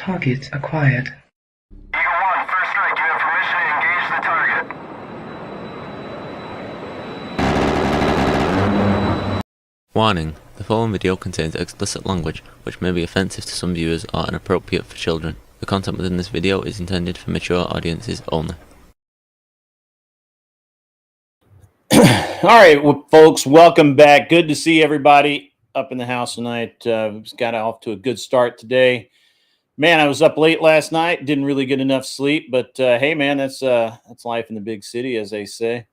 Target acquired. Eagle 1, first strike. You have permission to engage the target. Warning: the following video contains explicit language which may be offensive to some viewers or inappropriate for children. The content within this video is intended for mature audiences only. Alright, well, folks, welcome back. Good to see everybody up in the house tonight. Got off to a good start today. Man, I was up late last night. Didn't really get enough sleep, but hey, man, that's life in the big city, as they say.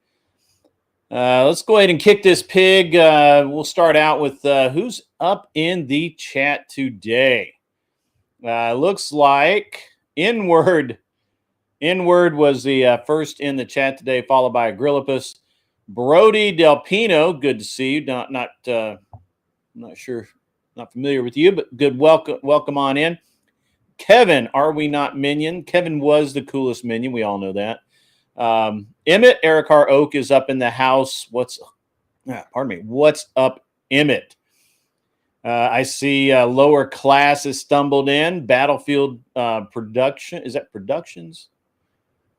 Let's go ahead and kick this pig. We'll start out with who's up in the chat today. Looks like Inward was the first in the chat today, followed by Agrillipus. Brody Del Pino, good to see you. Not sure, not familiar with you, but good. Welcome on in. Kevin, are we not minion? Kevin was the coolest minion. We all know that. Emmett, Eric R. Oak is up in the house. What's up, Emmett? I see lower class has stumbled in. Battlefield production. Is that Productions?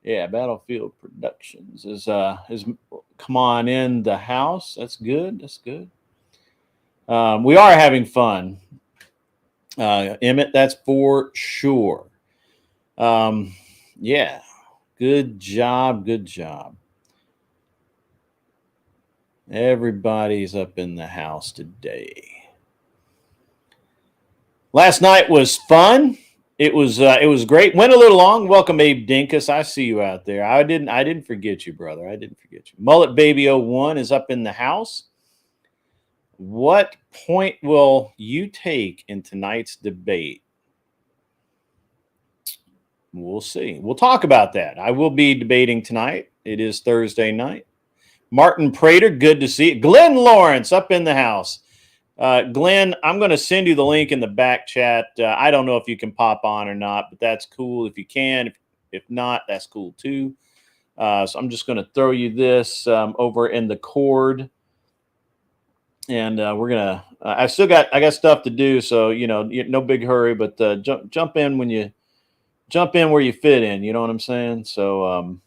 Yeah, Battlefield Productions is come on in the house. That's good. That's good. We are having fun. Emmett, that's for sure. Yeah, good job. Good job. Everybody's up in the house today. Last night was fun. It was great. Went a little long. Welcome, Abe Dinkus. I see you out there. I didn't forget you, brother. I didn't forget you. Mullet Baby 01 is up in the house. What point will you take in tonight's debate? We'll see. We'll talk about that. I will be debating tonight. It is Thursday night. Martin Prater, good to see you. Glenn Lawrence up in the house. Glenn, I'm going to send you the link in the back chat. I don't know if you can pop on or not, but that's cool if you can. If not, that's cool too. So I'm just going to throw you this over in the cord. And we're gonna. I got stuff to do, so no big hurry. But jump in when you jump in where you fit in. You know what I'm saying? So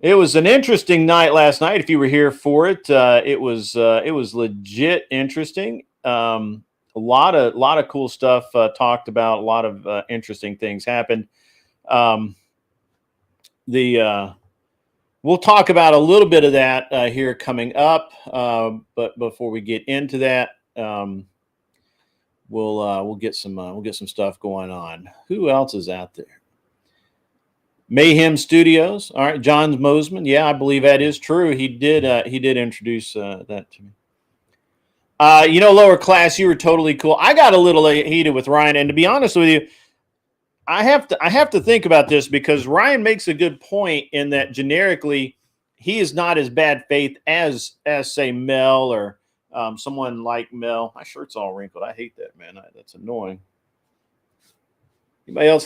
it was an interesting night last night. If you were here for it, it was legit interesting. A lot of cool stuff talked about. A lot of interesting things happened. We'll talk about a little bit of that here coming up, but before we get into that, we'll get some stuff going on. Who else is out there? Mayhem Studios. All right, John Mosman. Yeah, I believe that is true. He did introduce that to me. Lower class, you were totally cool. I got a little heated with Ryan, and to be honest with you, I have to think about this because Ryan makes a good point in that generically he is not as bad faith as say Mel or someone like Mel. My shirt's all wrinkled. I hate that, man. That's annoying. Anybody else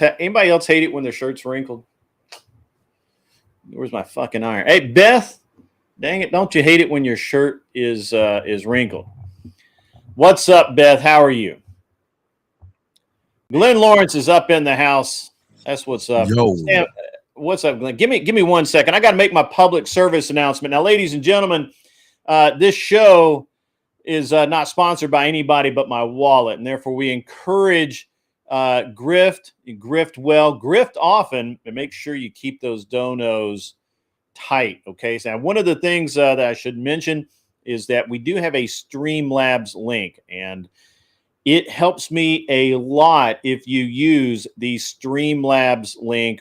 hate it when their shirt's wrinkled? Where's my fucking iron? Hey, Beth, dang it! Don't you hate it when your shirt is wrinkled? What's up, Beth? How are you? Glenn Lawrence is up in the house. That's what's up. Yo. Sam, what's up, Glenn? Give me 1 second. I got to make my public service announcement. Now, ladies and gentlemen, this show is not sponsored by anybody but my wallet, and therefore we encourage grift well, grift often, and make sure you keep those donos tight, okay? So one of the things that I should mention is that we do have a Streamlabs link, and it helps me a lot if you use the Streamlabs link.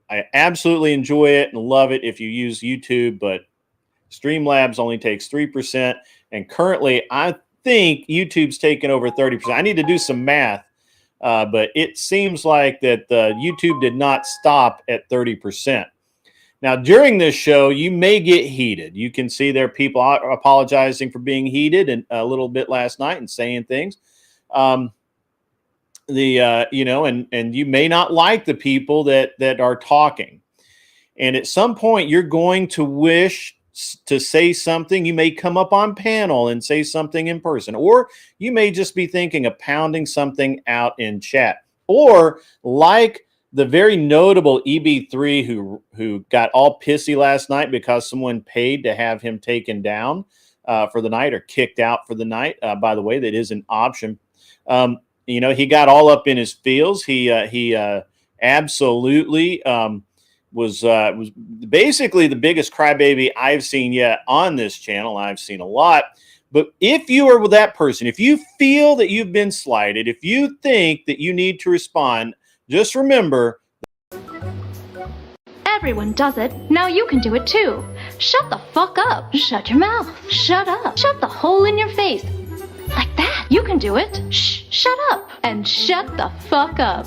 I absolutely enjoy it and love it if you use YouTube, but Streamlabs only takes 3%. And currently, I think YouTube's taken over 30%. I need to do some math, but it seems like that YouTube did not stop at 30%. Now, during this show, you may get heated. You can see there are people apologizing for being heated and a little bit last night and saying things. And you may not like the people that are talking. And at some point, you're going to wish to say something. You may come up on panel and say something in person, or you may just be thinking of pounding something out in chat, or like the very notable EB3 who got all pissy last night because someone paid to have him taken down for the night or kicked out for the night. By the way, that is an option. He got all up in his feels. He absolutely was basically the biggest crybaby I've seen yet on this channel. I've seen a lot. But if you are with that person, if you feel that you've been slighted, if you think that you need to respond, just remember. Everyone does it. Now you can do it too. Shut the fuck up. Shut your mouth. Shut up. Shut the hole in your face. Like that. You can do it. Shh. Shut up. And shut the fuck up.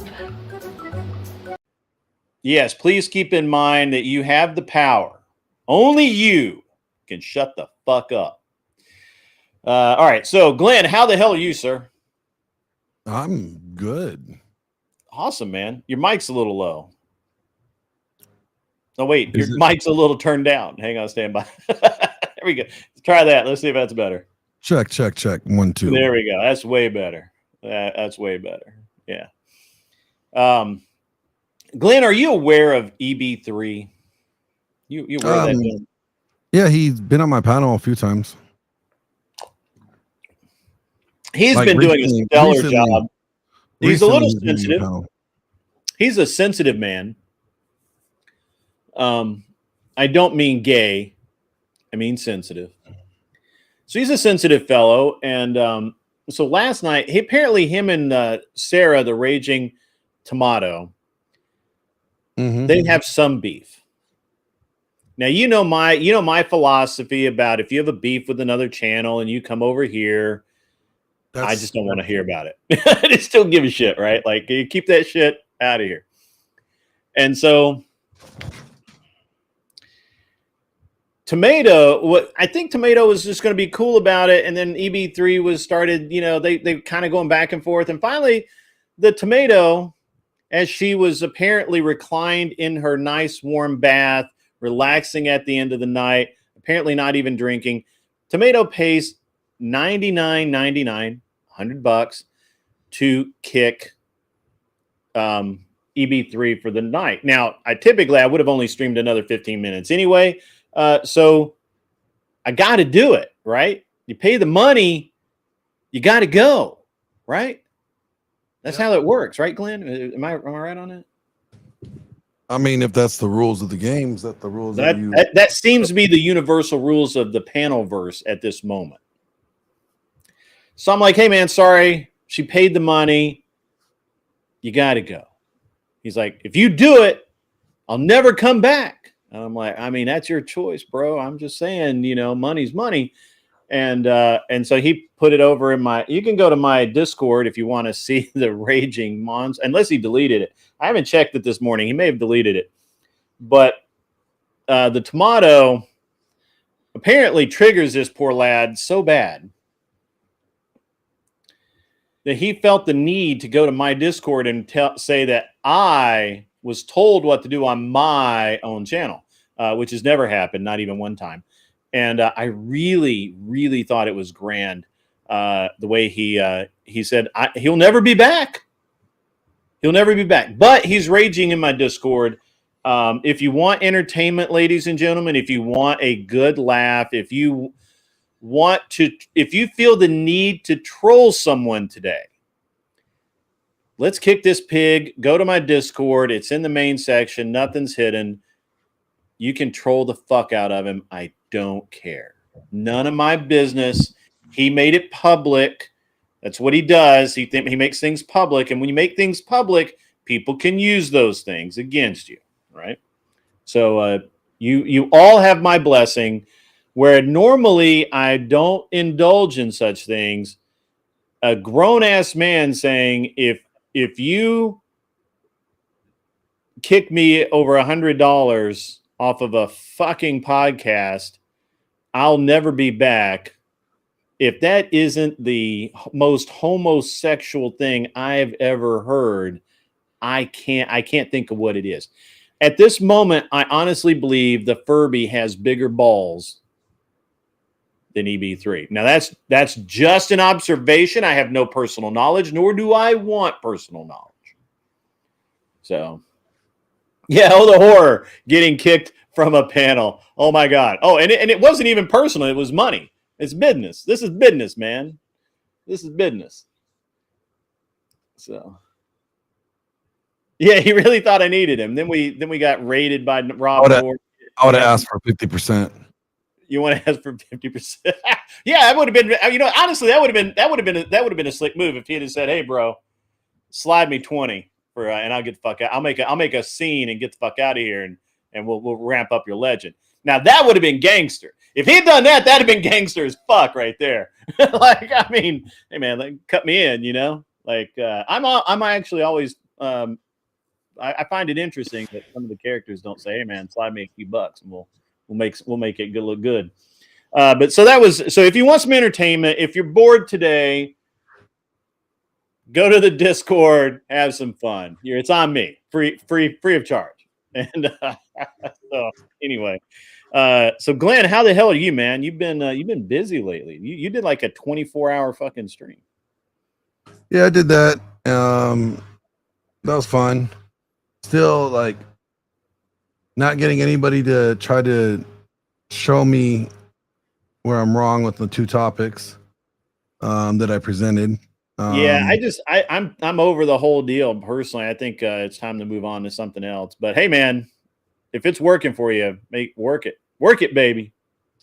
Yes, please keep in mind that you have the power. Only you can shut the fuck up. All right. So, Glenn, how the hell are you, sir? I'm good. Awesome, man. Your mic's a little low. Oh, wait. Your mic's a little turned down. Hang on, stand by. There we go. Let's try that. Let's see if that's better. Check. 1, 2. There we go. That's way better. That's way better. Yeah. Glenn, are you aware of EB3? You aware of that name? Yeah, he's been on my panel a few times. He's been doing a stellar job. He's a little sensitive. He's a sensitive man. I don't mean gay. I mean sensitive. So he's a sensitive fellow. And so last night, apparently him and Sarah, the Raging Tomato, they have some beef. Now, you know my philosophy about if you have a beef with another channel and you come over here, I just don't want to hear about it. I just don't give a shit, right? Like, you keep that shit out of here. And so I think Tomato was just going to be cool about it. And then EB3 was started, they kind of going back and forth. And finally, the Tomato, as she was apparently reclined in her nice warm bath, relaxing at the end of the night, apparently not even drinking, Tomato pays $99.99, $100 to kick EB3 for the night. Now, I would have only streamed another 15 minutes anyway, so I got to do it, right? You pay the money, you got to go, right? That's how it works, right, Glenn? Am I right on that? I mean, if that's the rules of the games, that's the rules. That seems to be the universal rules of the panel verse at this moment. So I'm like, hey, man, sorry. She paid the money. You got to go. He's like, if you do it, I'll never come back. And I'm like, I mean, that's your choice, bro. I'm just saying, money's money. And so he put it over in you can go to my Discord if you want to see the Raging Mons, unless he deleted it. I haven't checked it this morning. He may have deleted it. But the Tomato apparently triggers this poor lad so bad that he felt the need to go to my Discord and say that I was told what to do on my own channel, which has never happened, not even one time. And I really, really thought it was grand the way he said he'll never be back. He'll never be back. But he's raging in my Discord. If you want entertainment, ladies and gentlemen, if you want a good laugh, if you feel the need to troll someone today, let's kick this pig. Go to my Discord. It's in the main section. Nothing's hidden. You can troll the fuck out of him. I don't care. None of my business. He made it public. That's what he does. He makes things public. And when you make things public, people can use those things against you, right? So you all have my blessing. Where normally I don't indulge in such things, a grown-ass man saying, if you kick me over $100 off of a fucking podcast, I'll never be back. If that isn't the most homosexual thing I've ever heard, I can't think of what it is. At this moment, I honestly believe the Furby has bigger balls than EB3. Now that's just an observation. I have no personal knowledge, nor do I want personal knowledge. So, yeah, the horror getting kicked from a panel. Oh my God. Oh, and it wasn't even personal. It was money. It's business. This is business, man. This is business. So, yeah, he really thought I needed him. Then we got raided by Rob. I would have asked for 50%. You want to ask for 50%? Yeah, that would have been. Honestly, that would have been a slick move if he had said, "Hey, bro, slide me 20 for, and I'll get the fuck out. I'll make a scene and get the fuck out of here, and we'll ramp up your legend." Now that would have been gangster. If he'd done that, that'd have been gangster as fuck right there. Like, I mean, hey man, like, cut me in, Like, I'm actually always. I find it interesting that some of the characters don't say, "Hey man, slide me a few bucks, and we'll make it good look good." But so if you want some entertainment, if you're bored today, go to the Discord, have some fun. It's on me, free of charge. And so anyway, so Glenn, how the hell are you, man? You've been busy lately. You did like a 24-hour fucking stream. Yeah, I did that. That was fun. Still, like, not getting anybody to try to show me where I'm wrong with the two topics that I presented. Yeah, I'm over the whole deal personally. I think it's time to move on to something else. But hey, man, if it's working for you, work it, baby.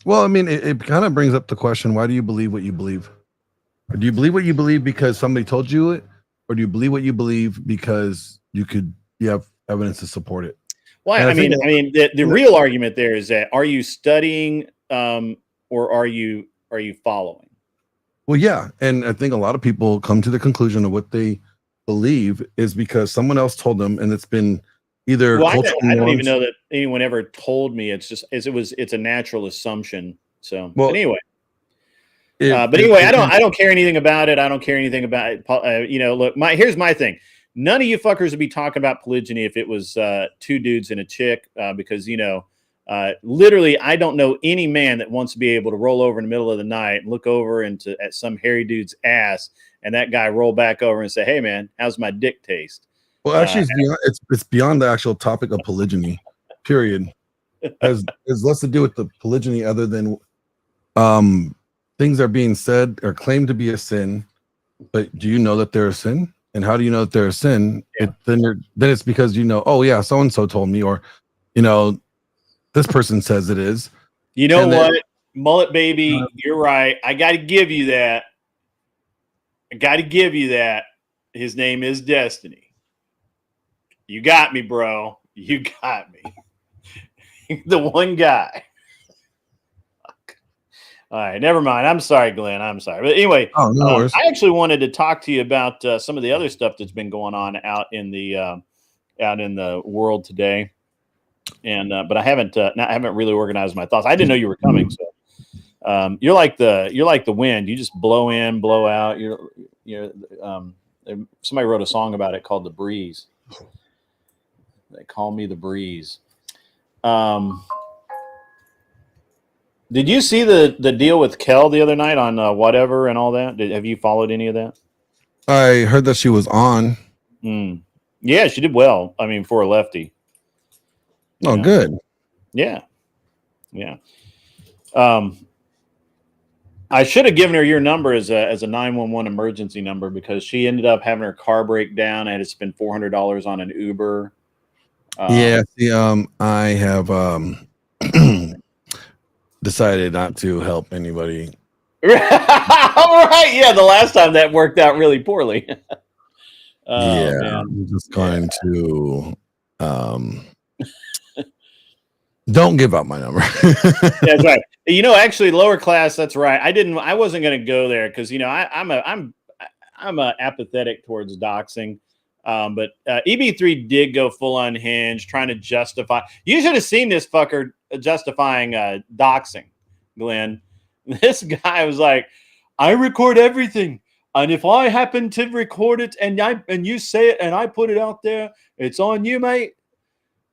Well, I mean, it kind of brings up the question: why do you believe what you believe? Or do you believe what you believe because somebody told you it, or do you believe what you believe because you have evidence to support it? Well, I mean, the real argument there is that are you studying or are you following? Well, yeah, and I think a lot of people come to the conclusion of what they believe is because someone else told them, and it's been either. Well, I don't even know that anyone ever told me. It's a natural assumption. So, well, anyway. I don't care anything about it. I don't care anything about it. Look, here's my thing. None of you fuckers would be talking about polygyny if it was two dudes and a chick, because literally, I don't know any man that wants to be able to roll over in the middle of the night and look over at some hairy dude's ass, and that guy roll back over and say, "Hey, man, how's my dick taste?" Well, actually, it's beyond the actual topic of polygyny. Period. Has less to do with the polygyny, other than things are being said or claimed to be a sin. But do you know that they're a sin? And how do you know that they're a sin? Yeah. Then it's because oh yeah, so and so told me, or this person says it is. You know what, Mullet Baby, you're right. I got to give you that. His name is Destiny. You got me, bro. You got me. The one guy. All right, never mind. I'm sorry, Glenn. I'm sorry. But anyway, no worries. I actually wanted to talk to you about some of the other stuff that's been going on out in the world today. And but I haven't really organized my thoughts. I didn't know you were coming, so you're like the wind. You just blow in, blow out. Somebody wrote a song about it called "The Breeze." They call me the breeze. Did you see the deal with Kel the other night on whatever and all that? Have you followed any of that? I heard that she was on. Yeah, she did well. I mean, for a lefty. Oh, good. Yeah. I should have given her your number as a 911 emergency number, because she ended up having her car break down. I had to spend $400 on an Uber. Yeah. See, I have decided not to help anybody. All right. Yeah, the last time that worked out really poorly. I'm just going to don't give up my number. That's right. Actually, lower class. That's right. I wasn't going to go there because I'm apathetic towards doxing. But EB3 did go full unhinged, trying to justify. You should have seen this fucker justifying doxing, Glenn. This guy was like, "I record everything, and if I happen to record it and you say it and I put it out there, it's on you, mate.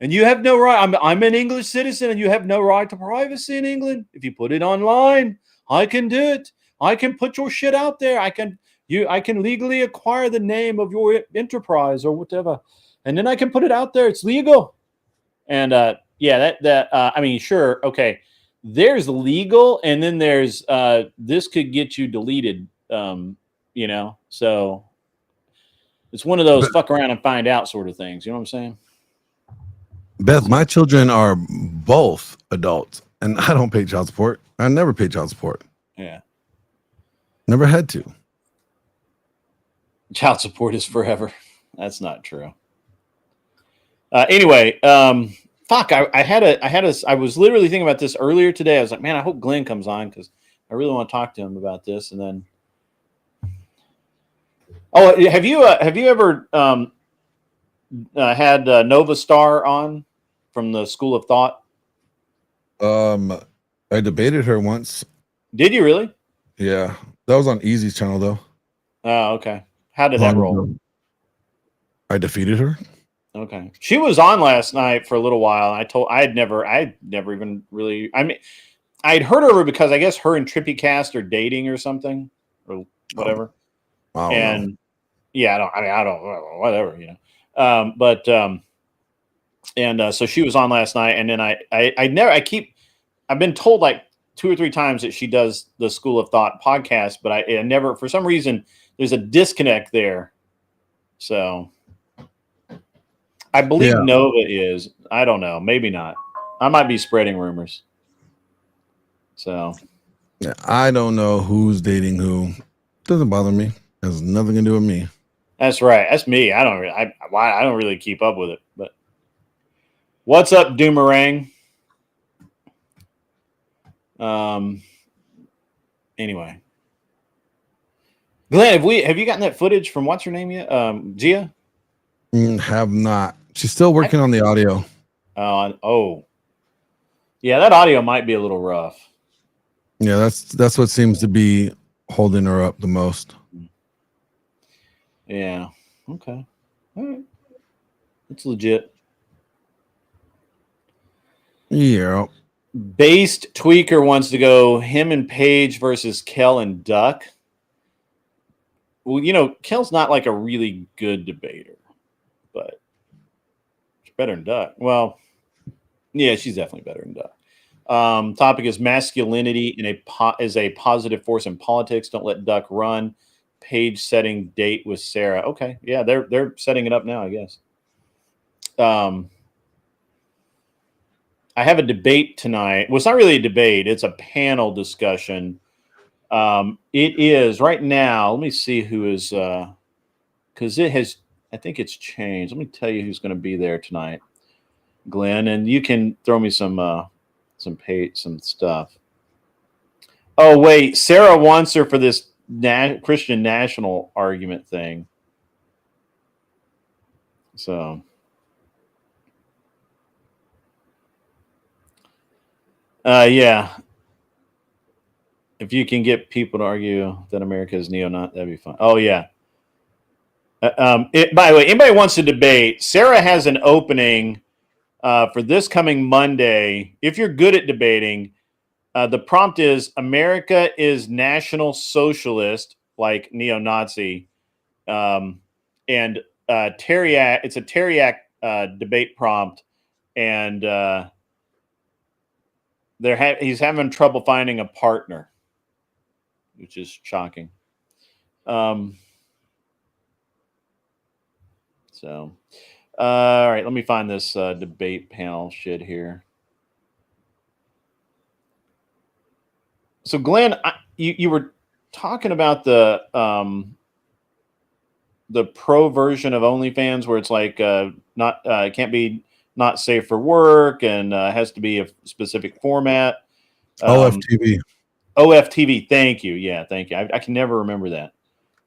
And you have no right. I'm an English citizen, and you have no right to privacy in England. If you put it online, I can do it. I can put your shit out there. I can legally acquire the name of your enterprise or whatever, and then I can put it out there. It's legal. And I mean, sure, okay. There's legal, and then there's this could get you deleted. So it's one of those fuck around and find out sort of things. You know what I'm saying? Beth, my children are both adults, and I don't pay child support. I never paid child support. Yeah. Never had to. Child support is forever. That's not true. Anyway, fuck. I was literally thinking about this earlier today. I was like, man, I hope Glenn comes on because I really want to talk to him about this. And then, have you ever had Nova Star on from the School of Thought? I debated her once. Did you really? Yeah, that was on Easy's channel though. Oh, okay. How did that roll? I defeated her. Okay. She was on last night for a little while. I'd never even really, I mean, I'd heard of her because I guess her and Trippy Cast are dating or something or whatever. Wow. And yeah, I don't whatever, so she was on last night, and then I've been told like 2 or 3 times that she does the School of Thought podcast, but I never, for some reason, there's a disconnect there. So I believe Nova is. I don't know. Maybe not. I might be spreading rumors. So yeah, I don't know who's dating who. Doesn't bother me. Has nothing to do with me. That's right. That's me. I don't really keep up with it. But what's up, Doomerang? Anyway, Glenn, have you gotten that footage from what's her name yet? Gia? Have not. She's still working on the audio. Yeah, that audio might be a little rough. Yeah, that's what seems to be holding her up the most. Yeah. Okay. All right. It's legit. Yeah. Based Tweaker wants to go him and Paige versus Kel and Duck. Well, Kel's not like a really good debater, but she's better than Duck. Well, yeah, she's definitely better than Duck. Topic is masculinity is a positive force in politics. Don't let Duck run. Paige setting date with Sarah. Okay, yeah, they're setting it up now, I guess. I have a debate tonight. Well, it's not really a debate. It's a panel discussion. It is right now. Let me see who is, because I think it's changed. Let me tell you who's going to be there tonight, Glenn, and you can throw me some stuff. Oh, wait. Sarah wants her for this Christian national argument thing. So. Yeah. If you can get people to argue that America is neo-Nazi, that'd be fun. Oh, yeah. By the way, anybody wants to debate, Sarah has an opening for this coming Monday. If you're good at debating, the prompt is America is National Socialist, like neo-Nazi, and Teriak. It's a Teriak debate prompt, and he's having trouble finding a partner, which is shocking. All right, let me find this debate panel shit here. So, Glenn, you were talking about the pro version of OnlyFans, where it's like it can't be not safe for work and has to be a specific format. OFTV. OFTV. Thank you. Yeah, thank you. I can never remember that.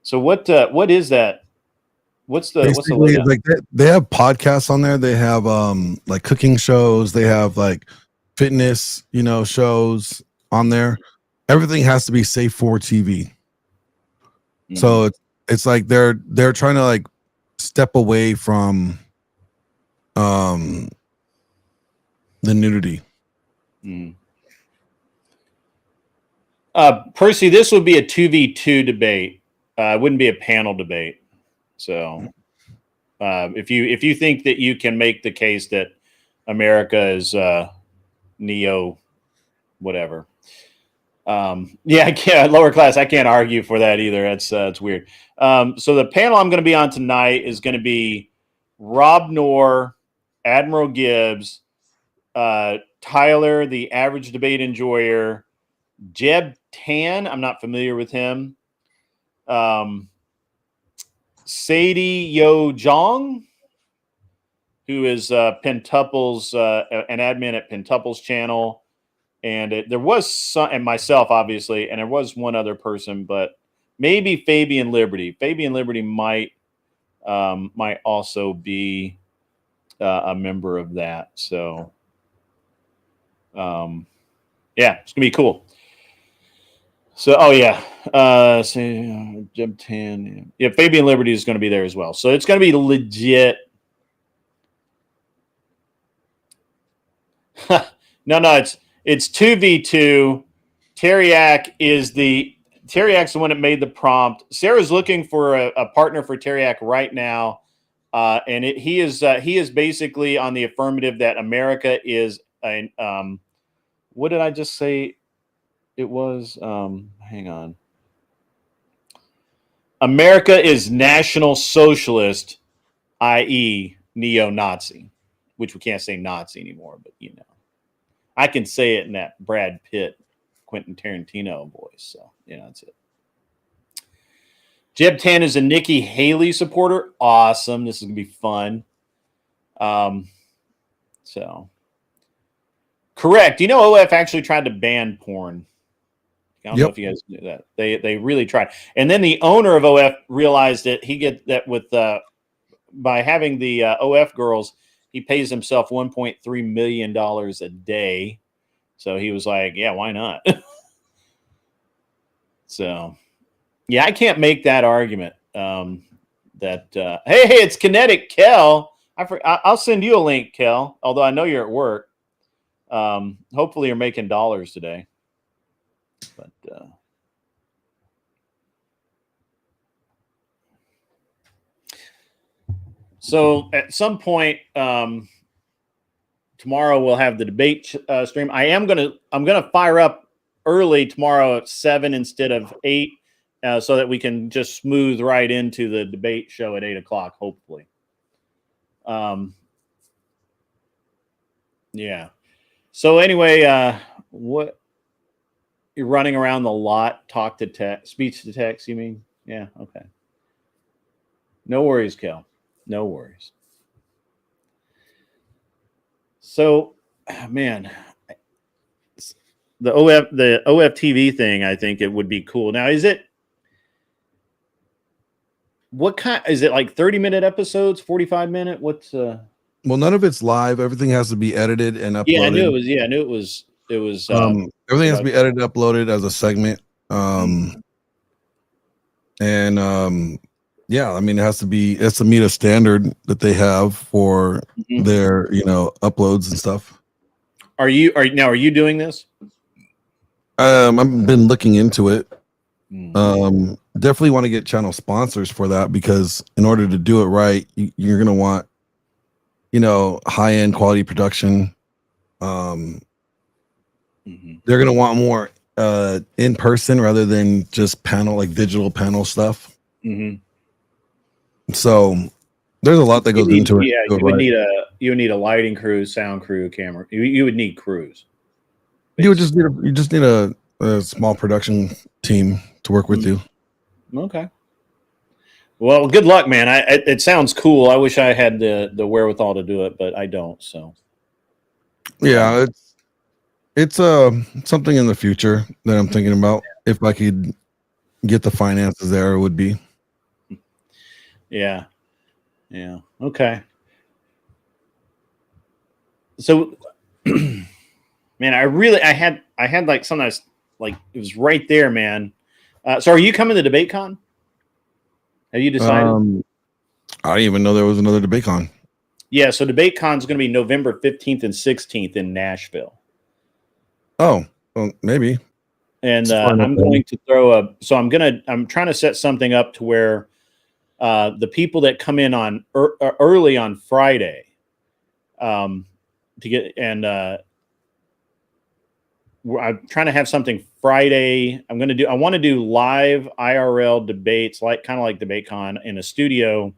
So what is that? What's the like they have podcasts on there. They have like cooking shows. They have like fitness, shows on there. Everything has to be safe for TV. Mm-hmm. So it's like they're trying to like step away from the nudity. Mm. Percy, this would be a 2v2 debate. It wouldn't be a panel debate. So if you think that you can make the case that America is neo whatever. Yeah, I can't lower class. I can't argue for that either. It's weird. So the panel I'm going to be on tonight is going to be Rob Knorr, Admiral Gibbs, Tyler, the average debate enjoyer, Jeb Tan. I'm not familiar with him. Sadie Yo Jong, who is Pentuple's an admin at Pentuple's channel. And there was some, and myself, obviously, and there was one other person, but maybe Fabian Liberty. Fabian Liberty might also be a member of that. So, yeah, it's gonna be cool. So, oh yeah, so Jeb Tan, yeah, Fabian Liberty is going to be there as well. So it's going to be legit. No, it's 2v2. Terriac Terriac's the one that made the prompt. Sarah's looking for a partner for Terriac right now, and he is basically on the affirmative that America is a what did I just say? It was hang on. America is National Socialist, i.e., neo-Nazi, which we can't say Nazi anymore, but you know. I can say it in that Brad Pitt, Quentin Tarantino voice. So, yeah, that's it. Jeb Tan is a Nikki Haley supporter. Awesome. This is going to be fun. So, correct. You know, OF actually tried to ban porn. I don't know if you guys knew that. They really tried. And then the owner of OF realized that he get that with by having the OF girls, he pays himself $1.3 million a day. So he was like, yeah, why not? So, yeah, I can't make that argument. Hey, it's Kinetic Kel. I'll send you a link, Kel, although I know you're at work. Hopefully you're making dollars today. But so at some point tomorrow we'll have the debate stream. I'm gonna fire up early tomorrow at 7 instead of 8, so that we can just smooth right into the debate show at 8 o'clock, hopefully. Yeah. So anyway, what? You're running around the lot, talk to text, speech to text, you mean? Yeah, okay. No worries, Kel. No worries. So, man, the OFTV thing, I think it would be cool. Now, is it like 30-minute episodes, 45-minute? What's well, none of it's live. Everything has to be edited and uploaded. Yeah, I knew it was. Everything has to be edited, uploaded as a segment. Yeah, I mean, it's to meet a standard that they have for their, uploads and stuff. Are you doing this? I've been looking into it. Definitely want to get channel sponsors for that, because in order to do it right, you're going to want, high-end quality production. They're going to want more in person rather than just digital panel stuff. So there's a lot that goes into it. Yeah, you would need a lighting crew, sound crew, camera. You would need crews. Basically. You just need a small production team to work with you. Okay. Well, good luck, man. It sounds cool. I wish I had the wherewithal to do it, but I don't. So yeah, it's something in the future that I'm thinking about. If I could get the finances there, it would be. Yeah. Okay. So, man, I had like something that's like, it was right there, man. So are you coming to DebateCon? Have you decided? I didn't even know there was another DebateCon. Yeah, so DebateCon is going to be November 15th and 16th in Nashville. Oh, well, maybe. And It's fun, I'm okay. going to throw I'm trying to set something up to where the people that come in on early on Friday to get, and I'm trying to have something Friday. I want to do live IRL debates, like kind of like DebateCon in a studio.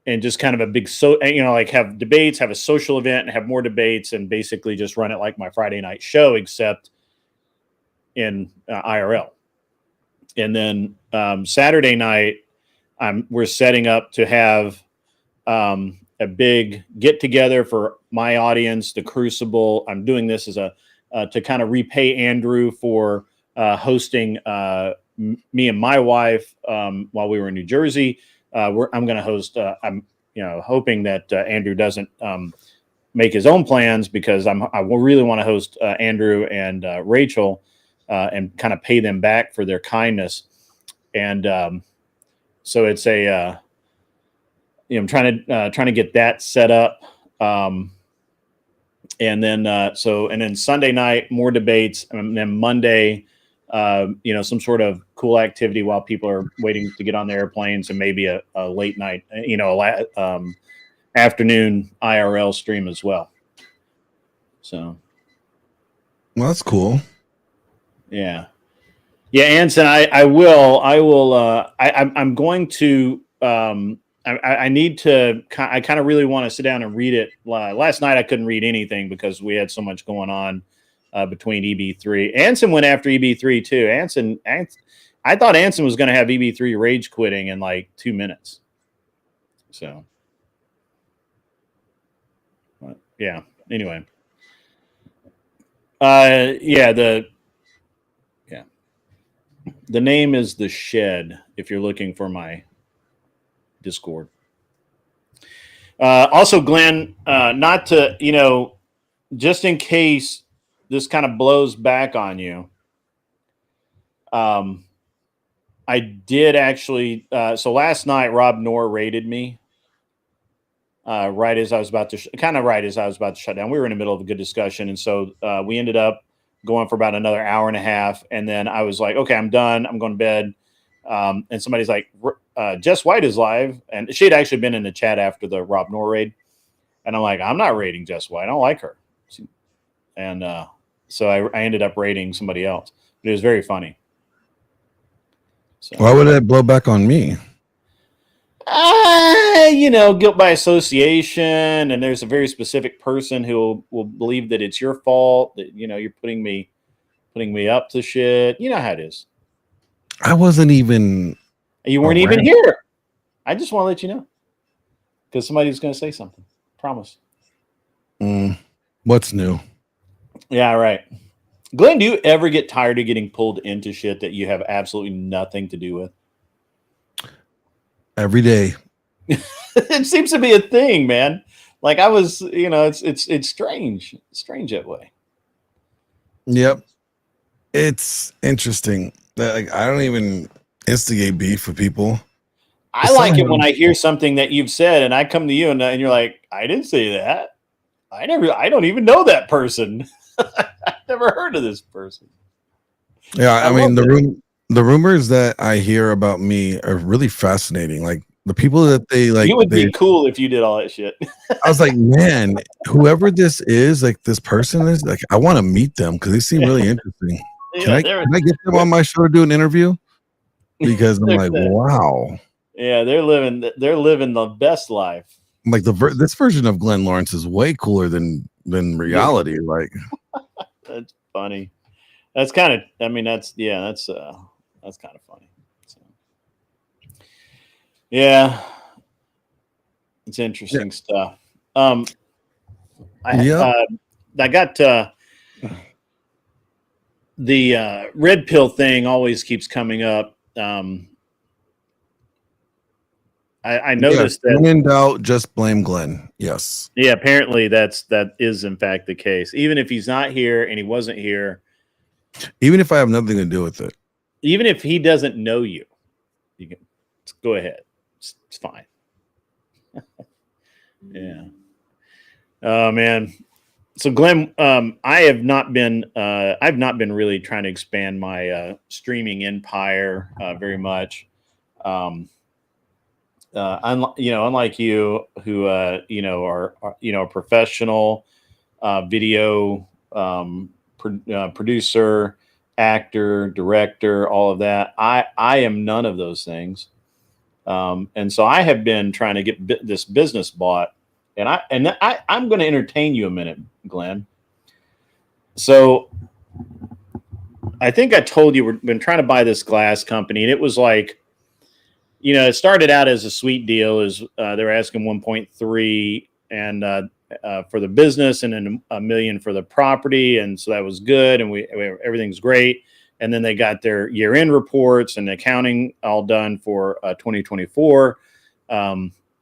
And just kind of a big, like have debates, have a social event, and have more debates, and basically just run it like my Friday night show, except in IRL. And then Saturday night, we're setting up to have a big get together for my audience, the Crucible. I'm doing this as to kind of repay Andrew for hosting me and my wife while we were in New Jersey. I'm going to host. I'm hoping that Andrew doesn't make his own plans, because I really want to host Andrew and Rachel and kind of pay them back for their kindness. And so it's I'm trying to get that set up. And then Sunday night, more debates, and then Monday, some sort of cool activity while people are waiting to get on the airplanes, and maybe a late night, afternoon IRL stream as well. So, Well, that's cool. yeah, Anson, I'm going to, I need to, I kind of really want to sit down and read it. Last night I couldn't read anything because we had so much going on between EB3. Anson went after EB3 too. Anson, I thought Anson was going to have EB3 rage quitting in like 2 minutes. So, yeah. Anyway, the name is The Shed if you're looking for my Discord. Also, Glenn, not to, just in case this kind of blows back on you, I did actually. So last night, Rob Knorr raided me. Right as I was about to shut down. We were in the middle of a good discussion, and so we ended up going for about another hour and a half. And then I was like, okay, I'm done. I'm going to bed. And somebody's like, Jess White is live. And she had actually been in the chat after the Rob Knorr raid. And I'm like, I'm not raiding Jess White. I don't like her. And so I ended up raiding somebody else. But it was very funny. So, why would that blow back on me? Guilt by association. And there's a very specific person who will believe that it's your fault, that, you're putting me up to shit. You know how it is. I wasn't even. You weren't even here. I just want to let you know, because somebody's going to say something. Promise. What's new? Yeah, right. Glenn, do you ever get tired of getting pulled into shit that you have absolutely nothing to do with? Every day. It seems to be a thing, man. Like I was, it's strange. It's strange that way. Yep. It's interesting that I don't even instigate beef with people. I like it when I hear something that you've said and I come to you and you're like, I didn't say that. I don't even know that person. I've never heard of this person. Yeah, I mean the rumors that I hear about me are really fascinating. Like the people that they like. You would be cool if you did all that shit. I was like, man, whoever this is, like this person is, like, I want to meet them because they seem really interesting. Can I get them on my show to do an interview? Because I'm like, wow. Yeah, they're living the best life. Like this version of Glenn Lawrence is way cooler than reality. Like that's funny. That's kind of. I mean, that's kind of funny. So, yeah, it's interesting stuff. I got the red pill thing always keeps coming up. I noticed that when in doubt, just blame Glenn. Yes. Yeah, apparently that is in fact the case. Even if he's not here and he wasn't here. Even if I have nothing to do with it. Even if he doesn't know you, you can go ahead. It's fine. Yeah. Oh man. So Glenn, I've not been really trying to expand my streaming empire very much. Unlike you, who are a professional video producer, actor, director, all of that. I am none of those things, and so I have been trying to get this business bought. And I'm going to entertain you a minute, Glenn. So I think I told you we've been trying to buy this glass company, and it was like, it started out as a sweet deal. Is they were asking 1.3 and for the business, and then $1 million for the property, and so that was good, and we everything's great. And then they got their year-end reports and accounting all done for 2024.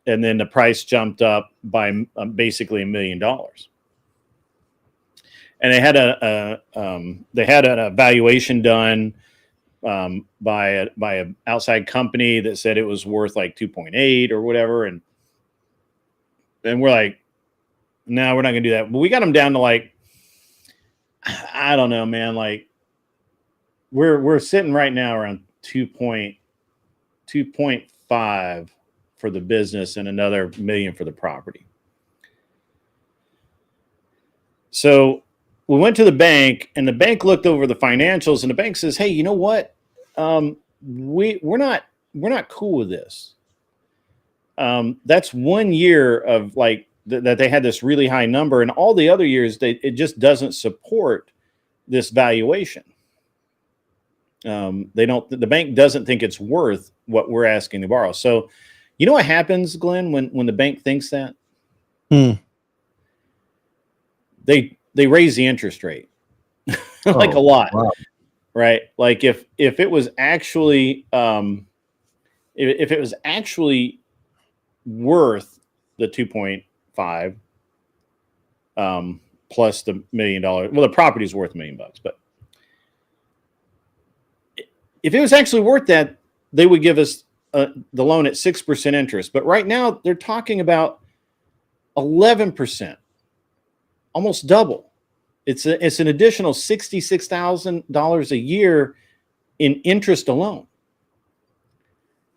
And then the price jumped up by basically $1 million. And they had an evaluation done by an outside company that said it was worth like 2.8 or whatever, and we're like, no, we're not gonna do that. But we got them down to like, I don't know, man. Like we're sitting right now around 2.5 for the business and another $1 million for the property. So we went to the bank, and the bank looked over the financials, and the bank says, "Hey, you know what? We're not cool with this. That's 1 year of like that they had this really high number, and all the other years it just doesn't support this valuation. The bank doesn't think it's worth what we're asking to borrow." So, you know what happens, Glenn, when the bank thinks that? They raise the interest rate like a lot. Wow. Right? Like if it was actually if it was actually worth the 2.5 plus the $1 million, well, the property's worth $1 million, but if it was actually worth that, they would give us the loan at 6% interest. But right now they're talking about 11%, almost double. It's an additional $66,000 a year in interest alone,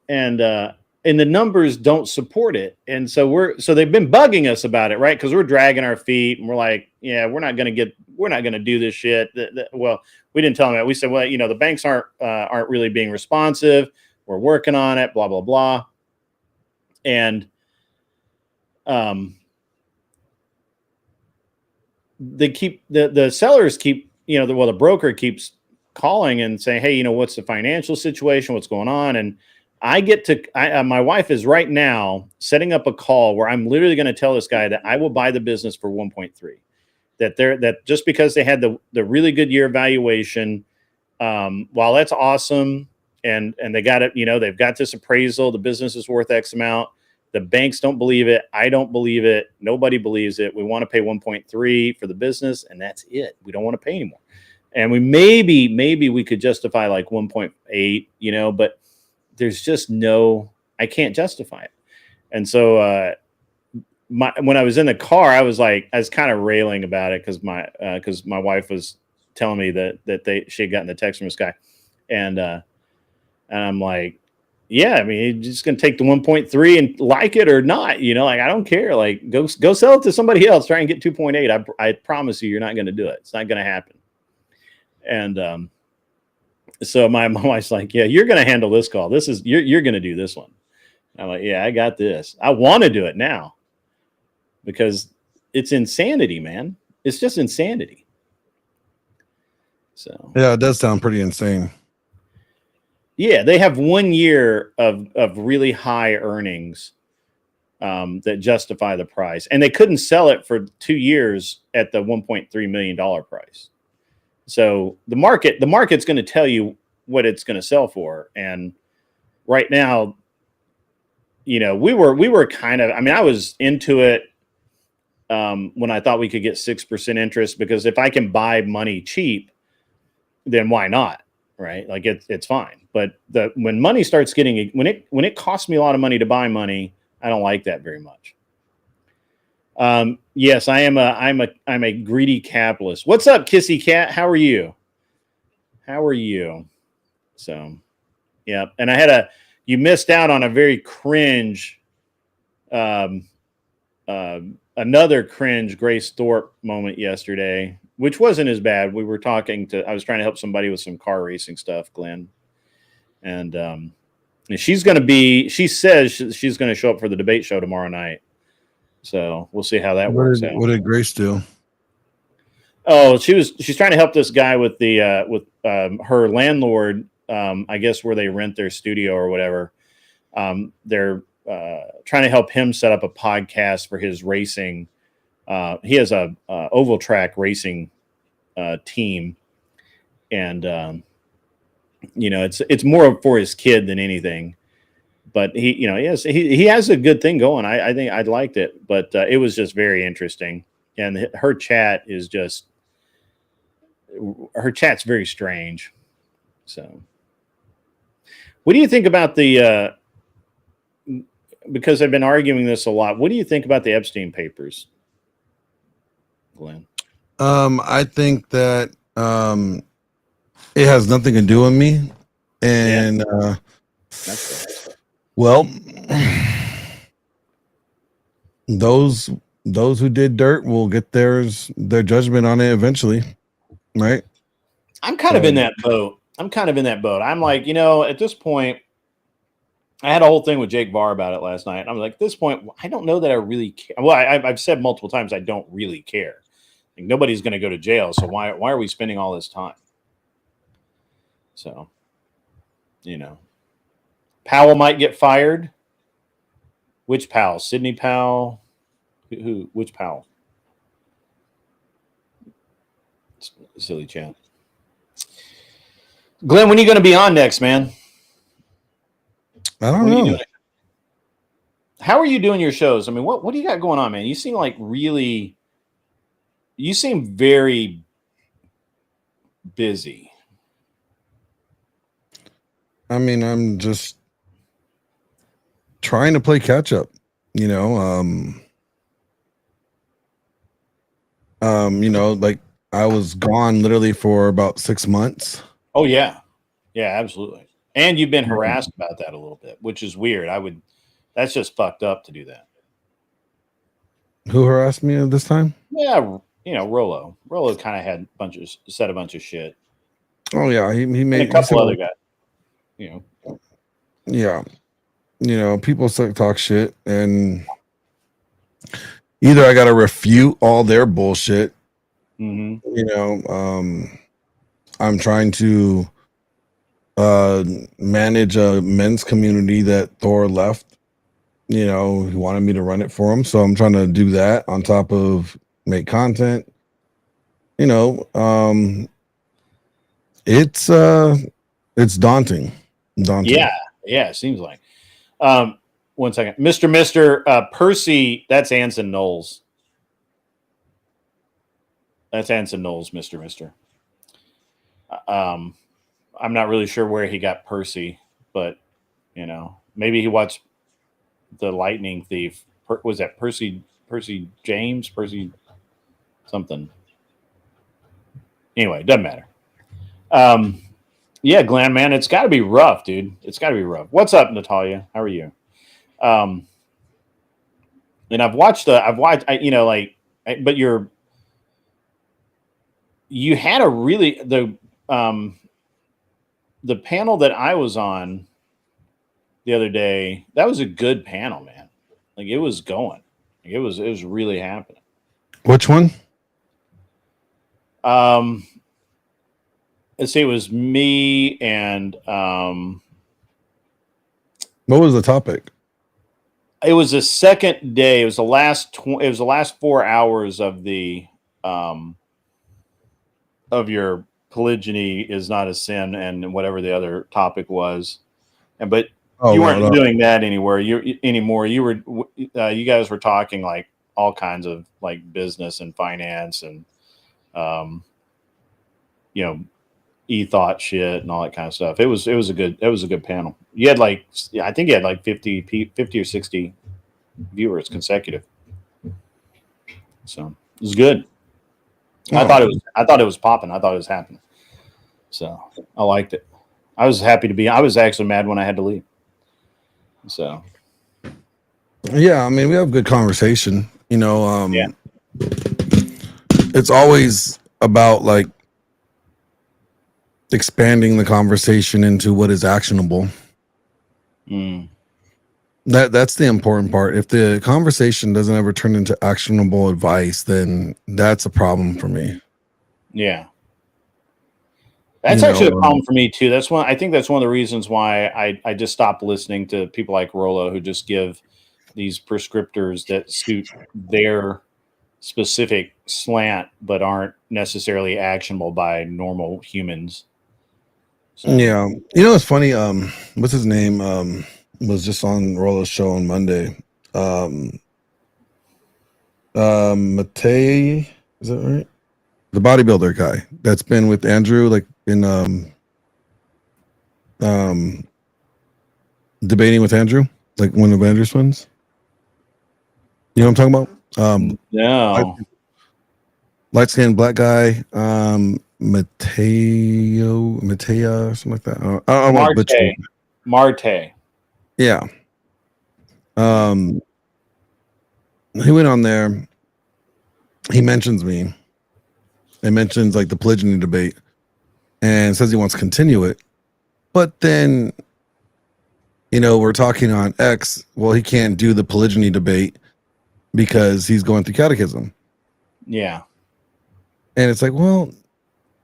and the numbers don't support it. And so they've been bugging us about it, right? Because we're dragging our feet, and we're like, yeah, we're not going to do this shit. Well, we didn't tell them that. We said, well, the banks aren't really being responsive. We're working on it. Blah blah blah, and they keep the sellers keep the broker keeps calling and saying, hey, what's the financial situation, what's going on? And I get to my wife is right now setting up a call where I'm literally going to tell this guy that I will buy the business for 1.3, that just because they had the really good year valuation, while that's awesome, and they got it, they've got this appraisal, the business is worth X amount. The banks don't believe it. I don't believe it. Nobody believes it. We want to pay 1.3 for the business, and that's it. We don't want to pay anymore. And we maybe we could justify like 1.8, but there's just I can't justify it. And so when I was in the car, I was kind of railing about it because my wife was telling me that she had gotten the text from this guy, and I'm like, yeah, I mean, you're just going to take the 1.3 and like it or not, like, I don't care. Like, go sell it to somebody else. Try and get 2.8. I promise you're not going to do it. It's not going to happen. And so my wife's like, yeah, you're going to handle this call. You're going to do this one. I'm like, yeah, I got this. I want to do it now because it's insanity, man. It's just insanity. So yeah, it does sound pretty insane. Yeah, they have 1 year of really high earnings that justify the price, and they couldn't sell it for 2 years at the $1.3 million price. So the market's going to tell you what it's going to sell for, and right now, we were kind of. I mean, I was into it when I thought we could get 6% interest, because if I can buy money cheap, then why not? Right? Like it's fine. But when money starts when it costs me a lot of money to buy money, I don't like that very much. Yes, I'm a greedy capitalist. What's up, Kissy Cat? How are you? So, yeah. And you missed out on a very cringe, um, another cringe Grace Thorpe moment yesterday, which wasn't as bad. I was trying to help somebody with some car racing stuff, Glenn. And she says she's going to show up for the debate show tomorrow night. So we'll see how that works out. What did Grace do? Oh, she's trying to help this guy with her landlord. I guess where they rent their studio or whatever. They're trying to help him set up a podcast for his racing. He has a oval track racing team, and it's more for his kid than anything. But he has a good thing going. I think I liked it, but it was just very interesting. And her chat's very strange. So, what do you think about because I've been arguing this a lot. What do you think about the Epstein papers, Glenn? I think that it has nothing to do with me, and That's well, those who did dirt will get their judgment on it eventually, right? I'm kind of in that boat. I'm like, at this point, I had a whole thing with Jake Barr about it last night. I'm like, at this point, I don't know that I really care. Well, I've said multiple times I don't really care. Like, nobody's going to go to jail, so why are we spending all this time? So, Powell might get fired. Which Powell? Sidney Powell? Who? Which Powell? Silly chat. Glenn, when are you going to be on next, man? I don't know. How are you doing your shows? I mean, what do you got going on, man? You seem very busy. I mean, I'm just trying to play catch up, like I was gone literally for about 6 months. Oh yeah. Yeah, absolutely. And you've been harassed about that a little bit, which is weird. That's just fucked up to do that. Who harassed me this time? Yeah, Rollo. Rollo kind of said a bunch of shit. Oh yeah, he made and a couple other guys. Yeah, people talk shit, and either I got to refute all their bullshit. Mm-hmm. I'm trying to manage a men's community that Thor left. He wanted me to run it for him, so I'm trying to do that on top of make content. It's daunting. Yeah, it seems like. 1 second. Mr. Percy, that's Anson Knowles. That's Anson Knowles, Mr. I'm not really sure where he got Percy, but maybe he watched The Lightning Thief. Was that Percy James? Percy something. Anyway, doesn't matter. Yeah, Glenn, man, it's got to be rough, dude. It's got to be rough. What's up, Natalia? How are you? And but you had a really the panel that I was on the other day. That was a good panel, man. Like, it was going. Like, it was really happening. Which one? Let's see. It was me and what was the topic? It was the second day. It was the last. It was the last 4 hours of the of your polygyny is not a sin, and whatever the other topic was. But you weren't doing that anymore. You were. You guys were talking like all kinds of like business and finance and e-thought shit and all that kind of stuff. It was a good panel. You had I think you had like 50 or 60 viewers consecutive. So it was good. Oh. I thought it was popping. I thought it was happening. So I liked it. I was happy to be. I was actually mad when I had to leave. So Yeah, I mean, we have good conversation. You know, Yeah. it's always about like expanding the conversation into what is actionable. mm, That's the important part. If the conversation doesn't ever turn into actionable advice, then that's a problem for me. yeah, that's You actually know, a problem for me too. That's one. I think that's one of the reasons why I just stopped listening to people like Rollo who just give these prescriptors that suit their specific slant but aren't necessarily actionable by normal humans. So yeah. You know, it's funny. What's his name? Was just on Rollo's show on Monday. Matei, is that right? The bodybuilder guy that's been with Andrew, like in debating with Andrew, like one of Andrew's twins. You know what I'm talking about? no, Light skinned black guy, Matea, or something like that. I want to butcher it. Marte. Yeah. He went on there. He mentions me. It mentions like the polygyny debate and says he wants to continue it. But then, you know, we're talking on X. Well, he can't do the polygyny debate because he's going through catechism. Yeah. And it's like, well,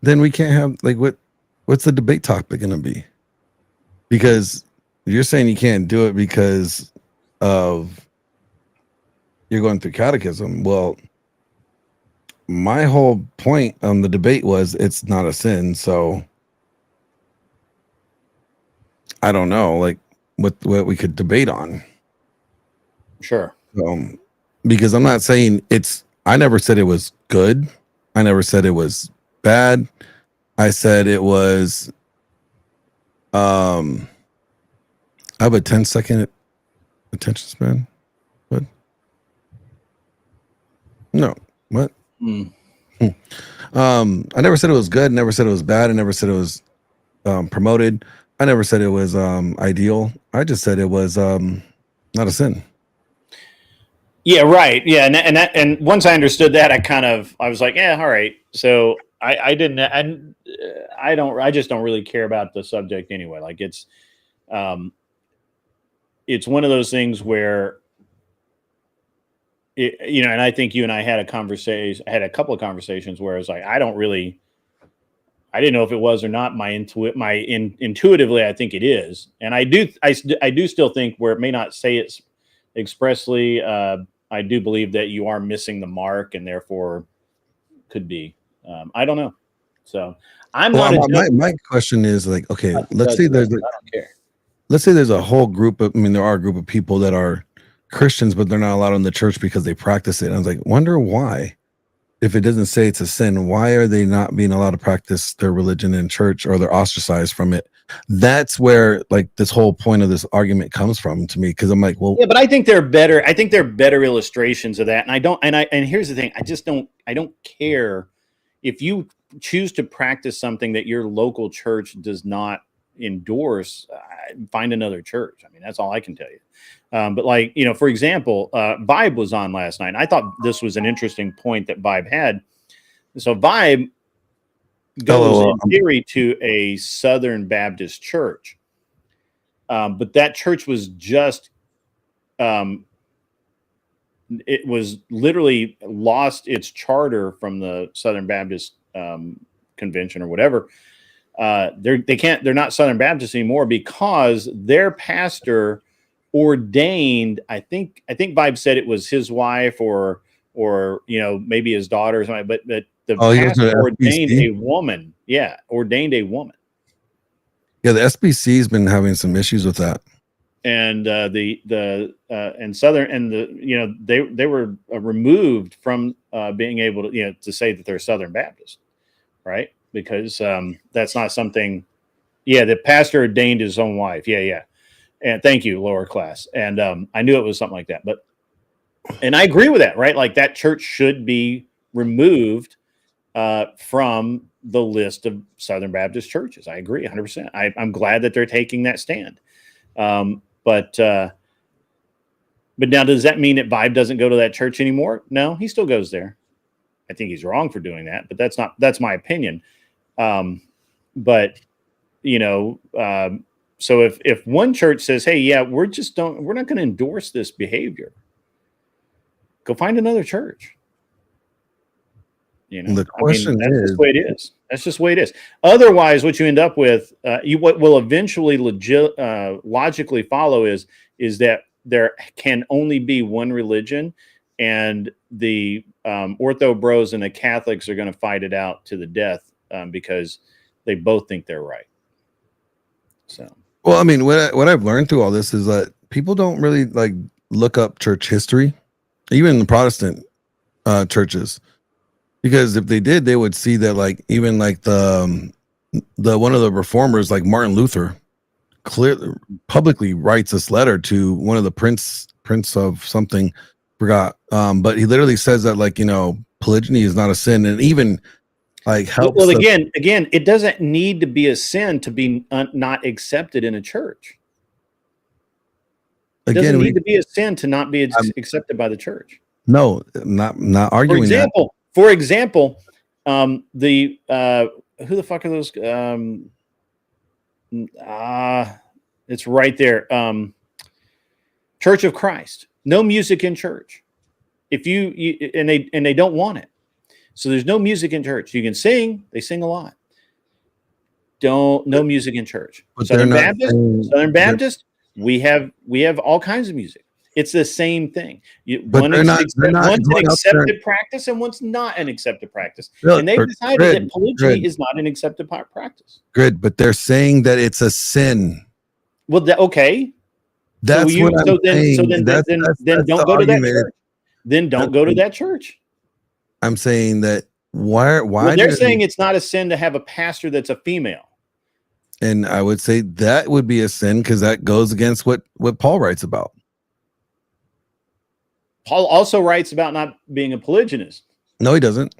then we can't have like what's the debate topic going to be? Because you're saying you can't do it because of you're going through catechism. Well, my whole point on the debate was it's not a sin. So I don't know, like what we could debate on. Sure. Because I'm not saying I never said it was good. I never said it was bad. I said it was I have a 10-second attention span. What? No. What? I never said it was good, never said it was bad, I never said it was promoted. I never said it was ideal. I just said it was not a sin. Yeah, right. Yeah, and once I understood that, I was like, yeah, all right. So I just don't really care about the subject anyway. Like it's one of those things where you know, and I think you and I had a couple of conversations where it's like I didn't know if it was or not. Intuitively, I think it is, and I do still think where it may not say it expressly. I do believe that you are missing the mark, and therefore could be. I don't know. So I'm not. My question is like, okay, let's say I don't care. Let's say there's a whole group of. I mean, there are a group of people that are Christians, but they're not allowed in the church because they practice it. And I was like, wonder why. If it doesn't say it's a sin, why are they not being allowed to practice their religion in church, or they're ostracized from it? That's where like this whole point of this argument comes from to me, because I'm like, well, yeah, but I think they're better. I think they're better illustrations of that. And here's the thing: I don't care if you choose to practice something that your local church does not endorse. Find another church. I mean, that's all I can tell you. But like, you know, for example, Vibe was on last night. And I thought this was an interesting point that Vibe had. So Vibe goes in theory to a Southern Baptist church. But that church was just, it was literally lost its charter from the Southern Baptist convention or whatever. They're not Southern Baptist anymore because their pastor ordained, I think Vibe said it was his wife or you know, maybe his daughter or something, but the pastor ordained a woman. Yeah, ordained a woman. Yeah, the SBC's been having some issues with that. And and Southern and the, you know, they were removed from being able to, you know, to say that they're Southern Baptist, right? Because that's not something. Yeah, the pastor ordained his own wife. Yeah. And thank you, lower class. And I knew it was something like that. But And I agree with that, right? Like that church should be removed from the list of Southern Baptist churches. I agree 100%. I'm glad that they're taking that stand. But now, does that mean that Vibe doesn't go to that church anymore? No, he still goes there. I think he's wrong for doing that, but that's my opinion. But you know, so if one church says, "Hey, yeah, we're not going to endorse this behavior," go find another church. You know, The question that's is, just the way it is. That's just the way it is. Otherwise, what you end up with, what will eventually logically follow is that there can only be one religion, and the Ortho Bros and the Catholics are going to fight it out to the death because they both think they're right. So, well, I mean, what I've learned through all this is that people don't really like look up church history, even the Protestant churches. Because if they did, they would see that like even like the one of the reformers, like Martin Luther, clearly publicly writes this letter to one of the prince of something, forgot. But he literally says that like, you know, polygyny is not a sin, and even like helps. Well, again, it doesn't need to be a sin to be not accepted in a church. It doesn't need to be a sin to not be accepted by the church. No, not arguing that. For example, who the fuck are those? It's right there. Church of Christ. No music in church. If and they don't want it, so there's no music in church. You can sing. They sing a lot. No music in church. Southern Baptist. We have all kinds of music. It's the same thing. One's an accepted practice and one's not an accepted practice. And they've decided that polygyny is not an accepted practice. Good, but they're saying that it's a sin. Well, okay. That's what I'm saying. So then don't go to that church. Then don't go to that church. I'm saying that why they're saying it's not a sin to have a pastor that's a female. And I would say that would be a sin because that goes against what Paul writes about. Paul also writes about not being a polygynist. No, he doesn't.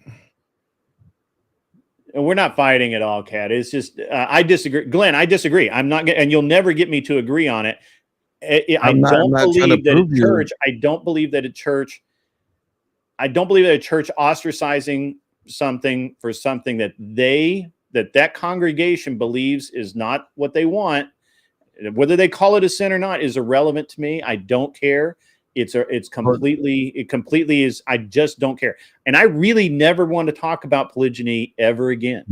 And we're not fighting at all, Kat. It's just I disagree, Glenn. I disagree. I'm not, and you'll never get me to agree on it. I don't believe that a church ostracizing something for something that congregation believes is not what they want. Whether they call it a sin or not is irrelevant to me. I don't care. It completely is. I just don't care. And I really never want to talk about polygyny ever again.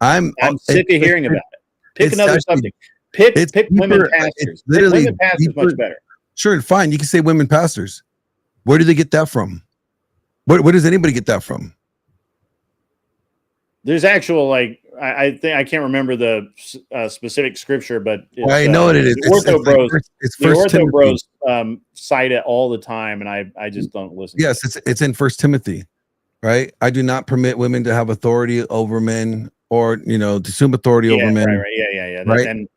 I'm sick of hearing about it. Pick another subject. Pick women pastors. Women pastors much better. Sure, fine. You can say women pastors. Where do they get that from? Where does anybody get that from? There's actual I think I can't remember the specific scripture, but I know what it is. The Ortho Bros cite it all the time, and I just don't listen. Yes, it's in 1 Timothy, right? I do not permit women to have authority over men, or to assume authority over men. Right. Yeah. Right? And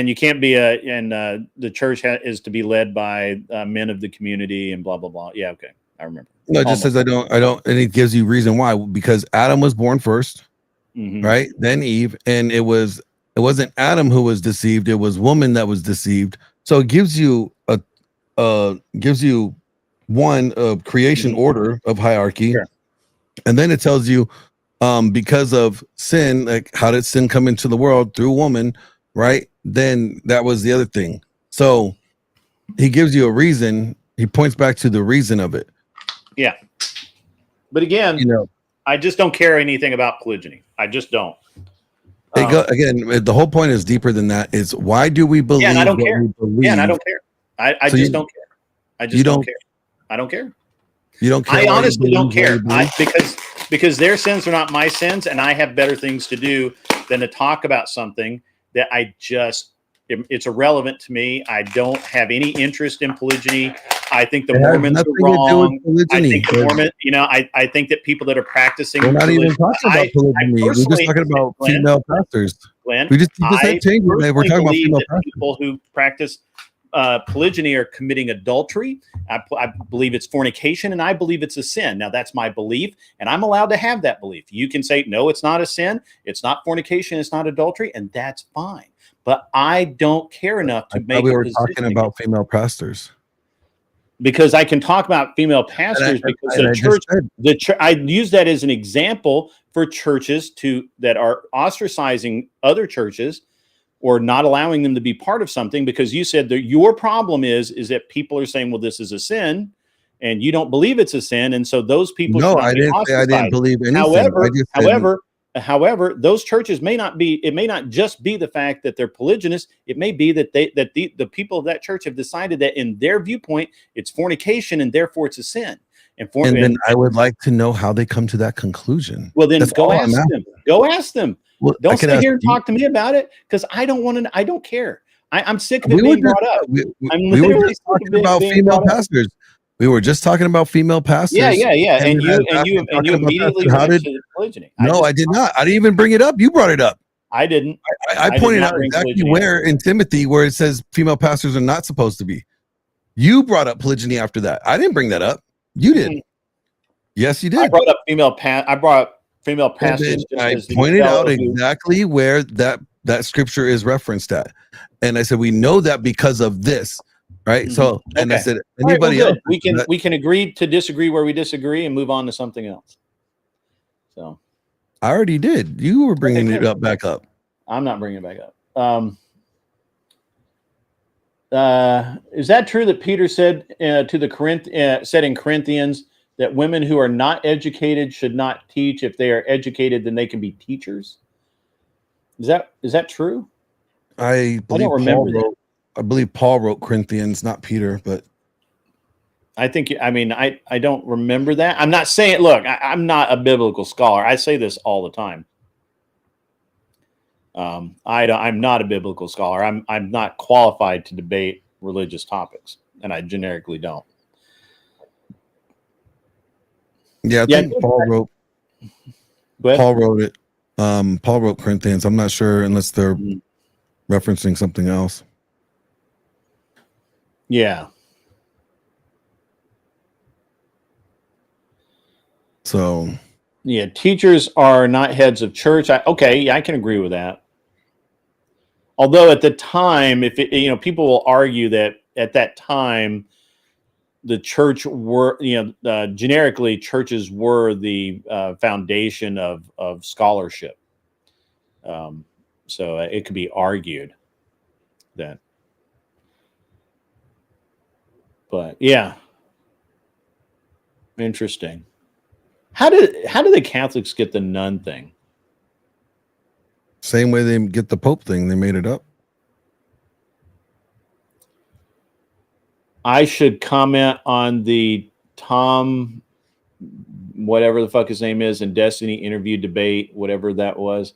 you can't be the church is to be led by men of the community and blah blah blah. Yeah, okay, I remember. No, it just says I don't, and it gives you reason why, because Adam was born first. Mm-hmm. Right, then Eve, and it wasn't Adam who was deceived, it was woman that was deceived. So it gives you one creation order of hierarchy. Sure. And then it tells you because of sin, like how did sin come into the world through woman, right? Then that was the other thing. So he gives you a reason, he points back to the reason of it. Yeah, but again, I just don't care anything about polygyny. I just don't. Again, the whole point is deeper than that. Is why do we believe? Yeah, and I don't care. Yeah, and I don't care. I just don't care. I just don't care. I don't care. You don't care. I honestly don't care. Because their sins are not my sins, and I have better things to do than to talk about something that it's irrelevant to me. I don't have any interest in polygyny. I think the Mormons are wrong. I think the Mormon, I think that people that are practicing. We're not even talking about polygyny. We're just talking about female pastors. Glenn, we just had changes. We're talking about female pastors. People who practice polygyny are committing adultery. I believe it's fornication, and I believe it's a sin. Now, that's my belief, and I'm allowed to have that belief. You can say, no, it's not a sin. It's not fornication. It's not adultery, and that's fine. But I don't care enough to make. We were talking about female pastors. Because I can talk about female pastors because the church, I use that as an example for churches that are ostracizing other churches or not allowing them to be part of something, because you said that your problem is that people are saying, well, this is a sin, and you don't believe it's a sin, and so those people should not be ostracized. I didn't believe anything. However, those churches may not be. It may not just be the fact that they're polygynous. It may be that the people of that church have decided that in their viewpoint it's fornication and therefore it's a sin. And then I would like to know how they come to that conclusion. Well, then go ask them. Go ask them. Well, don't sit here and talk to me about it, because I don't want to. I don't care. I'm sick of it being brought up. We were just talking about female pastors. We were just talking about female pastors. Yeah. And you immediately went to polygyny. No, I did not. I didn't even bring it up. You brought it up. I didn't. I pointed out exactly where in Timothy where it says female pastors are not supposed to be. You brought up polygyny after that. I didn't bring that up. You did. Yes, you did. I brought up female pastors. I pointed out exactly where that scripture is referenced at, and I said we know that because of this. Right. So, and I said, anybody else, we can agree to disagree where we disagree and move on to something else. So, I already did. You were bringing it back up. I'm not bringing it back up. Is that true that Peter said said in Corinthians that women who are not educated should not teach? If they are educated, then they can be teachers. Is that true? I don't remember that. I believe Paul wrote Corinthians, not Peter, but I think, I don't remember that. I'm not saying, look, I'm not a biblical scholar. I say this all the time. I'm not a biblical scholar. I'm not qualified to debate religious topics, and I generically don't. Yeah, I think Paul wrote it. Paul wrote Corinthians. I'm not sure unless they're referencing something else. Yeah. So. Yeah, teachers are not heads of church. I can agree with that. Although at the time, people will argue that at that time, the church were, generically churches were the foundation of scholarship. So it could be argued that. But yeah, interesting. How do the Catholics get the nun thing? Same way they get the Pope thing. They made it up. I should comment on the Tom, whatever the fuck his name is, in Destiny interview debate, whatever that was.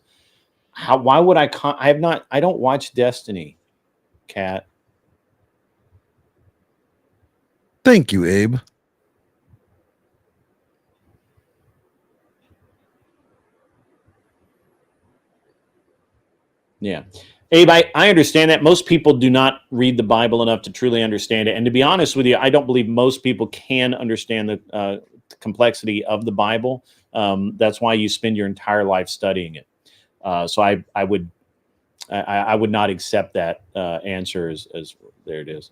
Why would I? I don't watch Destiny, Kat. Thank you, Abe. Yeah. Abe, I understand that. Most people do not read the Bible enough to truly understand it. And to be honest with you, I don't believe most people can understand the complexity of the Bible. That's why you spend your entire life studying it. So I would not accept that answer as there it is.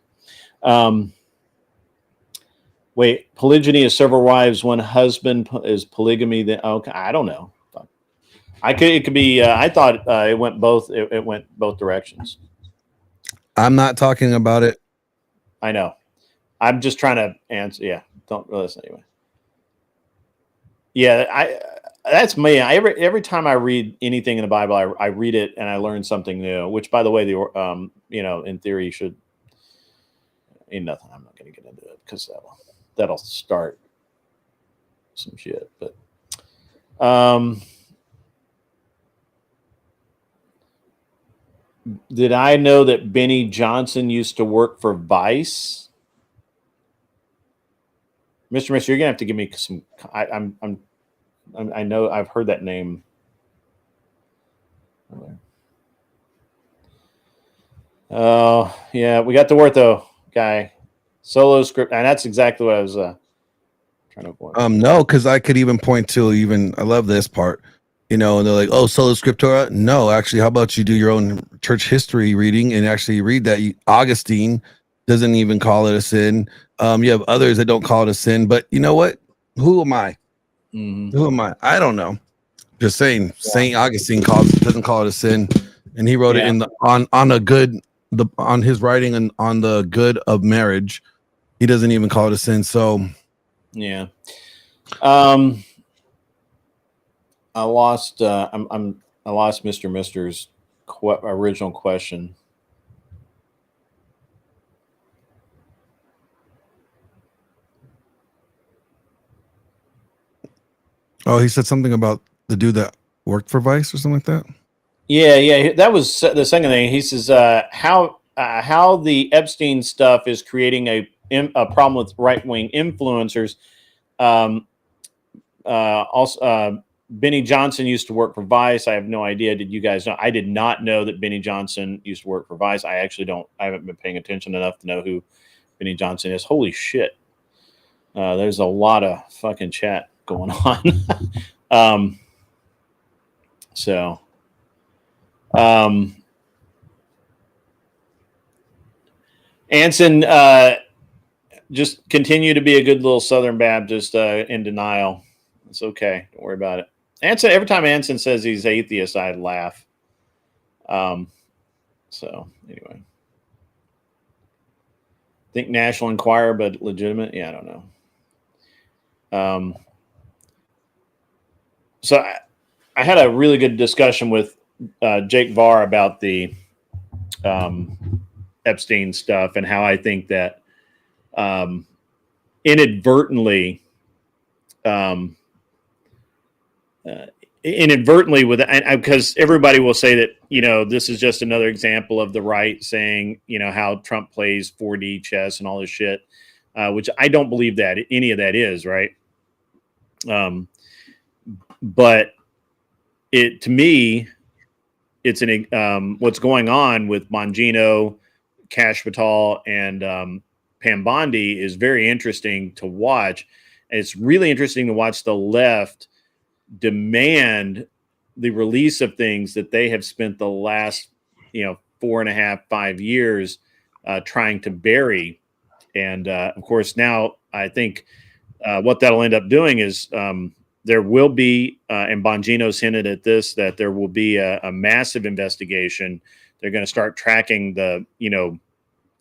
Wait, polygyny is several wives, one husband. Is polygamy? Okay, I don't know. It could be. I thought it went both. It went both directions. I'm not talking about it. I know. I'm just trying to answer. Yeah, don't listen anyway. Yeah, that's me. Every time I read anything in the Bible, I read it and I learn something new. Which, by the way, in theory, should ain't nothing. I'm not going to get into it because that'll start some shit. But did I know that Benny Johnson used to work for Vice? Mr. Mister, you're gonna have to give me some. I know I've heard that name. Oh, yeah, we got the ortho guy. Solo script, and that's exactly what I was trying to avoid. No, because I could even point to I love this part, and they're like, oh, solo scriptura. No, actually, how about you do your own church history reading and actually read that Augustine doesn't even call it a sin. You have others that don't call it a sin, but you know what? Who am I? Mm-hmm. Who am I? I don't know. Just saying, Saint Augustine doesn't call it a sin, and he wrote it in the on his writing and on the good of marriage. He doesn't even call it a sin. So yeah. I lost. I lost Mr. Mister's original question. oh, he said something about the dude that worked for Vice or something like that. Yeah. That was the second thing. He says how the Epstein stuff is creating a problem with right wing influencers. Also, Benny Johnson used to work for Vice. I have no idea. Did you guys know? I did not know that Benny Johnson used to work for Vice. I actually don't. I haven't been paying attention enough to know who Benny Johnson is. Holy shit! There's a lot of fucking chat going on. So. Anson, just continue to be a good little Southern Baptist in denial. It's okay. Don't worry about it. Anson, every time Anson says he's atheist, I laugh. So anyway, think National Enquirer, but legitimate. Yeah, I don't know. So I had a really good discussion with Jake Varr about the Epstein stuff and how I think that inadvertently with because everybody will say that this is just another example of the right saying how Trump plays 4D chess and all this shit, which I don't believe that any of that is right. But to me, it's what's going on with Bongino, Kash Patel, and Pam Bondi is very interesting to watch. And it's really interesting to watch the left demand the release of things that they have spent the last 4.5, 5 years trying to bury. And of course, now I think what that'll end up doing is there will be, and Bongino's hinted at this, that there will be a massive investigation. They're going to start tracking the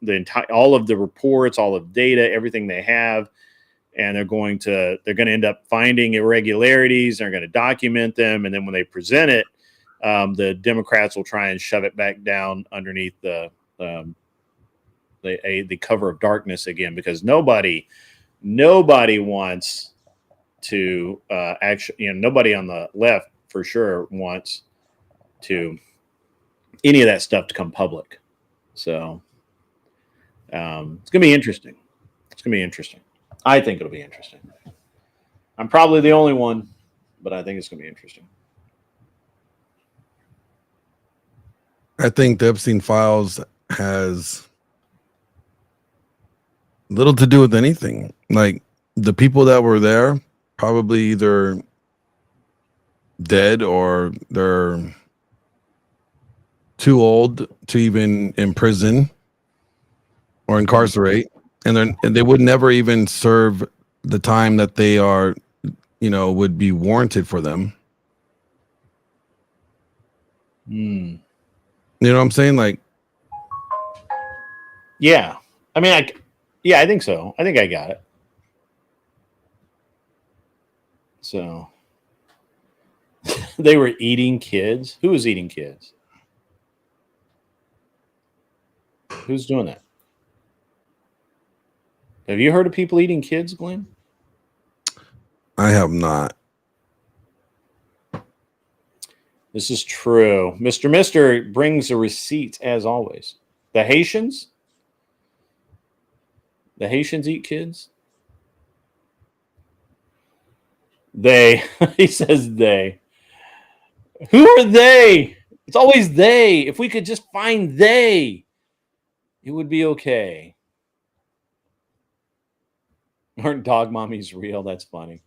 entire, all of the reports, all of the data, everything they have. And they're going to end up finding irregularities. They're going to document them. And then when they present it, the Democrats will try and shove it back down underneath the cover of darkness again, because nobody wants to actually, nobody on the left for sure wants to any of that stuff to come public. So it's going to be interesting. I think it'll be interesting. I'm probably the only one, but I think it's going to be interesting. I think the Epstein files has little to do with anything. Like, the people that were there probably either dead or they're too old to even imprison or incarcerate, and they would never even serve the time that they are, would be warranted for them. You know what I'm saying? Like, yeah. I mean, I think so. I think I got it. So they were eating kids. Who was eating kids? Who's doing that? Have you heard of people eating kids, Glenn? I have not. This is true. Mr. Mister brings the receipts as always. The Haitians eat kids. They, he says they. Who are they? It's always they. If we could just find they. It would be okay. Aren't dog mommies real? That's funny.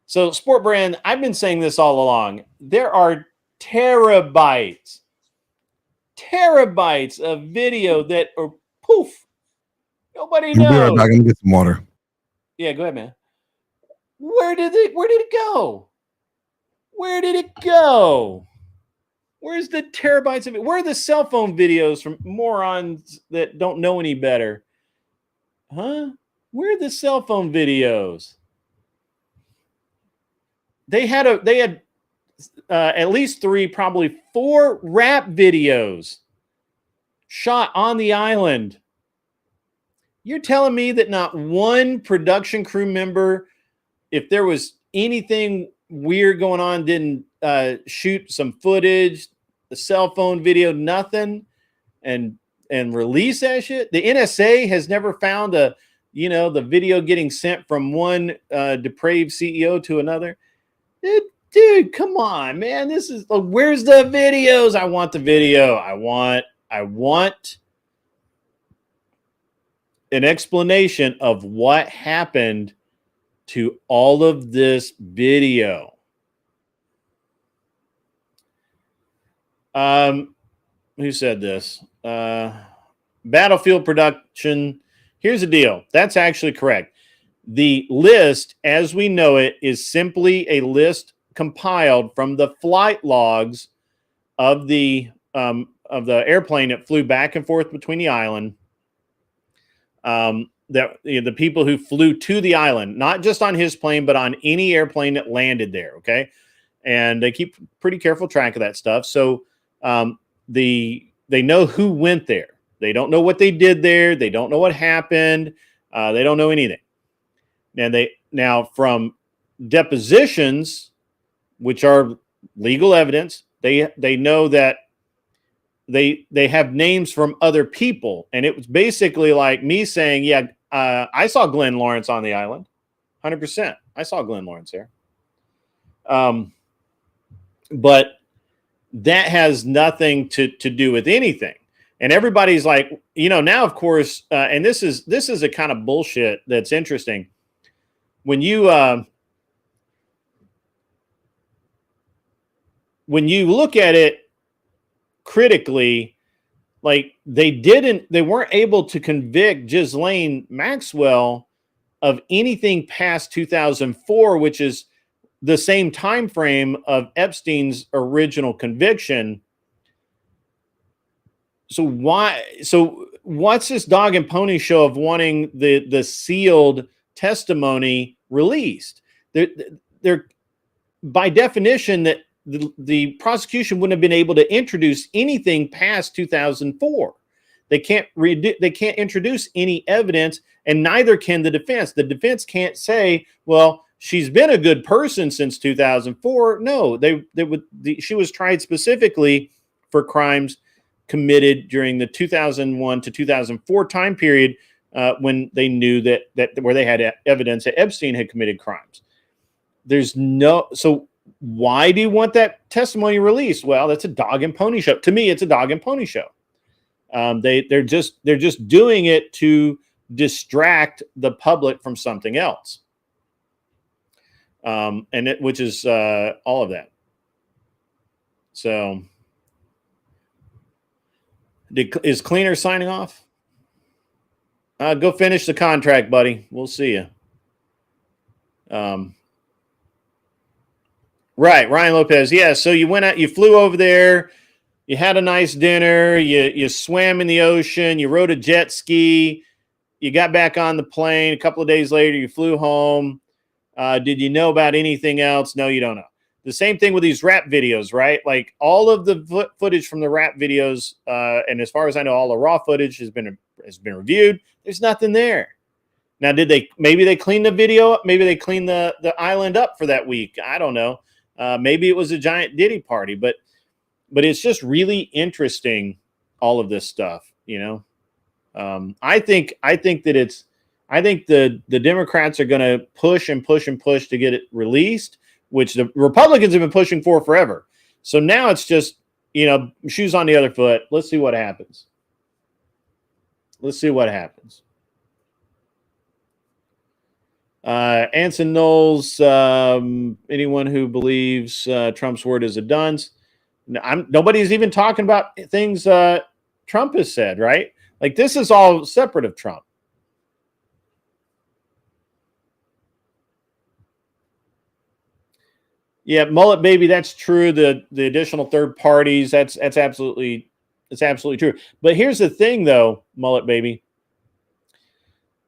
So, Sport Brand, I've been saying this all along. There are terabytes of video that are poof. Nobody I'll be right knows. back. I'm gonna get some water. Yeah, go ahead, man. Where did it go? Where did it go? Where's the terabytes of it? Where are the cell phone videos from morons that don't know any better? Huh? Where are the cell phone videos? They had at least 3, probably 4 rap videos shot on the island. You're telling me that not one production crew member, if there was anything weird going on, didn't shoot some footage, the cell phone video, nothing, and release that shit? The NSA has never found the video getting sent from one depraved CEO to another. Dude, come on, man. This is where's the videos? I want the video. I want an explanation of what happened to all of this video. Who said this? Battlefield production. Here's the deal. That's actually correct. The list, as we know it, is simply a list compiled from the flight logs of the airplane that flew back and forth between the island. The people who flew to the island, not just on his plane, but on any airplane that landed there. Okay, and they keep pretty careful track of that stuff. So they know who went there. They don't know what they did there. They don't know what happened. They don't know anything. And now from depositions, which are legal evidence, they know that they have names from other people. And it was basically like me saying, yeah, I saw Glenn Lawrence on the island. 100%. I saw Glenn Lawrence there. But that has nothing to do with anything. And everybody's like, now, of course, and this is a kind of bullshit that's interesting. When you look at it critically, like they weren't able to convict Ghislaine Maxwell of anything past 2004, which is the same time frame of Epstein's original conviction. So what's this dog and pony show of wanting the sealed testimony released? They're by definition that the prosecution wouldn't have been able to introduce anything past 2004. They can't introduce any evidence, and neither can the defense. The defense can't say, well, she's been a good person since 2004. No, she was tried specifically for crimes committed during the 2001 to 2004 time period, when they knew that where they had evidence that Epstein had committed crimes. So why do you want that testimony released? Well, that's a dog and pony show. To me, it's a dog and pony show. They're just doing it to distract the public from something else. Which is all of that. So is Cleaner signing off? Go finish the contract, buddy. We'll see you. Right, Ryan Lopez. Yeah, so you went out, you flew over there, you had a nice dinner, you swam in the ocean, you rode a jet ski, you got back on the plane. A couple of days later, you flew home. Did you know about anything else? No, you don't know. The same thing with these rap videos, right? Like all of the footage from the rap videos, and as far as I know, all the raw footage has been reviewed. There's nothing there. Now, maybe they cleaned the video up? Maybe they cleaned the island up for that week. I don't know. Maybe it was a giant Diddy party, but it's just really interesting, all of this stuff, I think the Democrats are going to push and push and push to get it released, which the Republicans have been pushing for forever. So now it's just, shoes on the other foot. Let's see what happens. Let's see what happens. Anson Knowles, anyone who believes Trump's word is a dunce. Nobody's even talking about things Trump has said, right? Like, this is all separate of Trump. Yeah, Mullet Baby, that's true. The additional third parties, that's absolutely true. But here's the thing, though, Mullet Baby.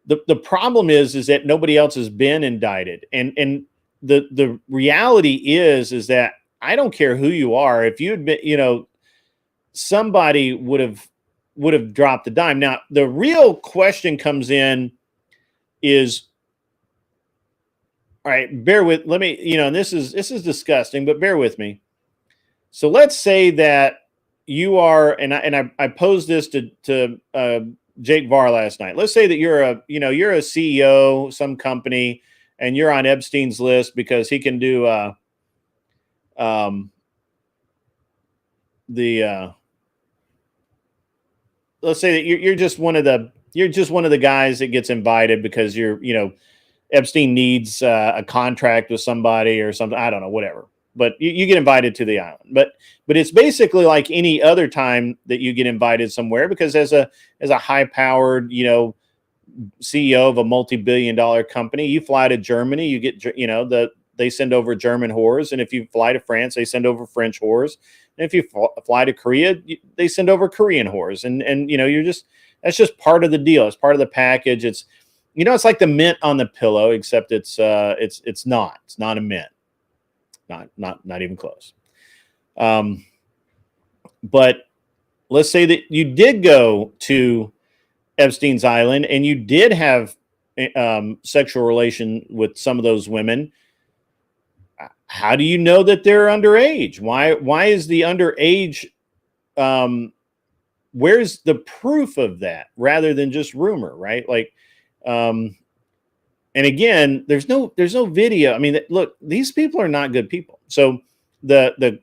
The problem is that nobody else has been indicted, and the reality is that I don't care who you are. If you had been, somebody would have dropped the dime. Now, the real question comes in is, all right, let me, and this is disgusting, but bear with me. So let's say that you are, and I posed this to Jake Varr last night. Let's say that you're a CEO, some company, and you're on Epstein's list because he can do let's say that you're just one of the guys that gets invited because Epstein needs a contract with somebody or something. I don't know, whatever. But you get invited to the island. But it's basically like any other time that you get invited somewhere, because as a high-powered, CEO of a multi-billion-dollar company, you fly to Germany, you get, they send over German whores, and if you fly to France, they send over French whores, and if you fly to Korea, they send over Korean whores, and that's just part of the deal. It's part of the package. It's it's like the mint on the pillow, except it's not a mint. Not even close. But let's say that you did go to Epstein's Island and you did have sexual relation with some of those women. How do you know that they're underage? Why is the underage? Where's the proof of that rather than just rumor, right? Like, and again, there's no video. I mean, look, these people are not good people. So the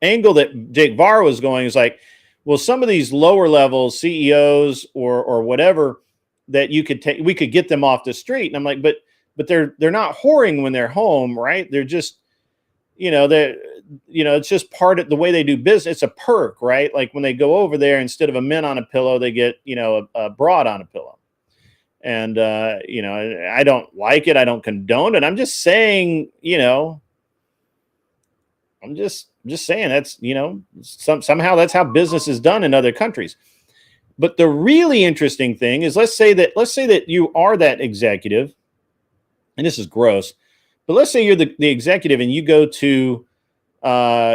angle that Jake Varr was going is like, well, some of these lower level CEOs or whatever that we could get them off the street. And I'm like, but they're not whoring when they're home, right? They're just, it's just part of the way they do business. It's a perk, right? Like when they go over there, instead of a mint on a pillow, they get, a broad on a pillow. And, I don't like it. I don't condone it. I'm just saying, I'm just saying that's, somehow that's how business is done in other countries. But the really interesting thing is, let's say that you are that executive, and this is gross, but let's say you're the executive and you go to,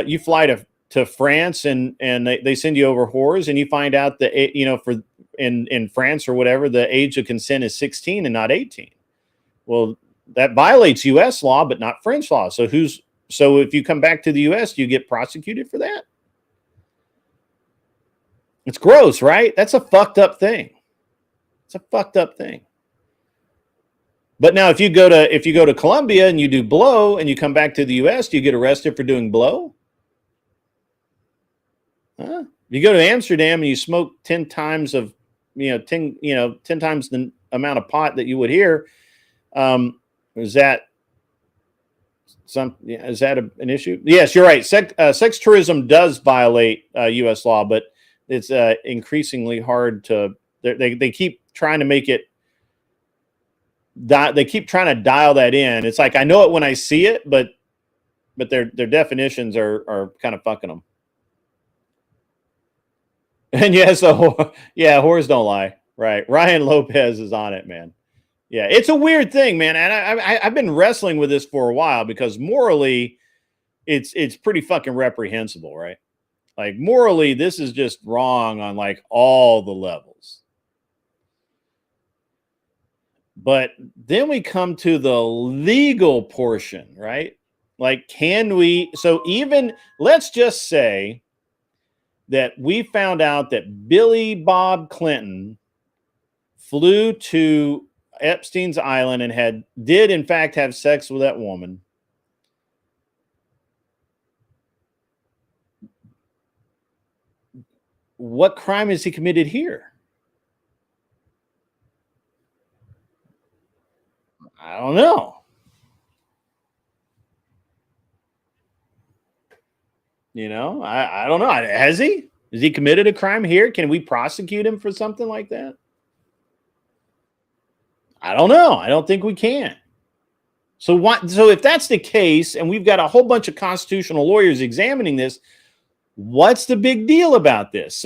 you fly to France and they send you over whores, and you find out that, in France or whatever, the age of consent is 16 and not 18. Well, that violates U.S. law, but not French law. So if you come back to the U.S., you get prosecuted for that? It's gross, right? That's a fucked up thing. It's a fucked up thing. But now, if you go to Colombia and you do blow and you come back to the U.S., do you get arrested for doing blow? Huh? You go to Amsterdam and you smoke 10 times of 10 times the amount of pot that you would here. Is that an issue? Yes, you're right. Sex tourism does violate U.S. law, but it's increasingly hard to. They keep trying to make it. They keep trying to dial that in. It's like, I know it when I see it, but their definitions are kind of fucking them. And yes, whores don't lie. Right. Ryan Lopez is on it, man. Yeah, it's a weird thing, man. And I've been wrestling with this for a while, because morally, it's pretty fucking reprehensible, right? Like, morally, this is just wrong on like all the levels. But then we come to the legal portion, right? Like, let's just say that we found out that Billy Bob Clinton flew to Epstein's Island and did in fact have sex with that woman. what crime has he committed here? I don't know. I don't know. Has he? Has he committed a crime here? Can we prosecute him for something like that? I don't know. I don't think we can. So what? So if that's the case, and we've got a whole bunch of constitutional lawyers examining this, what's the big deal about this?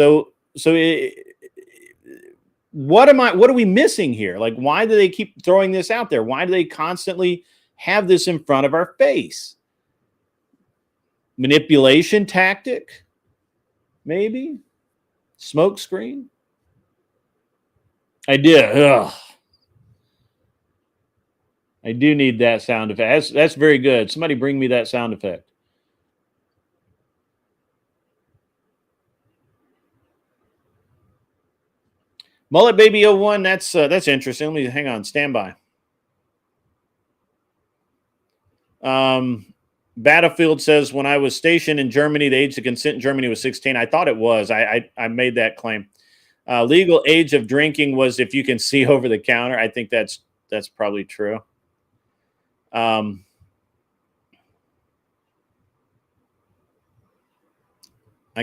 What are we missing here? Like, why do they keep throwing this out there? Why do they constantly have this in front of our face? Manipulation tactic? Maybe? Smoke screen? I did. Ugh. I do need that sound effect. That's very good. Somebody bring me that sound effect. Mullet Baby 01, that's interesting. Let me hang on, stand by. Battlefield says, when I was stationed in Germany, the age of consent in Germany was 16. I thought it was. I made that claim. Legal age of drinking was if you can see over the counter. I think that's probably true. I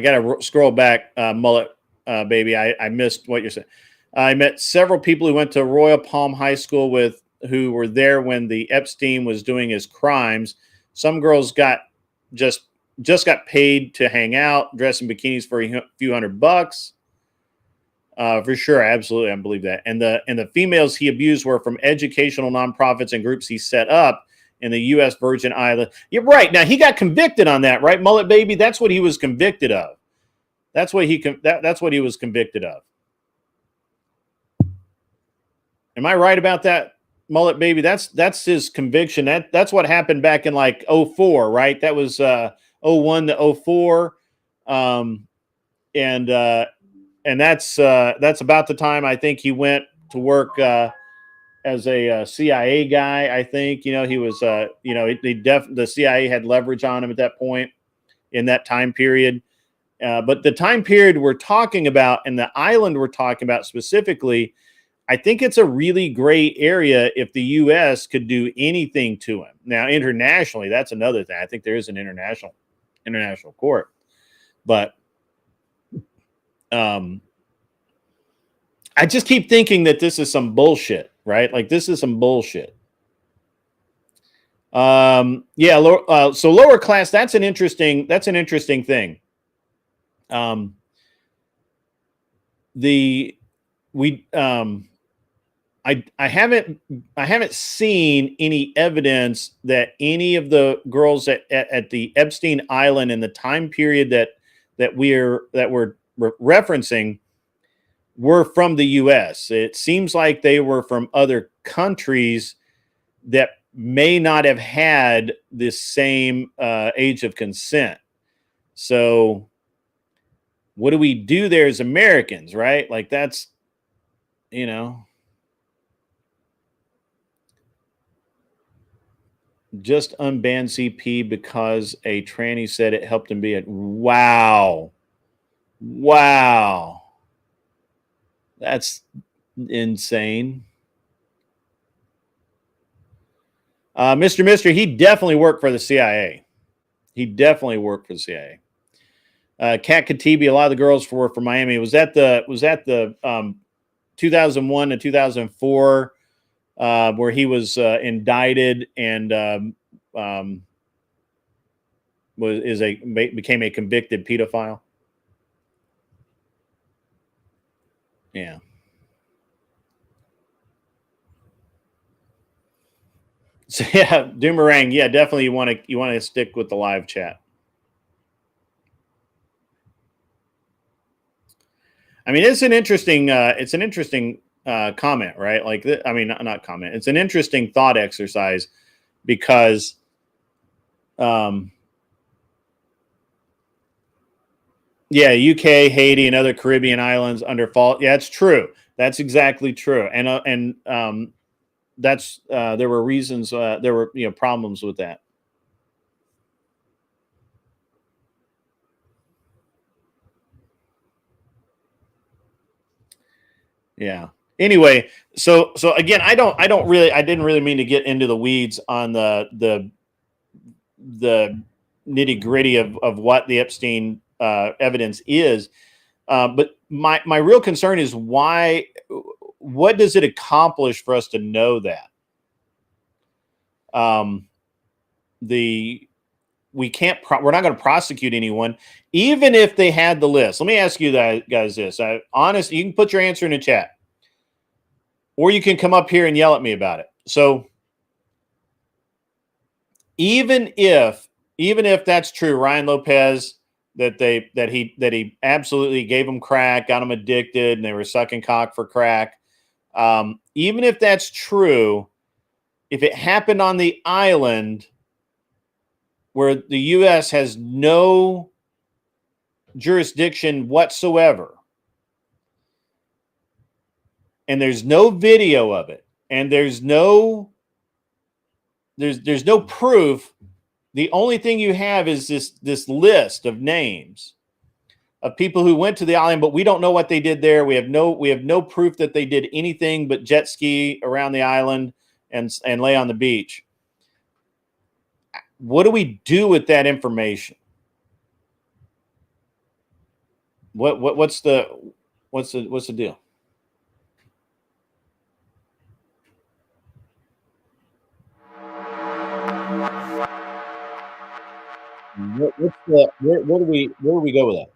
got to scroll back, Mullet Baby. I missed what you're saying. I met several people who went to Royal Palm High School who were there when the Epstein was doing his crimes. Some girls just got paid to hang out, dress in bikinis for a few $100. For sure, absolutely, I believe that. And the females he abused were from educational nonprofits and groups he set up in the U.S. Virgin Islands. You're right. Now he got convicted on that, right, Mullet Baby? That's what he was convicted of. That's what he was convicted of. Am I right about that, Mullet Baby? That's his conviction. That's what happened back in like 04, right? That was 01 to 04. And that's about the time I think he went to work as a CIA guy. I think, he was, the CIA had leverage on him at that point in that time period. But the time period we're talking about and the island we're talking about specifically, I think it's a really gray area if the U.S. could do anything to him. Now, internationally, that's another thing. I think there is an international court. But I just keep thinking that this is some bullshit, right? Like, this is some bullshit. So lower class, that's an interesting thing. I haven't seen any evidence that any of the girls at the Epstein Island in the time period that we're referencing were from the U.S. It seems like they were from other countries that may not have had this same age of consent. So what do we do there as Americans, right? Like, that's, just unbanned CP because a tranny said it helped him be a wow. That's insane. Mr. He definitely worked for the CIA. Kat Katibi, a lot of the girls were from Miami. Was that the 2001 to 2004 where he was indicted and became a convicted pedophile? Yeah. So yeah, Doomerang. Yeah, definitely. You want to stick with the live chat. I mean, it's an interesting comment, right? Like, not comment. It's an interesting thought exercise because, UK, Haiti, and other Caribbean islands under fault. Yeah, it's true. That's exactly true. And that's there were reasons. There were problems with that. Yeah. Anyway, so again, I didn't really mean to get into the weeds on the nitty gritty of what the Epstein evidence is. But my real concern is what does it accomplish for us to know that? We're not going to prosecute anyone, even if they had the list. Let me ask you guys this. Honest, you can put your answer in the chat, or you can come up here and yell at me about it. So even if that's true, Ryan Lopez, that he absolutely gave them crack, got them addicted, and they were sucking cock for crack. Even if that's true, if it happened on the island where the U.S. has no jurisdiction whatsoever, and there's no video of it, and there's no proof, the only thing you have is this list of names of people who went to the island, but we don't know what they did there. We have no proof that they did anything but jet ski around the island and lay on the beach. What do we do with that information? What's the deal? Where do we go with that?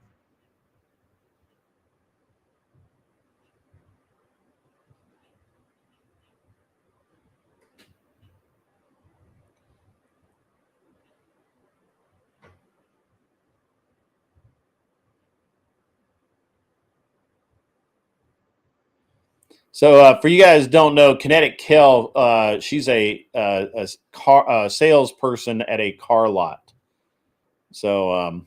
So for you guys don't know, Kinetic Kel, she's a salesperson at a car lot. So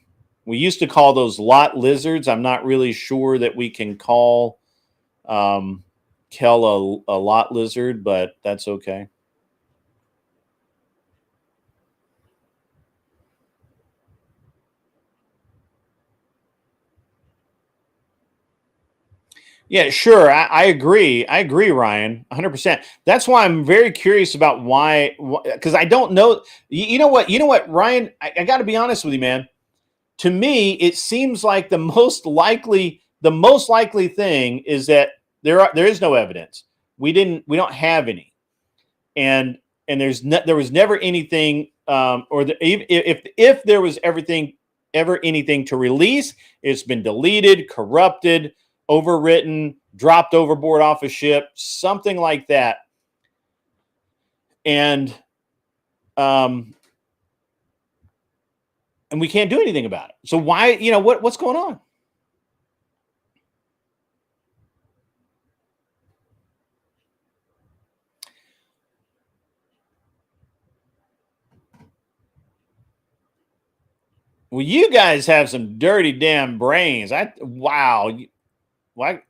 we used to call those lot lizards. I'm not really sure that we can call Kel a lot lizard, but that's okay. Yeah, sure. I agree. I agree, Ryan, 100%. That's why I'm very curious about why, because I don't know. You know what, Ryan, I got to be honest with you, man. To me, it seems like the most likely thing is that there is no evidence. We don't have any. And there was never anything, if there was ever anything to release, it's been deleted, corrupted, overwritten, dropped overboard off a ship, something like that. And we can't do anything about it. So why, what's going on? Well, you guys have some dirty damn brains. Wow.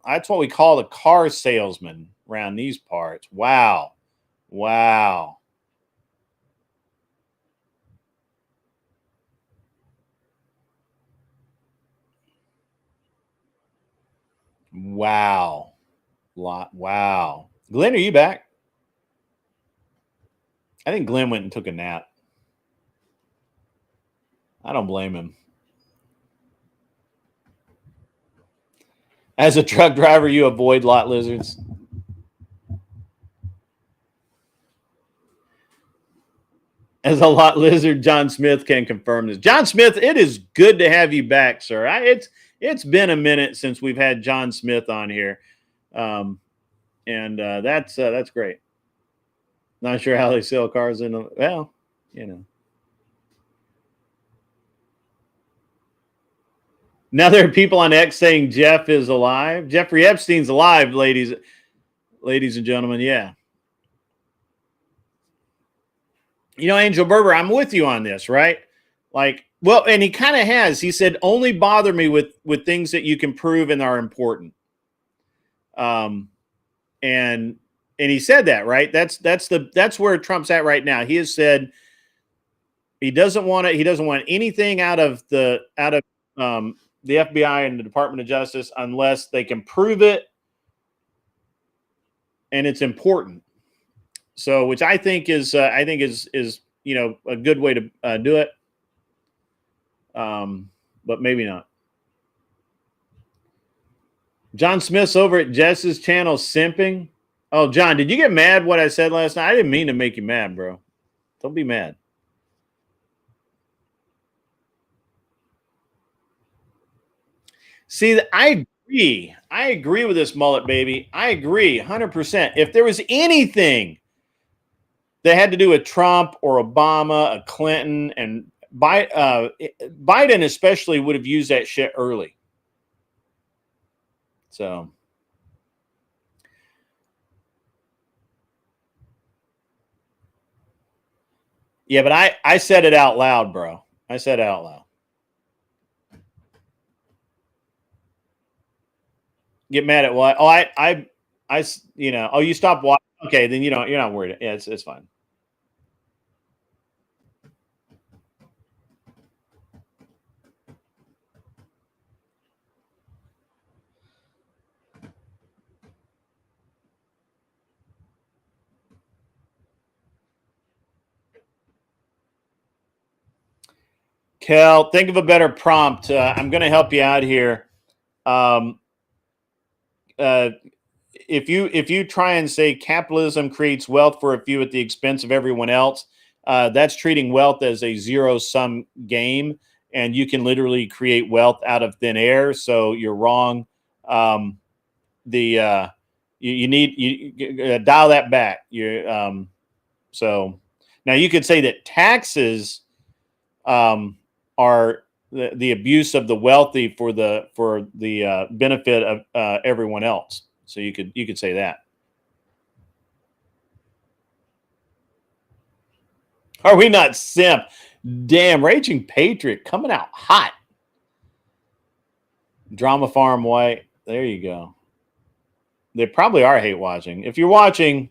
That's what we call the car salesman around these parts. Wow. Wow. Wow. Wow. Glenn, are you back? I think Glenn went and took a nap. I don't blame him. As a truck driver, you avoid lot lizards. As a lot lizard, John Smith can confirm this. John Smith, it is good to have you back, sir. It's been a minute since we've had John Smith on here, and that's great. Not sure how they sell cars in them. Well, Now there are people on X saying Jeff is alive. Jeffrey Epstein's alive, ladies and gentlemen. Yeah. Angel Berber, I'm with you on this, right? And he kind of has. He said, only bother me with things that you can prove and are important. And he said that, right? That's where Trump's at right now. He has said he doesn't want anything out of the FBI and the Department of Justice unless they can prove it and it's important. So, which I think is you know, a good way to do it. But maybe not. John Smith's over at Jess's channel simping. Oh, John, did you get mad what I said last night? I didn't mean to make you mad, bro. Don't be mad. See, I agree. I agree with this mullet, baby. I agree 100%. If there was anything that had to do with Trump or Obama, a Clinton, and Biden especially would have used that shit early. So, yeah, but I said it out loud, bro. I said it out loud. Get mad at what? Oh, I you know. Oh, you stopped watching. Okay, then you don't. You're not worried. Yeah, it's fine. Kel, think of a better prompt. I'm going to help you out here. If you try and say capitalism creates wealth for a few at the expense of everyone else, that's treating wealth as a zero-sum game, and you can literally create wealth out of thin air. So you're wrong. You need dial that back. So now you could say that taxes are the abuse of the wealthy for the benefit of everyone else. So you could say that. Are we not simp? Damn, Raging Patriot coming out hot. Drama Farm White. There you go. They probably are hate watching. If you're watching,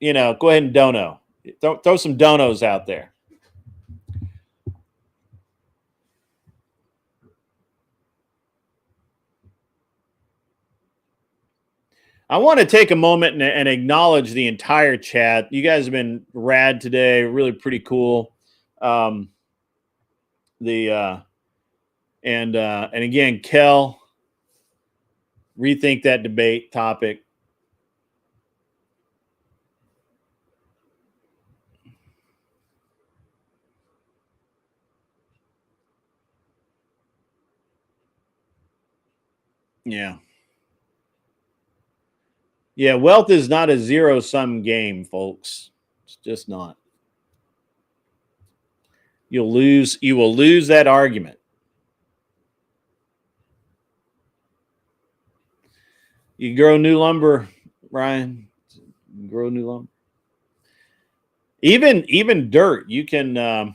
you know, go ahead and dono. Throw some donos out there. I want to take a moment and acknowledge the entire chat. You guys have been rad today. Really pretty cool. And again, Kel, rethink that debate topic. Yeah. Yeah, wealth is not a zero-sum game, folks. It's just not. You will lose that argument. You grow new lumber, Ryan. Grow new lumber. Even dirt, you can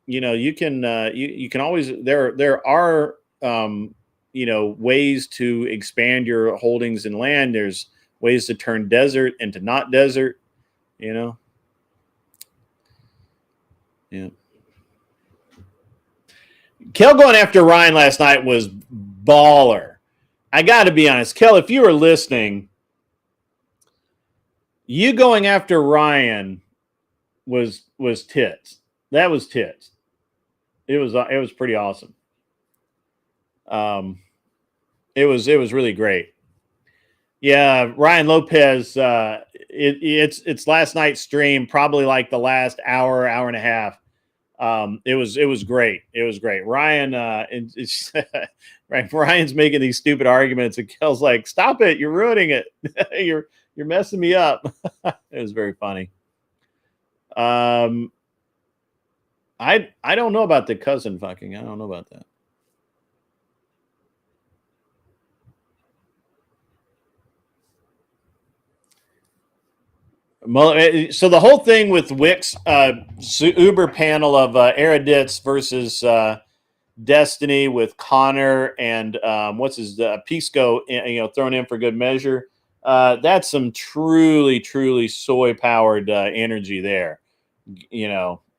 you can always there are ways to expand your holdings in land. There's ways to turn desert into not desert, Yeah. Kel going after Ryan last night was baller. I got to be honest, Kel, if you were listening, you going after Ryan was tits. That was tits. It was pretty awesome. It was really great. Yeah, Ryan Lopez. It's last night's stream, probably like the last hour and a half. It was great. It was great. Ryan, right? Ryan's making these stupid arguments, and Kel's like, "Stop it! You're ruining it. you're messing me up." It was very funny. I don't know about the cousin fucking. I don't know about that. So the whole thing with Wix Uber panel of erudites versus Destiny with Connor and what's his Pisco, thrown in for good measure. That's some truly soy powered energy there.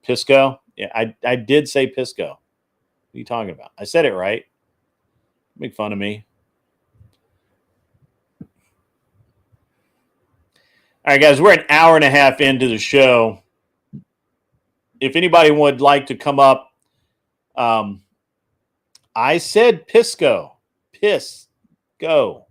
Pisco. Yeah, I did say Pisco. What are you talking about? I said it right. Make fun of me. All right, guys, we're an hour and a half into the show. If anybody would like to come up, I said Pisco. Pisco.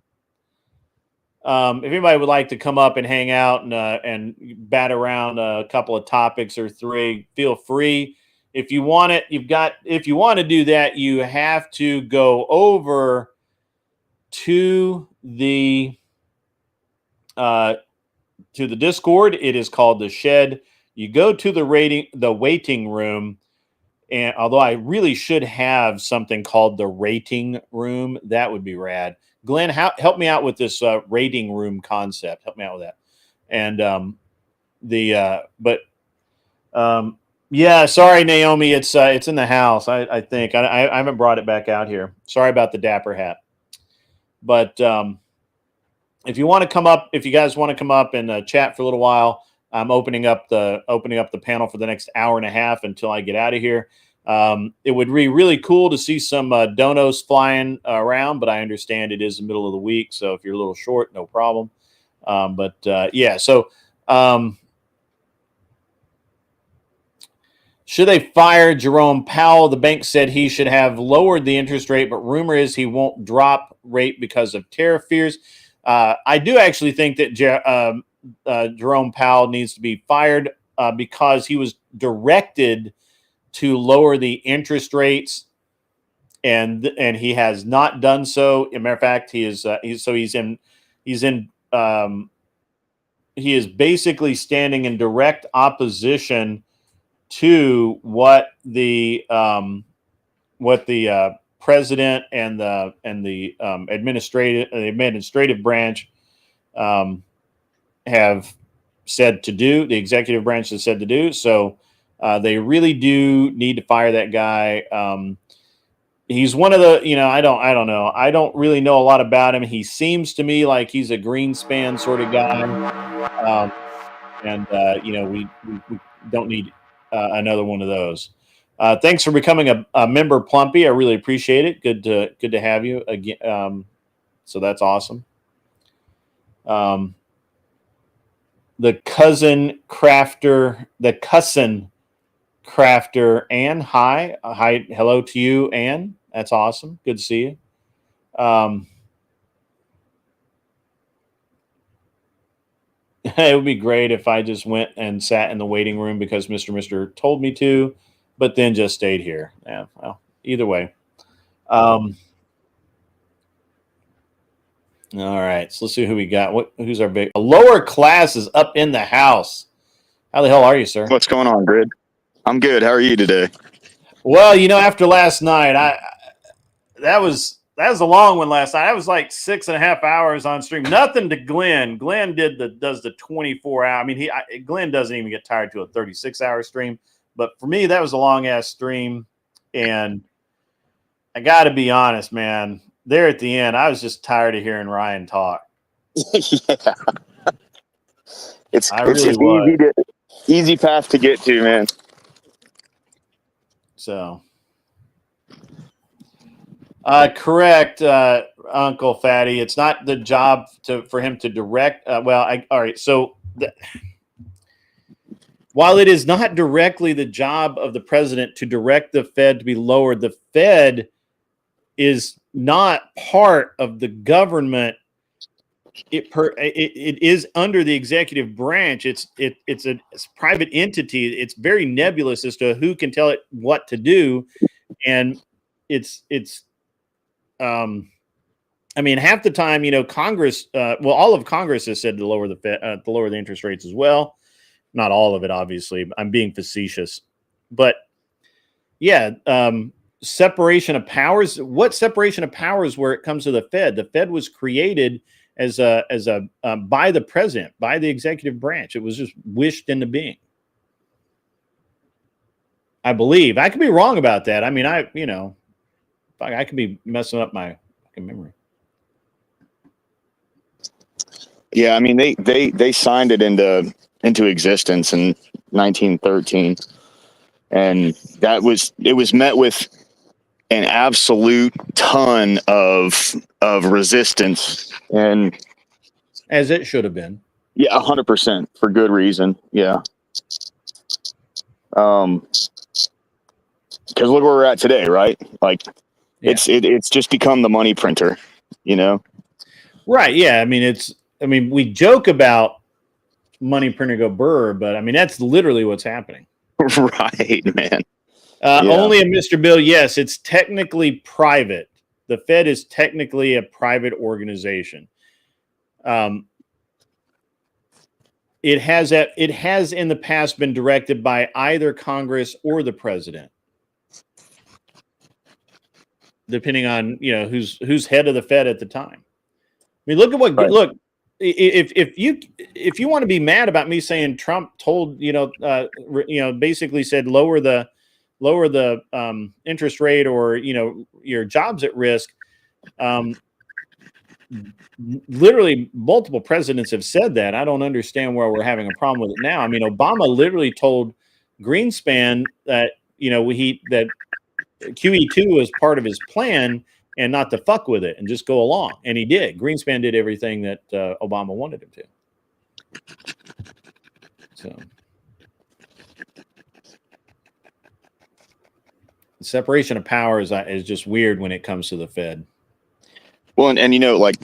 If anybody would like to come up and hang out and bat around a couple of topics or three, feel free. If you want it, if you want to do that, you have to go over to the Discord. It is called The Shed. You go to the waiting room. And although I really should have something called the rating room, that would be rad. Glenn, help me out with this rating room concept. Help me out with that. And yeah, sorry, Naomi, it's in the house. I think I haven't brought it back out here. Sorry about the dapper hat. But if you want to come up, if you guys want to come up and chat for a little while, I'm opening up the panel for the next hour and a half until I get out of here. It would be really cool to see some donos flying around, but I understand it is the middle of the week, so if you're a little short, no problem. Yeah, so should they fire Jerome Powell? The bank said he should have lowered the interest rate, but rumor is he won't drop rate because of tariff fears. I do actually think that Jerome Powell needs to be fired because he was directed to lower the interest rates, and he has not done so. As a matter of fact, he is basically standing in direct opposition to what the president and the administrative branch have said to do. The executive branch has said to do. So they really do need to fire that guy. He's one of the, I don't know. I don't really know a lot about him. He seems to me like he's a Greenspan sort of guy. We don't need another one of those. Thanks for becoming a member, Plumpy. I really appreciate it. Good to have you again. So that's awesome. The cousin crafter, Ann. Hi, hello to you, Ann. That's awesome. Good to see you. It would be great if I just went and sat in the waiting room because Mr. told me to, but then just stayed here. Yeah, well, either way. All right, so let's see who we got. Who's our big? A lower class is up in the house. How the hell are you, sir? What's going on, Grid? I'm good. How are you today? Well, after last night, that was a long one last night. I was like 6.5 hours on stream. Nothing to Glenn. Glenn does the 24-hour. I mean, Glenn doesn't even get tired to a 36-hour stream. But for me, that was a long ass stream, and I got to be honest, man. There at the end, I was just tired of hearing Ryan talk. Yeah. It's easy path to get to, man. So, correct, Uncle Fatty. It's not the job for him to direct. All right. So, while it is not directly the job of the president to direct the Fed to be lowered, the Fed is not part of the government. It is under the executive branch. It's a private entity. It's very nebulous as to who can tell it what to do, and it's I mean, half the time, Congress. All of Congress has said to lower the Fed, to lower the interest rates as well. Not all of it, obviously. I'm being facetious, but yeah. Separation of powers. What separation of powers where it comes to the Fed? The Fed was created as a by the president, by the executive branch. It was just wished into being. I believe. I could be wrong about that. I mean, I could be messing up my fucking memory. Yeah, I mean they signed it into existence in 1913, and it was met with an absolute ton of resistance, and as it should have been. Yeah, 100% for good reason. Yeah. Because look where we're at today, right? Like, Yeah. it's just become the money printer, you know? Right. Yeah. I mean, we joke about money printer go burr, but I mean, that's literally what's happening. Right, man. Yeah. Only a Mr. Bill. Yes, it's technically private. The Fed is technically a private organization. It has in the past been directed by either Congress or the president, depending on who's head of the Fed at the time. I mean, look at what Right. look. If you want to be mad about me saying Trump told basically said lower the interest rate, or your job's at risk. Literally multiple presidents have said that. I don't understand why we're having a problem with it now. I mean, Obama literally told Greenspan that that QE2 was part of his plan and not to fuck with it and just go along, and he did. Greenspan did everything that Obama wanted him to. So the separation of powers is just weird when it comes to the Fed. Well, and like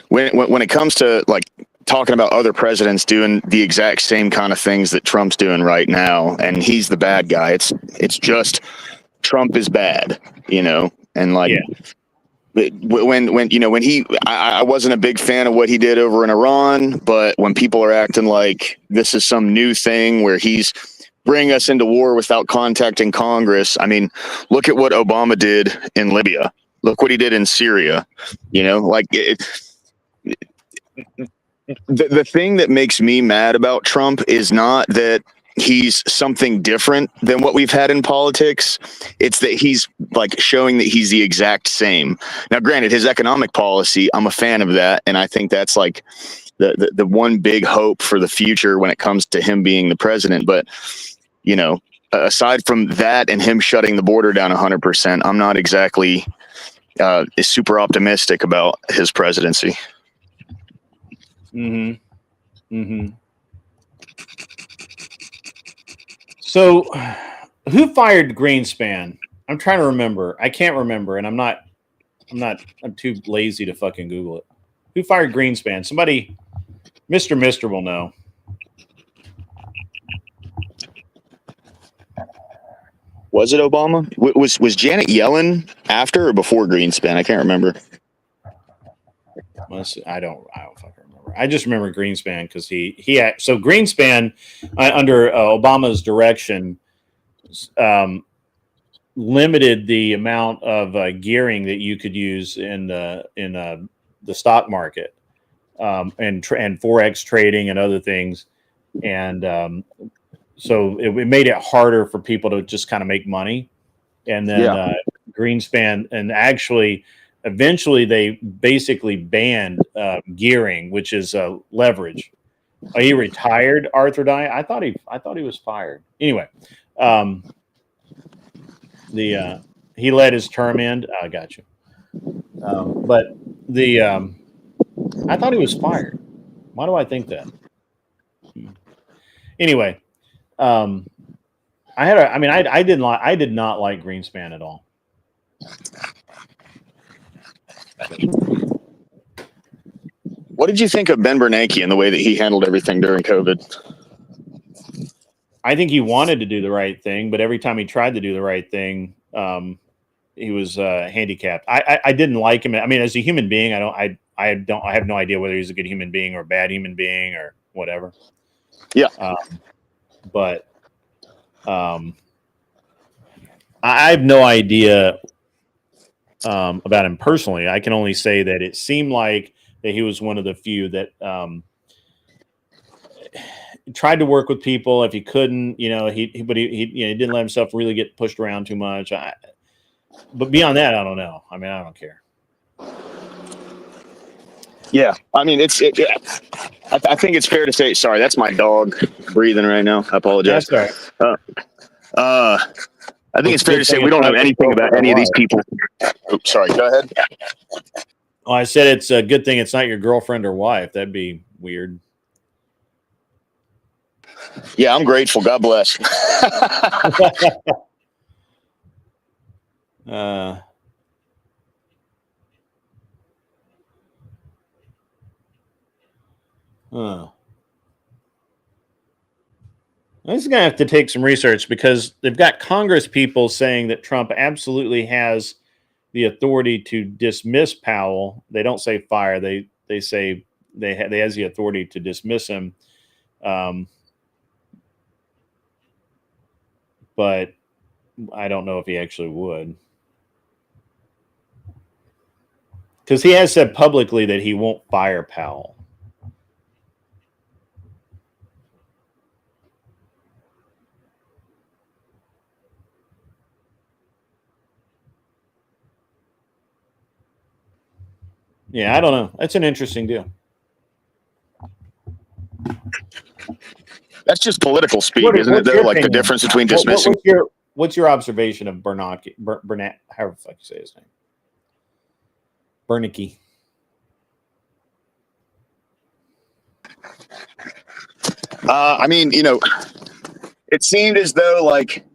when it comes to like talking about other presidents doing the exact same kind of things that Trump's doing right now, and he's the bad guy. It's just Trump is bad, and like when I wasn't a big fan of what he did over in Iran, but when people are acting like this is some new thing where he's bringing us into war without contacting Congress, I mean, look at what Obama did in Libya. Look what he did in Syria. The thing that makes me mad about Trump is not that he's something different than what we've had in politics. It's that he's like showing that he's the exact same. Now, granted, his economic policy, I'm a fan of that. And I think that's like the one big hope for the future when it comes to him being the president. But, aside from that and him shutting the border down 100%, I'm not exactly is super optimistic about his presidency. So, who fired Greenspan? I'm trying to remember. I can't remember, and I'm too lazy to fucking Google it. Who fired Greenspan? Somebody, Mr. will know. Was it Obama? Was Janet Yellen after or before Greenspan? I can't remember. I don't fucking remember. I just remember Greenspan because so Greenspan under Obama's direction limited the amount of gearing that you could use in the stock market and forex trading and other things, and so it made it harder for people to just kind of make money. And then Greenspan, and actually eventually they basically banned gearing, which is leverage. He retired, Arthur Dye. I thought he was fired. Anyway, he let his term end. I got you. But I thought he was fired. Why do I think that? Anyway, I did not like Greenspan at all. What did you think of Ben Bernanke and the way that he handled everything during COVID? I think he wanted to do the right thing, but every time he tried to do the right thing, he was handicapped. I didn't like him. I mean, as a human being, I have no idea whether he's a good human being or a bad human being or whatever. Yeah. But I have no idea about him personally. I can only say that it seemed like that he was one of the few that tried to work with people. If he couldn't, he didn't let himself really get pushed around too much. But beyond that, I don't know. I mean, I don't care. Yeah, I mean, I think it's fair to say. Sorry, that's my dog breathing right now. I apologize. That's all right. I think it's fair to say we don't know anything about any of these people. Oops, sorry. Go ahead. Well, I said it's a good thing it's not your girlfriend or wife. That'd be weird. Yeah, I'm grateful. God bless. Huh. This is going to have to take some research because they've got Congress people saying that Trump absolutely has the authority to dismiss Powell. They don't say fire. They say they has the authority to dismiss him. But I don't know if he actually would. Because he has said publicly that he won't fire Powell. Yeah, I don't know. That's an interesting deal. That's just political speak, isn't it? Though, like the difference between dismissing. What's your observation of Bernanke? However the fuck you say his name. Bernanke. I mean, it seemed as though like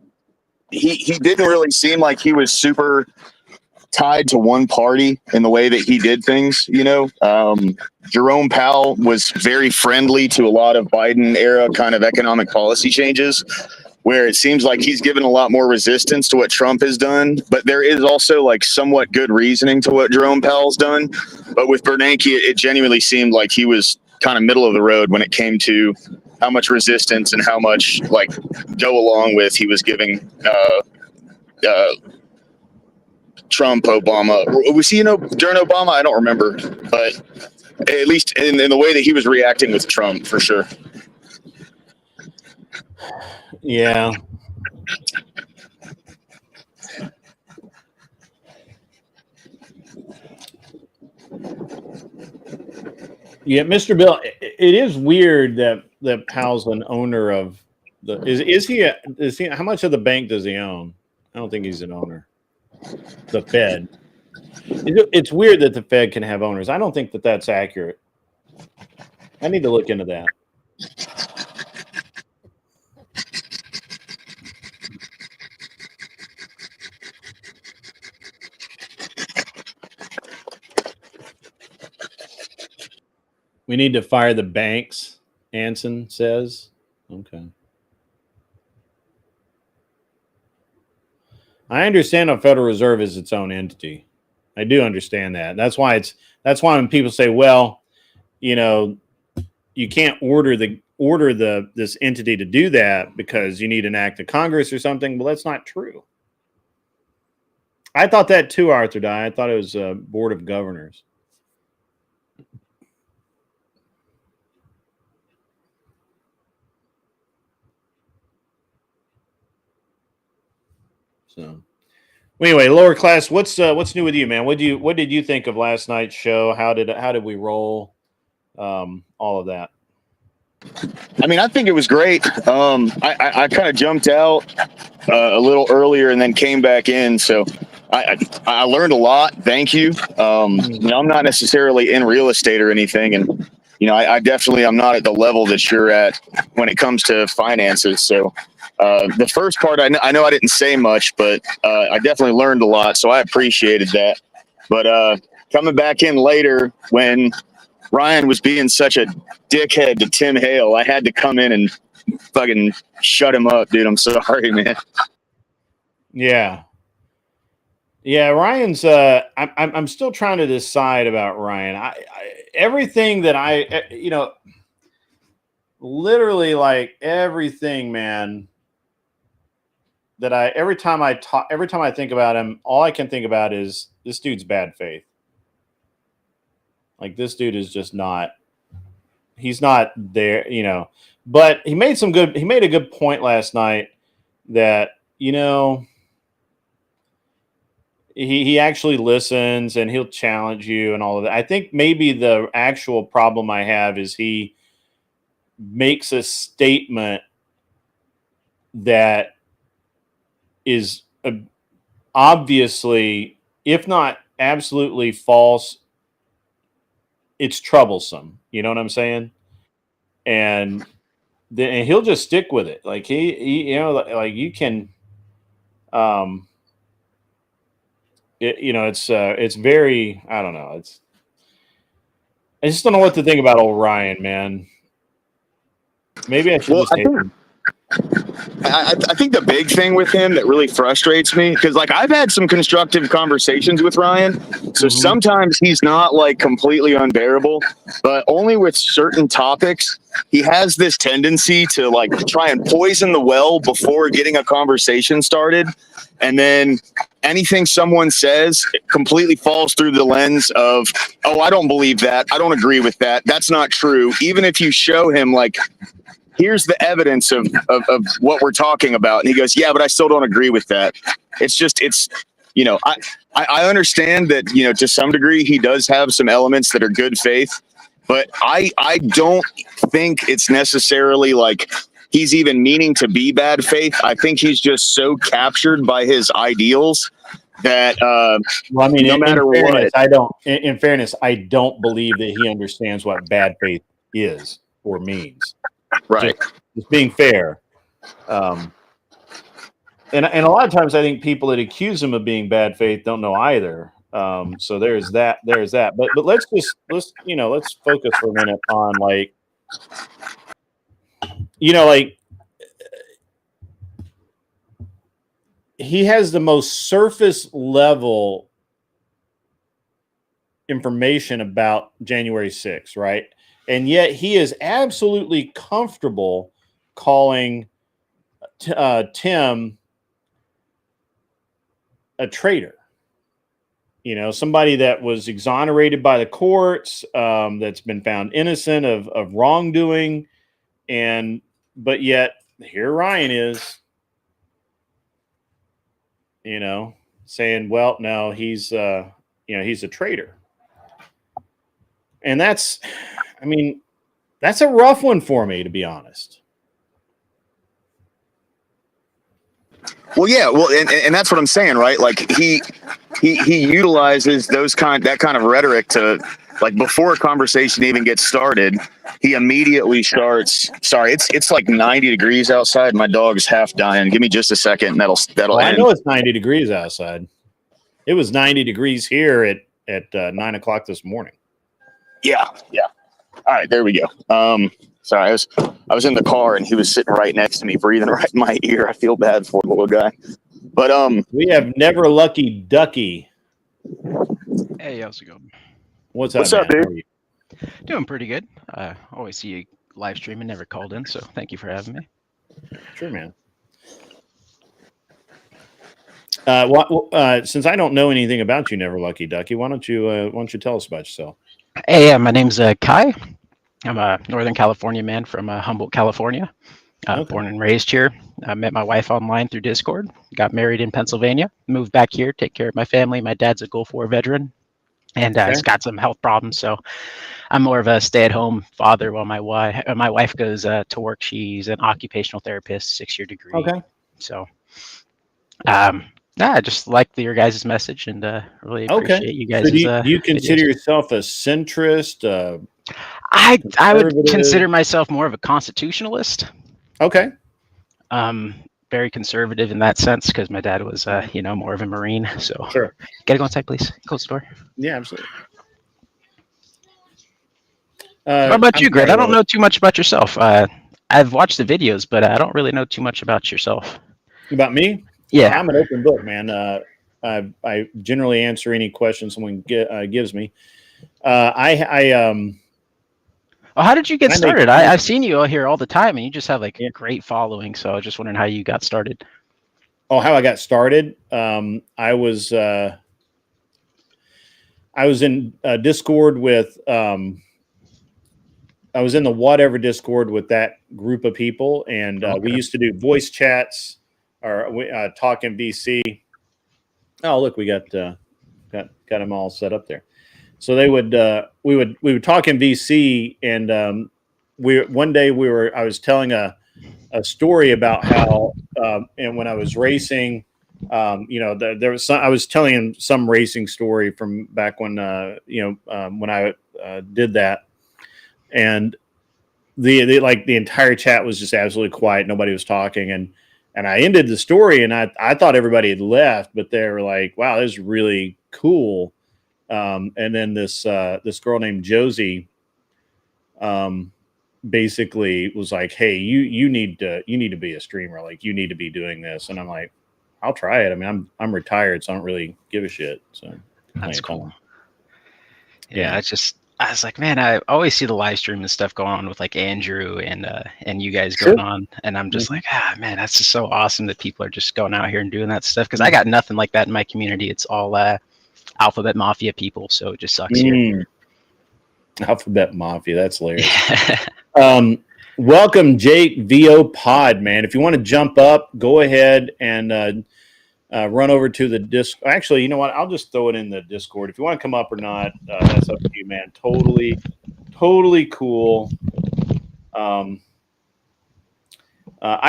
he didn't really seem like he was super tied to one party in the way that he did things. Jerome Powell was very friendly to a lot of Biden era kind of economic policy changes, where it seems like he's given a lot more resistance to what Trump has done. But there is also like somewhat good reasoning to what Jerome Powell's done. But with Bernanke, it genuinely seemed like he was kind of middle of the road when it came to how much resistance and how much like go along with he was giving Trump, Obama. Was he during Obama? I don't remember, but at least in the way that he was reacting with Trump, for sure. Yeah. Yeah, Mr. Bill, it is weird that Powell's an owner of the is he how much of the bank does he own? I don't think he's an owner. The Fed. It's weird that the Fed can have owners. I don't think that that's accurate. I need to look into that. We need to fire the banks, Anson says. Okay. I understand the Federal Reserve is its own entity. I do understand that. That's why when people say, well, you can't order this entity to do that because you need an act of Congress or something. Well, that's not true. I thought that too, Arthur Dye. I thought it was a board of governors. So, anyway, lower class. What's new with you, man? What did you think of last night's show? How did we roll? All of that. I mean, I think it was great. I kind of jumped out a little earlier and then came back in, so I learned a lot. Thank you. I'm not necessarily in real estate or anything, and I definitely am not at the level that you're at when it comes to finances. So the first part, I know I didn't say much, but I definitely learned a lot, so I appreciated that. But coming back in later when Ryan was being such a dickhead to Tim Hale, I had to come in and fucking shut him up, dude. I'm sorry, man. Yeah. Ryan's. I'm still trying to decide about Ryan. Everything that literally like everything, man. That every time I think about him, all I can think about is this dude's bad faith. Like this dude is just not. He's not there, But he made a good point last night that he actually listens and he'll challenge you and all of that. I think maybe the actual problem I have is he makes a statement that is obviously, if not absolutely false, it's troublesome. You know what I'm saying? And and he'll just stick with it. Like he you know, like you can, it's very, I don't know. I just don't know what to think about old Ryan, man. Maybe I should just hate him. I think the big thing with him that really frustrates me, because like I've had some constructive conversations with Ryan, so sometimes he's not like completely unbearable, but only with certain topics. He has this tendency to like try and poison the well before getting a conversation started, and then anything someone says completely falls through the lens of, oh, I don't believe that, I don't agree with that, that's not true. Even if you show him like, here's the evidence of what we're talking about, and he goes, yeah, but I still don't agree with that. It's you know, I understand that, you know, to some degree he does have some elements that are good faith, but I don't think it's necessarily like he's even meaning to be bad faith. I think he's just so captured by his ideals that well, I mean, no matter what, in fairness, I don't believe that he understands what bad faith is or means. right. Just being fair. And a lot of times I think people that accuse him of being bad faith don't know either. So there's that. But let's focus for a minute on like, you know, like he has the most surface level information about January 6th, right? And yet he is absolutely comfortable calling Tim a traitor. You know, somebody that was exonerated by the courts, that's been found innocent of wrongdoing, but yet here Ryan is, you know, saying, well, no, he's a traitor. And that's a rough one for me, to be honest. Well, yeah, and that's what I'm saying, right? Like he utilizes that kind of rhetoric to, like, before a conversation even gets started, he immediately starts. Sorry, it's like 90 degrees outside. My dog's half dying. Give me just a second, and that'll Well, end. I know it's 90 degrees outside. It was 90 degrees here at 9:00 this morning. Yeah. All right, there we go. Sorry, I was in the car and he was sitting right next to me, breathing right in my ear. I feel bad for the little guy. But we have Never Lucky Ducky. Hey, how's it going? What's up, man? dude? How are you? Doing pretty good. Always see you live streaming, never called in, so thank you for having me. Sure, man. Since I don't know anything about you, Never Lucky Ducky, why don't you tell us about yourself? Hey, my name's Kai. I'm a Northern California man from Humboldt, California. Okay. Born and raised here. I met my wife online through Discord. Got married in Pennsylvania. Moved back here, take care of my family. My dad's a Gulf War veteran, and he's got some health problems. So I'm more of a stay-at-home father while my wife goes to work. She's an occupational therapist, 6-year degree. Okay. So, I just like your guys' message and really appreciate you guys. So do you consider yourself a centrist? I would consider myself more of a constitutionalist. Okay. Very conservative in that sense because my dad was, more of a Marine. So sure. Gotta go inside, please. Close the door. Yeah, absolutely. What about you, Greg? I don't know too much about yourself. I've watched the videos, but I don't really know too much about yourself. About me? Yeah. I'm an open book, man. I generally answer any questions someone gives me. How did you get started? I've seen you here all the time, and you just have a great following. So I was just wondering how you got started. Oh, how I got started? I was in Discord with. I was in the whatever Discord with that group of people, and we used to do voice chats or talk in VC. Oh, look, we got them all set up there. So they would we would talk in VC, and I was telling a story about how and when I was racing, there was I was telling him some racing story from back when when I did that, and the entire chat was just absolutely quiet. Nobody was talking, and I ended the story, and I thought everybody had left, but they were like, "Wow, this is really cool." And then this girl named Josie, basically was like, "Hey, you need to be a streamer. Like, you need to be doing this." And I'm like, "I'll try it. I mean, I'm retired, so I don't really give a shit." So That's cool. time. Yeah, I was like, man, I always see the live stream and stuff going on with like Andrew and you guys Sure. going on, and I'm just like, man, that's just so awesome that people are just going out here and doing that stuff, because I got nothing like that in my community. It's all Alphabet Mafia people, so it just sucks here. Alphabet Mafia, that's hilarious. Welcome, Jake VO Pod, man. If you want to jump up, go ahead and run over to the Discord. Actually, you know what? I'll just throw it in the Discord. If you want to come up or not, that's up to you, man. Totally cool. I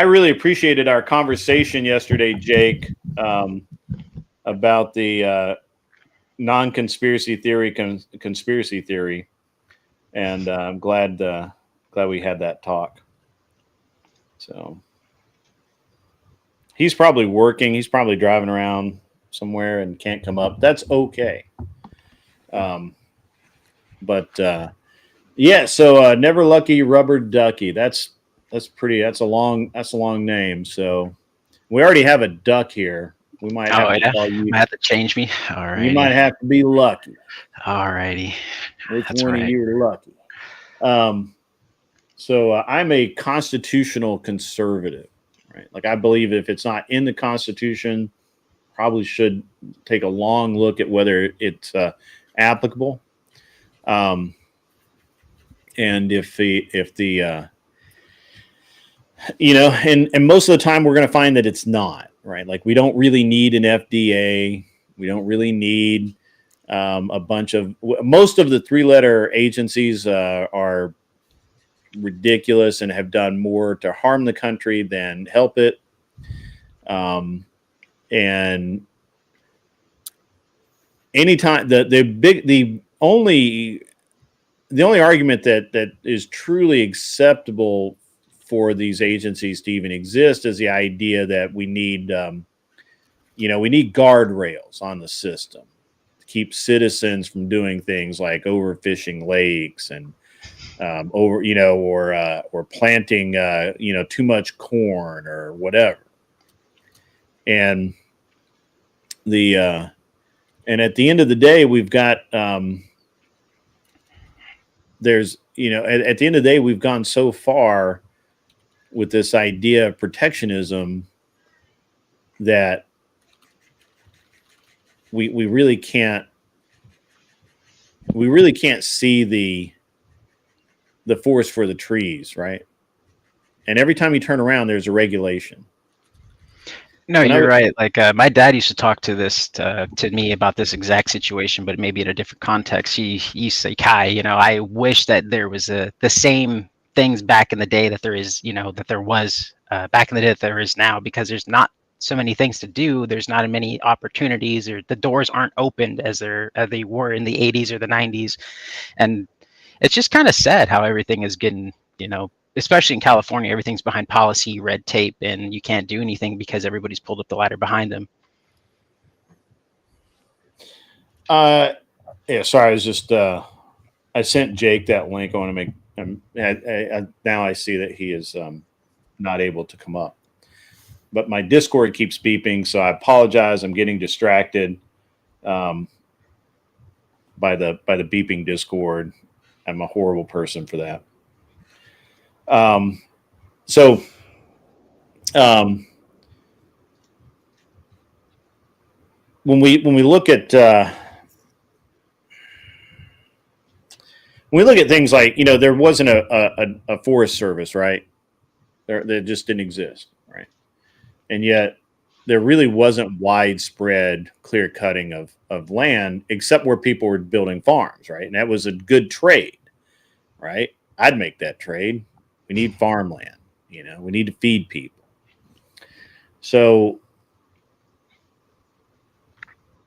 really appreciated our conversation yesterday, Jake, about the non-conspiracy theory, conspiracy theory, and I'm glad we had that talk. So he's probably working. He's probably driving around somewhere and can't come up. That's okay. Yeah. So Never Lucky Rubber Ducky. That's a long name. So we already have a duck here. We might have to call you. Might have to change me. All right. You might have to be lucky. All righty. Which That's one right. of you are lucky? So I'm a constitutional conservative, right? Like, I believe if it's not in the Constitution, probably should take a long look at whether it's applicable. And if the and most of the time we're going to find that it's not, right? Like, we don't really need an FDA. We don't really need most of the 3-letter agencies are ridiculous and have done more to harm the country than help it. And anytime the only argument that is truly acceptable for these agencies to even exist is the idea that we need guardrails on the system to keep citizens from doing things like overfishing lakes and or planting too much corn or whatever. And at the end of the day, we've got at the end of the day, we've gone so far with this idea of protectionism that we really can't see the forest for the trees, right? And every time you turn around, there's a regulation. No, you're right. Like my dad used to talk to me about this exact situation, but maybe in a different context. He used to say, "Kai, I wish that there was the same things back in the day that there is, that there was back in the day that there is now, because there's not so many things to do. There's not many opportunities, or the doors aren't opened as they were in the 80s or the 90s, and it's just kind of sad how everything is getting, especially in California, everything's behind policy, red tape, and you can't do anything because everybody's pulled up the ladder behind them." Yeah, sorry, I was just I sent Jake that link. I want to make now I see that he is not able to come up, but my Discord keeps beeping, so I apologize. I'm getting distracted by the beeping Discord. I'm a horrible person for that. When we look at things like, there wasn't a Forest Service, right? There just didn't exist, right? And yet there really wasn't widespread clear cutting of land, except where people were building farms, right? And that was a good trade, right? I'd make that trade. We need farmland, we need to feed people. So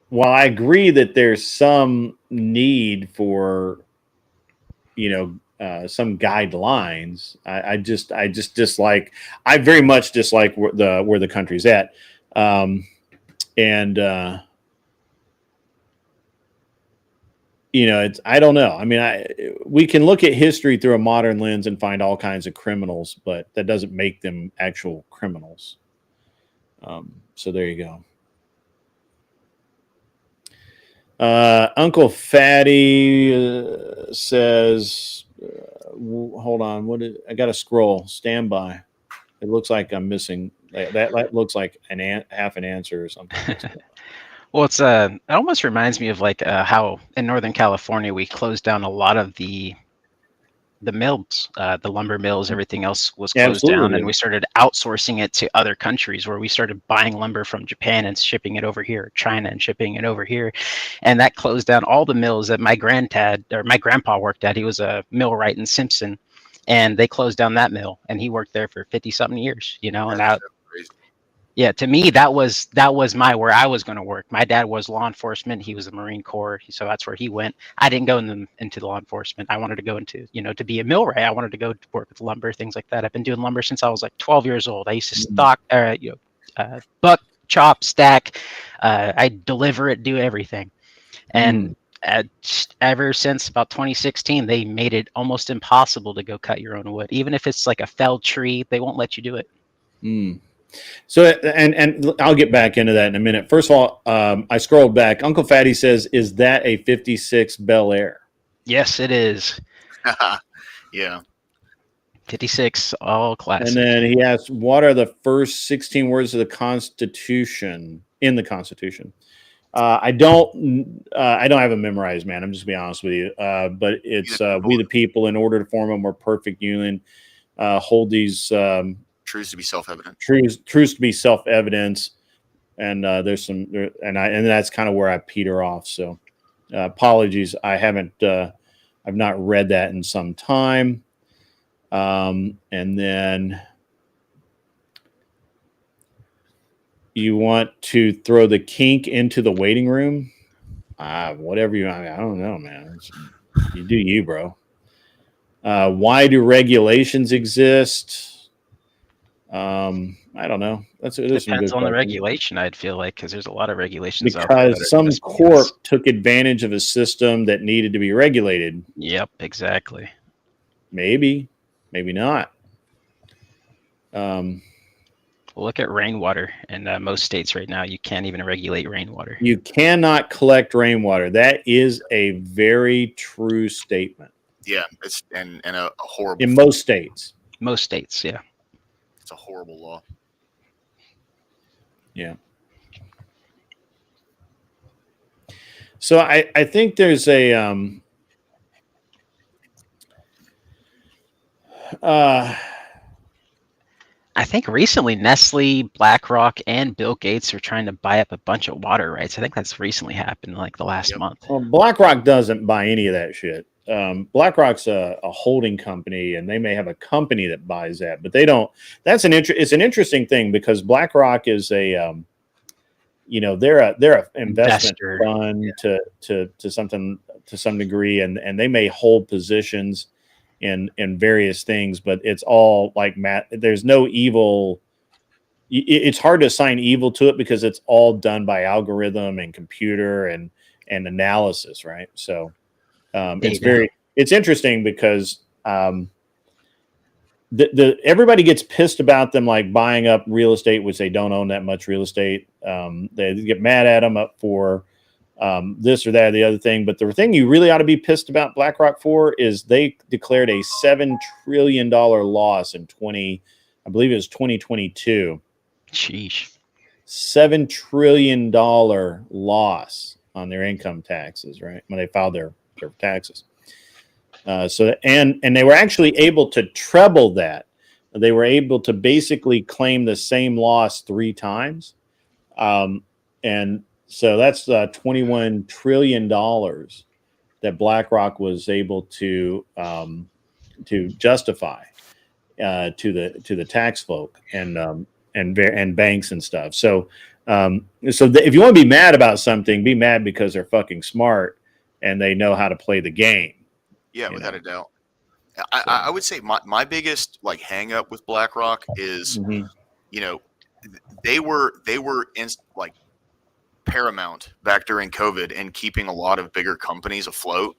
while I agree that there's some need for, some guidelines. I just dislike. I very much dislike where the country's at, and it's, I don't know. I mean, we can look at history through a modern lens and find all kinds of criminals, but that doesn't make them actual criminals. So there you go. Uncle Fatty says, hold on. I got to scroll. Stand by. It looks like I'm missing. That looks like half an answer or something. Well, it almost reminds me of like how in Northern California we closed down a lot of the mills, the lumber mills, everything else was closed down, and we started outsourcing it to other countries, where we started buying lumber from Japan and shipping it over here, China and shipping it over here, and that closed down all the mills that my grandpa worked at. He was a millwright in Simpson, and they closed down that mill, and he worked there for 50-something years, and out. Yeah, to me, that was where I was going to work. My dad was law enforcement. He was a Marine Corps, so that's where he went. I didn't go into law enforcement. I wanted to go into, to be a millwright. I wanted to go work with lumber, things like that. I've been doing lumber since I was like 12 years old. I used to stock, buck, chop, stack. I deliver it, do everything. And ever since about 2016, they made it almost impossible to go cut your own wood. Even if it's like a felled tree, they won't let you do it. So, and I'll get back into that in a minute. First of all, I scrolled back. Uncle Fatty says, is that a 56 Bel Air? Yes, it is. Yeah. 56, all classic. And then he asks, what are the first 16 words of the Constitution, in the Constitution? I don't have it memorized, man. I'm just going to be honest with you. But it's we the people, in order to form a more perfect union, hold these... truths to be self-evident. Truths to be self-evident, and there's some, and that's kind of where I peter off. So, apologies. I've not read that in some time. And then you want to throw the kink into the waiting room? Whatever you. I don't know, man. You do you, bro. Why do regulations exist? I don't know. Depends on the regulation, I'd feel like, because there's a lot of regulations. Because some corp took advantage of a system that needed to be regulated. Yep, exactly. Maybe not. Look at rainwater in most states right now. You can't even regulate rainwater. You cannot collect rainwater. That is a very true statement. Yeah, it's and a horrible in most states. Most states, yeah. It's a horrible law. Yeah. So I think there's a I think recently Nestle, BlackRock, and Bill Gates are trying to buy up a bunch of water rights. I think that's recently happened, like the last month. Well, BlackRock doesn't buy any of that shit. BlackRock's a holding company, and they may have a company that buys that, but they don't. It's an interesting thing, because BlackRock is a they're an investment fund to some degree, and they may hold positions in various things, but it's all like there's no evil. It's hard to assign evil to it, because it's all done by algorithm and computer and analysis, right? So it's interesting, because everybody gets pissed about them like buying up real estate, which they don't own that much real estate. They get mad at them up for this or that or the other thing. But the thing you really ought to be pissed about BlackRock for is they declared a $7 trillion loss in 2022. Sheesh. $7 trillion loss on their income taxes, right? When they filed their taxes. So they were actually able to treble that. They were able to basically claim the same loss 3 times. And so that's $21 trillion that BlackRock was able to justify to the tax folk and banks and stuff. So if you want to be mad about something, be mad because they're fucking smart and they know how to play the game. Yeah, without a doubt. I would say my biggest like hang up with BlackRock is, Mhm. you know, they were like paramount back during COVID and keeping a lot of bigger companies afloat.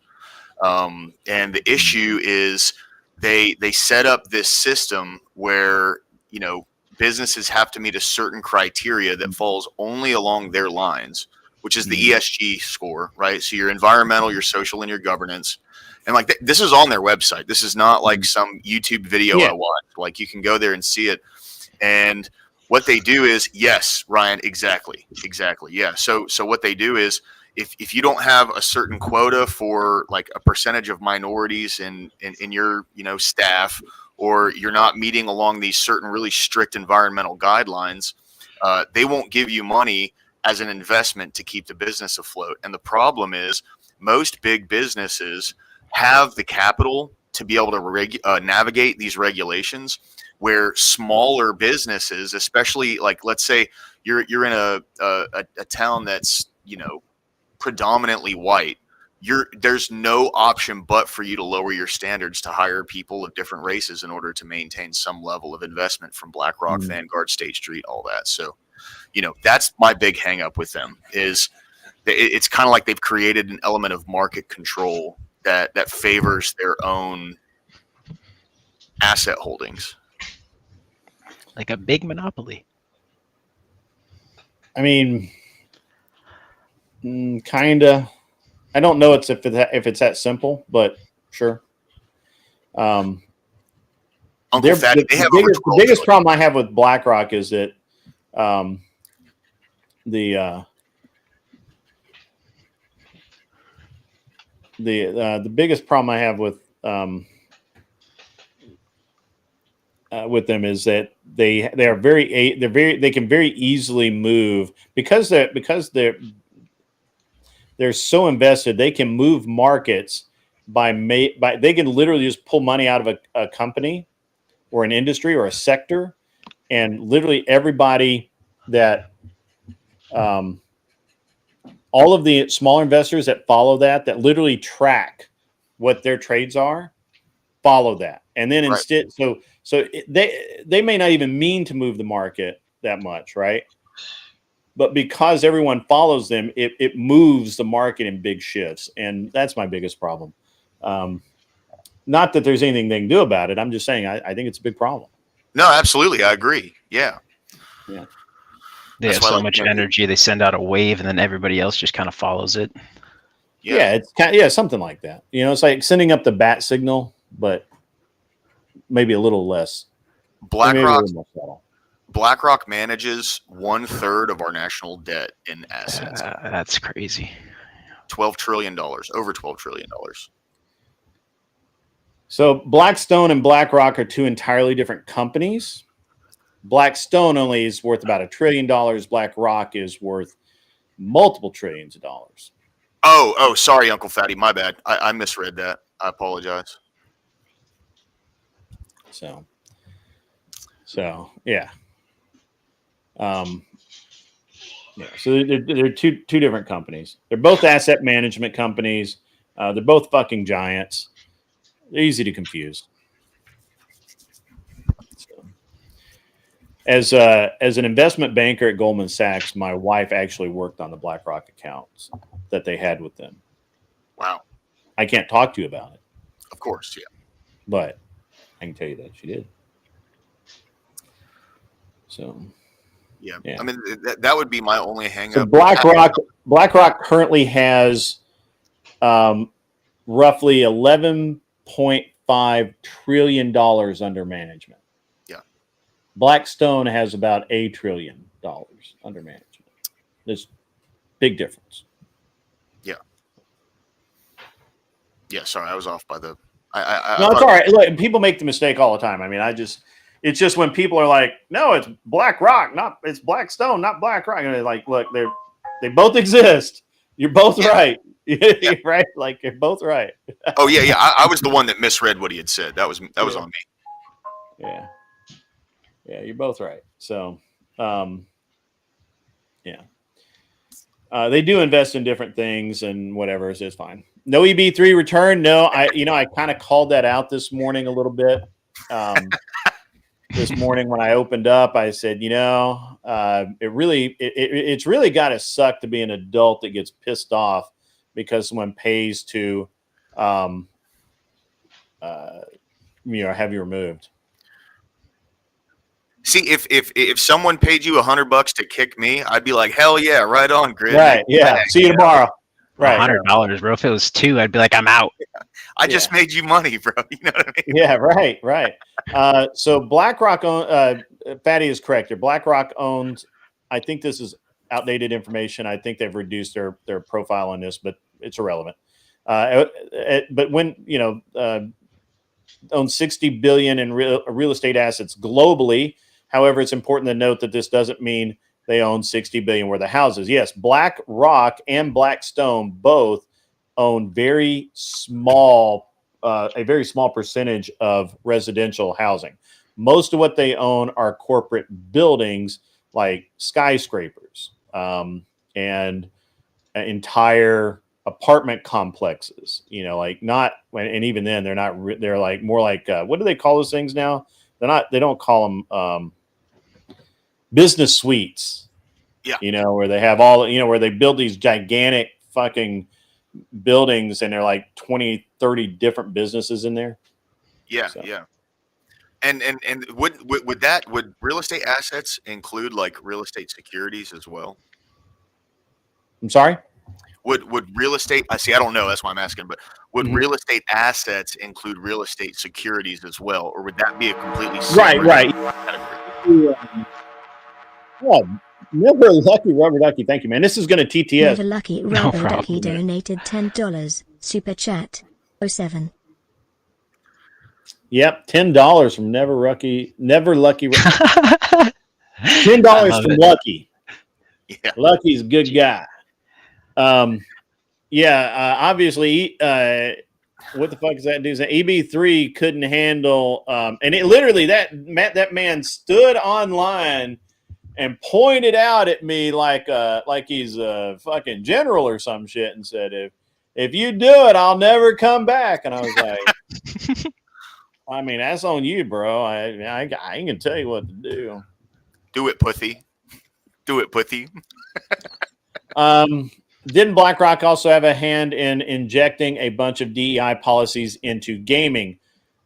And the issue is they set up this system where, you know, businesses have to meet a certain criteria that falls only along their lines, which is the ESG score, right? So your environmental, your social, and your governance. And like this is on their website. This is not like some YouTube video Yeah. I watched. Like you can go there and see it. And what they do is, yes, Ryan, exactly. Yeah. So what they do is, if you don't have a certain quota for like a percentage of minorities in your, you know, staff, or you're not meeting along these certain really strict environmental guidelines, they won't give you money as an investment to keep the business afloat. And the problem is most big businesses have the capital to be able to navigate these regulations, where smaller businesses, especially like, let's say you're in a town that's, you know, predominantly white, there's no option but for you to lower your standards to hire people of different races in order to maintain some level of investment from BlackRock, Vanguard, State Street, all that. So, you know, that's my big hang up with them is it's kind of like they've created an element of market control that favors their own asset holdings. Like a big monopoly. I mean, kinda. I don't know if it's that simple, but sure. Uncle Fatty, they have the biggest problem I have with BlackRock is that the biggest problem I have with them is that they can very easily move because they're so invested. They can move markets by they can literally just pull money out of a company or an industry or a sector, and literally everybody that all of the smaller investors that follow that literally track what their trades are, follow that. And then instead, they may not even mean to move the market that much, right? But because everyone follows them, it moves the market in big shifts. And that's my biggest problem. Not that there's anything they can do about it. I'm just saying I think it's a big problem. No, absolutely. I agree. Yeah. Yeah. They have so much energy. They send out a wave, and then everybody else just kind of follows it. Yeah, it's something like that. You know, it's like sending up the bat signal, but maybe a little less. BlackRock manages 1/3 of our national debt in assets. That's crazy. $12 trillion, over $12 trillion. So Blackstone and BlackRock are two entirely different companies. Blackstone only is worth about $1 trillion. BlackRock is worth multiple trillions of dollars. Oh, sorry, Uncle Fatty. My bad. I misread that. I apologize. So yeah. So they're two different companies. They're both asset management companies. They're both fucking giants. They're easy to confuse. So, as an investment banker at Goldman Sachs, my wife actually worked on the BlackRock accounts that they had with them. Wow. I can't talk to you about it. Of course, yeah. But I can tell you that she did. So, yeah. I mean, that would be my only hang up. So BlackRock currently has roughly $11.5 trillion under management. Yeah. Blackstone has about $1 trillion under management. There's big difference. Yeah. Yeah. Sorry, I was off by the. No, it's all right. Look, people make the mistake all the time. I mean, it's just when people are like, no, it's BlackRock, it's Blackstone, not BlackRock. And they're like, look, they both exist. You're both right. Yeah. Right? Like, you're both right. Oh, yeah. I was the one that misread what he had said. That was on me. Yeah. Yeah, you're both right. So, yeah. They do invest in different things and whatever, so it's fine. No EB3 return. No, I kind of called that out this morning a little bit. This morning when I opened up, I said, it's really got to suck to be an adult that gets pissed off because someone pays to, have you removed. See, if someone paid you $100 to kick me, I'd be like, hell yeah, right on, Grid. Right? Yeah. See you tomorrow. Right. $100, bro. If it was 2, I'd be like, I'm out. I just made you money, bro. You know what I mean? Yeah. Right. So BlackRock Fatty is correct. Your BlackRock owns. I think this is outdated information. I think they've reduced their profile on this, but it's irrelevant. But when owns 60 billion in real estate assets globally. However, it's important to note that this doesn't mean they own 60 billion worth of houses. Yes, BlackRock and Blackstone both own a very small percentage of residential housing. Most of what they own are corporate buildings like skyscrapers and entire apartment complexes. And even then they're not. They're like more like what do they call those things now? They don't call them business suites. Yeah. Where they have all. Where they build these gigantic fucking buildings and they're like 20, 30 different businesses in there. Yeah, so. Yeah. And would real estate assets include like real estate securities as well? I'm sorry? Would real estate? I don't know. That's why I'm asking. But would real estate assets include real estate securities as well, or would that be a completely separate right? Oh, never lucky rubber ducky. Thank you, man. This is going to TTS. Never lucky rubber ducky donated $10 super chat 07. Yep, $10 from Never Lucky. $10 from Lucky. Yeah, Lucky's a good guy. Obviously, what the fuck is that dude? EB3 couldn't handle, and it literally that man stood online and pointed out at me like he's a fucking general or some shit and said, if you do it, I'll never come back. And I was like, I mean, that's on you, bro. I ain't gonna tell you what to do. Do it, Puthy. Do it, Puthy. Didn't BlackRock also have a hand in injecting a bunch of DEI policies into gaming?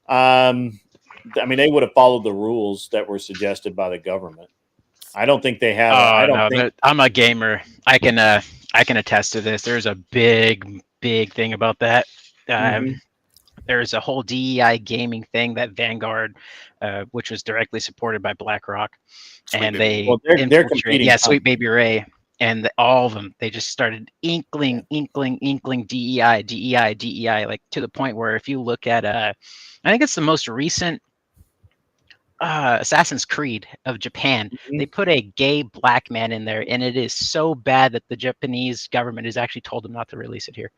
I mean, they would have followed the rules that were suggested by the government. I don't think they have. I'm a gamer. I can attest to this. There's a big thing about that. There's a whole DEI gaming thing that Vanguard, which was directly supported by BlackRock, and they're competing. Yeah, Sweet Baby Ray. And all of them, they just started inkling DEI, like to the point where if you look at, I think it's the most recent Assassin's Creed of Japan, they put a gay black man in there, and it is so bad that the Japanese government has actually told them not to release it here.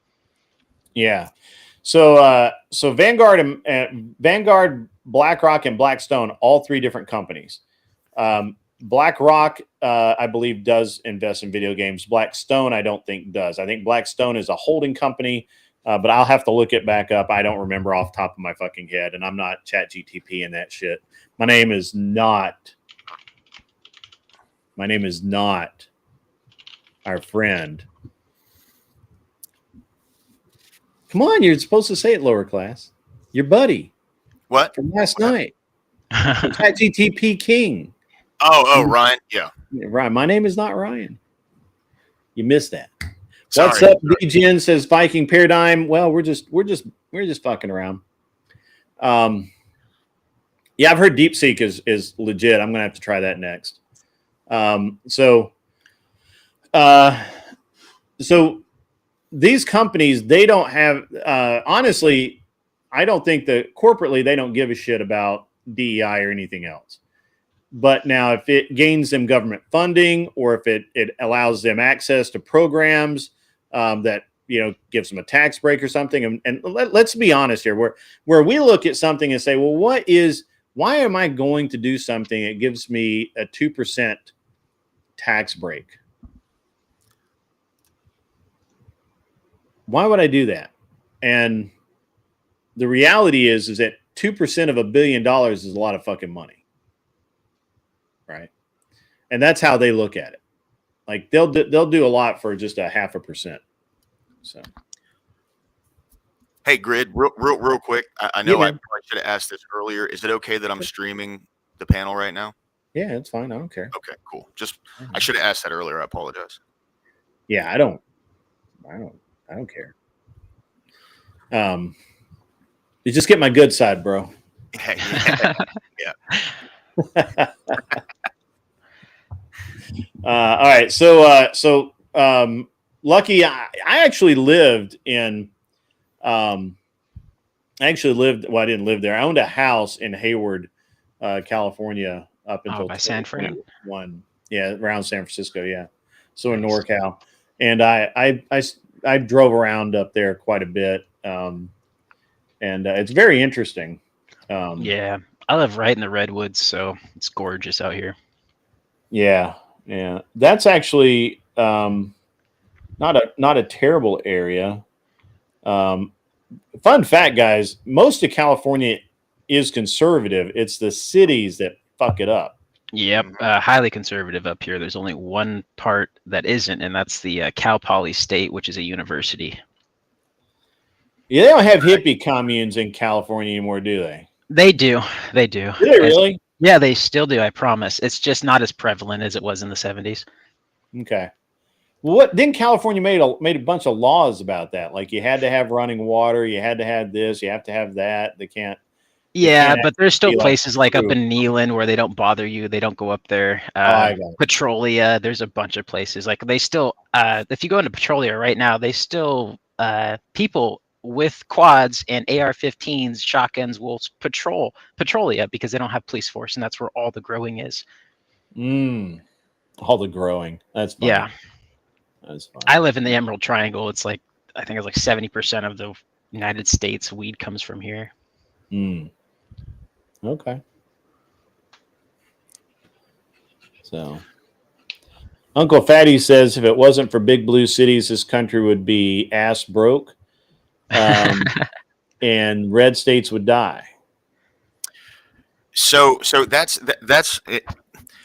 Yeah. So Vanguard, BlackRock, and Blackstone, all three different companies. BlackRock, I believe, does invest in video games. Blackstone, I don't think does. I think Blackstone is a holding company, but I'll have to look it back up. I don't remember off the top of my fucking head, and I'm not ChatGTP and that shit. My name is not our friend. Come on, you're supposed to say it lower class. Your buddy. What? From last night. ChatGTP King. Oh, Ryan. Yeah. Ryan. My name is not Ryan. You missed that. Sorry. What's up? DGen says Viking Paradigm. Well, we're just fucking around. Yeah, I've heard DeepSeek is legit. I'm gonna have to try that next. So these companies, they don't have honestly, I don't think that corporately they don't give a shit about DEI or anything else. But now if it gains them government funding or if it allows them access to programs that, gives them a tax break or something. And let's be honest here, where we look at something and say, well, why am I going to do something that gives me a 2% tax break? Why would I do that? And the reality is that 2% of $1 billion is a lot of fucking money. Right. And that's how they look at it. Like they'll do a lot for just a 0.5%. So, Hey, Grid, real quick. I know Yeah, I man. probably should have asked this earlier. Is it okay that I'm streaming the panel right now? Yeah, it's fine. I don't care. Okay, cool. Just I should have asked that earlier. I apologize. Yeah, I don't care. You just get my good side, bro. Yeah. All right, so Lucky, I actually lived in, well, I didn't live there. I owned a house in Hayward, California, up until by San Fran. 2021. Yeah, around San Francisco. Yeah, so in Nice. NorCal, and I drove around up there quite a bit, and it's very interesting. Yeah, I live right in the redwoods, so it's gorgeous out here. Yeah, that's actually not a terrible area. Fun fact, guys, most of California is conservative. It's the cities that fuck it up. Yep, highly conservative up here. There's only one part that isn't, and that's the Cal Poly State, which is a university. Yeah, they don't have hippie communes in California anymore, do they? They do. They do. Do they really? Yeah, they still do. I promise. It's just not as prevalent as it was in the 70s. Okay. Well, what then? California made a bunch of laws about that. Like you had to have running water, you had to have this, you have to have that. They can't. Yeah, but there's still be like places like up true. in Neelan where they don't bother you. They don't go up there. I got it. Petrolia, there's a bunch of places. Like they still, if you go into Petrolia right now, they still, people with quads and AR-15s, shotguns will patrol Petrolia because they don't have police force, and that's where all the growing is. All the growing. That's funny. Yeah. That's fine. I live in the Emerald Triangle. It's like, I think it's like 70% of the United States weed comes from here. Okay. So, Uncle Fatty says if it wasn't for big blue cities, this country would be ass broke, and red states would die. So that's it.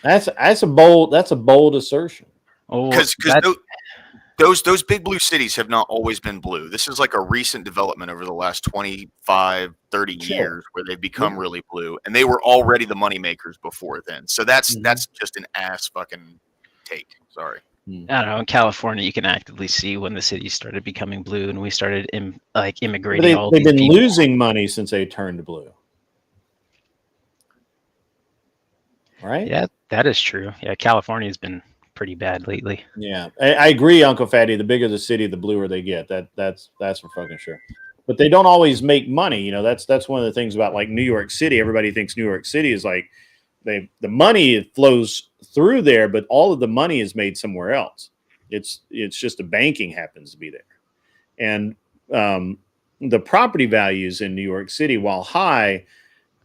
That's a bold assertion. Oh, Because those big blue cities have not always been blue. This is like a recent development over the last 25, 30 Sure. years where they've become really blue, and they were already the money makers before then. So that's just an ass fucking take. Sorry. I don't know. In California, you can actively see when the city started becoming blue, and we started immigrating. They've been losing money since they turned blue. Right? Yeah, that is true. Yeah, California's been pretty bad lately. Yeah, I agree, Uncle Fatty. The bigger the city, the bluer they get. That's for fucking sure. But they don't always make money. You know, that's one of the things about like New York City. Everybody thinks New York City is like the money flows through there, but all of the money is made somewhere else. It's just the banking happens to be there, and the property values in New York City, while high,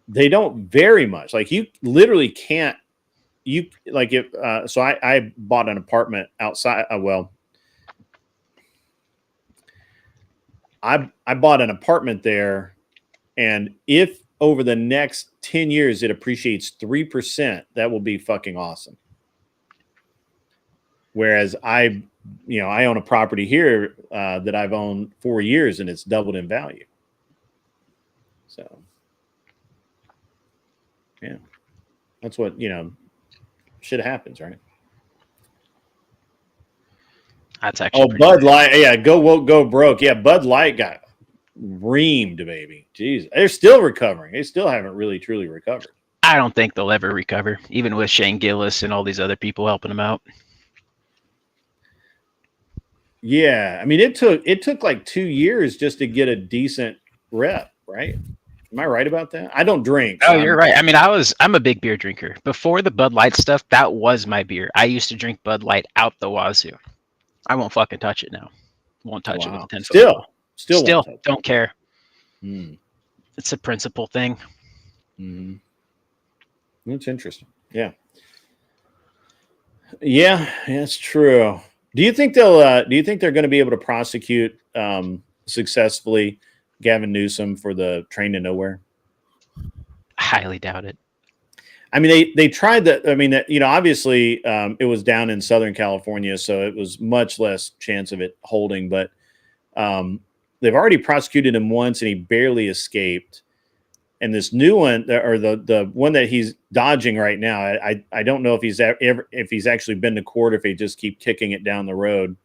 they don't vary much. Like you literally can't. You like if so I bought an apartment outside. I bought an apartment there, and if over the next 10 years it appreciates 3%, that will be fucking awesome. Whereas I own a property here that I've owned 4 years, and it's doubled in value. So yeah, that's what shit happens, right? That's actually Bud Light. Yeah, go woke, go broke. Yeah, Bud Light got reamed, baby. Jeez, they're still recovering. They still haven't really truly recovered. I don't think they'll ever recover, even with Shane Gillis and all these other people helping them out. Yeah, I mean it took like 2 years just to get a decent rep, right? Am I right about that? I don't drink. Oh, you're right. I mean, I'm a big beer drinker. Before the Bud Light stuff, that was my beer. I used to drink Bud Light out the wazoo. I won't fucking touch it now. Won't touch it with a 10-foot. Still don't care. It's a principle thing. That's interesting. Yeah, that's true. Do you think they'll? Do you think they're going to be able to prosecute successfully Gavin Newsom for the train to nowhere? Highly doubt it. I mean, they tried that. I mean, that, you know, obviously it was down in Southern California, so it was much less chance of it holding. But they've already prosecuted him once, and he barely escaped. And this new one, or the one that he's dodging right now, I don't know if he's actually been to court, or if they just keep kicking it down the road.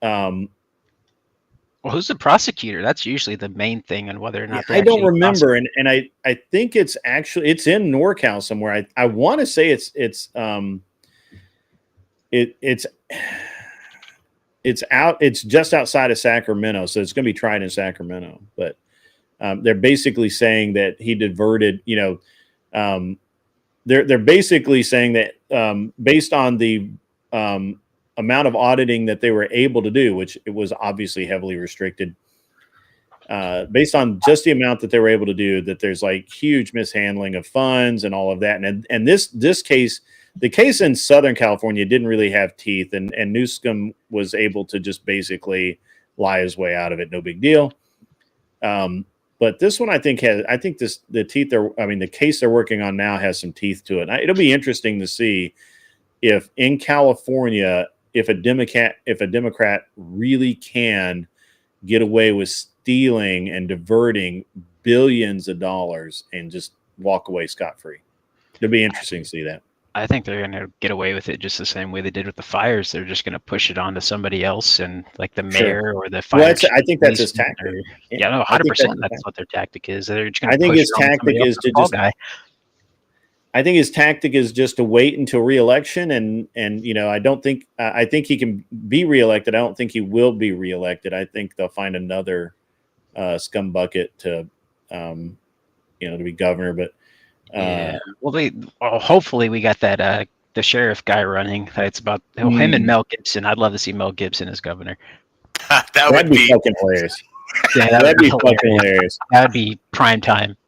Well, who's the prosecutor? That's usually the main thing on whether or not I don't remember, and I think it's in NorCal somewhere. I want to say it's just outside of Sacramento, so it's going to be tried in Sacramento. But they're basically saying that he diverted. You know, they're basically saying that based on the amount of auditing that they were able to do, which it was obviously heavily restricted, based on just the amount that they were able to do, that there's like huge mishandling of funds and all of that. And this case, the case in Southern California didn't really have teeth, and Newsom was able to just basically lie his way out of it. No big deal. But this one, the case they're working on now has some teeth to it. It'll be interesting to see if in California, if a Democrat really can get away with stealing and diverting billions of dollars and just walk away scot-free. It'll be interesting to see that. I think they're going to get away with it just the same way they did with the fires. They're just going to push it on to somebody else, and like the mayor or the fire. Well, I think that's his tactic. Yeah, no, 100%. That's what their tactic is. They're just going to. I think his tactic is to just. I think his tactic is just to wait until re-election, and you know, I think he can be reelected. I don't think he will be reelected. I think they'll find another scumbucket to to be governor. But yeah, well, hopefully we got that the sheriff guy running. It's about him and Mel Gibson. I'd love to see Mel Gibson as governor. That'd be fucking hilarious. Yeah, that'd be fucking hilarious. That'd be prime time.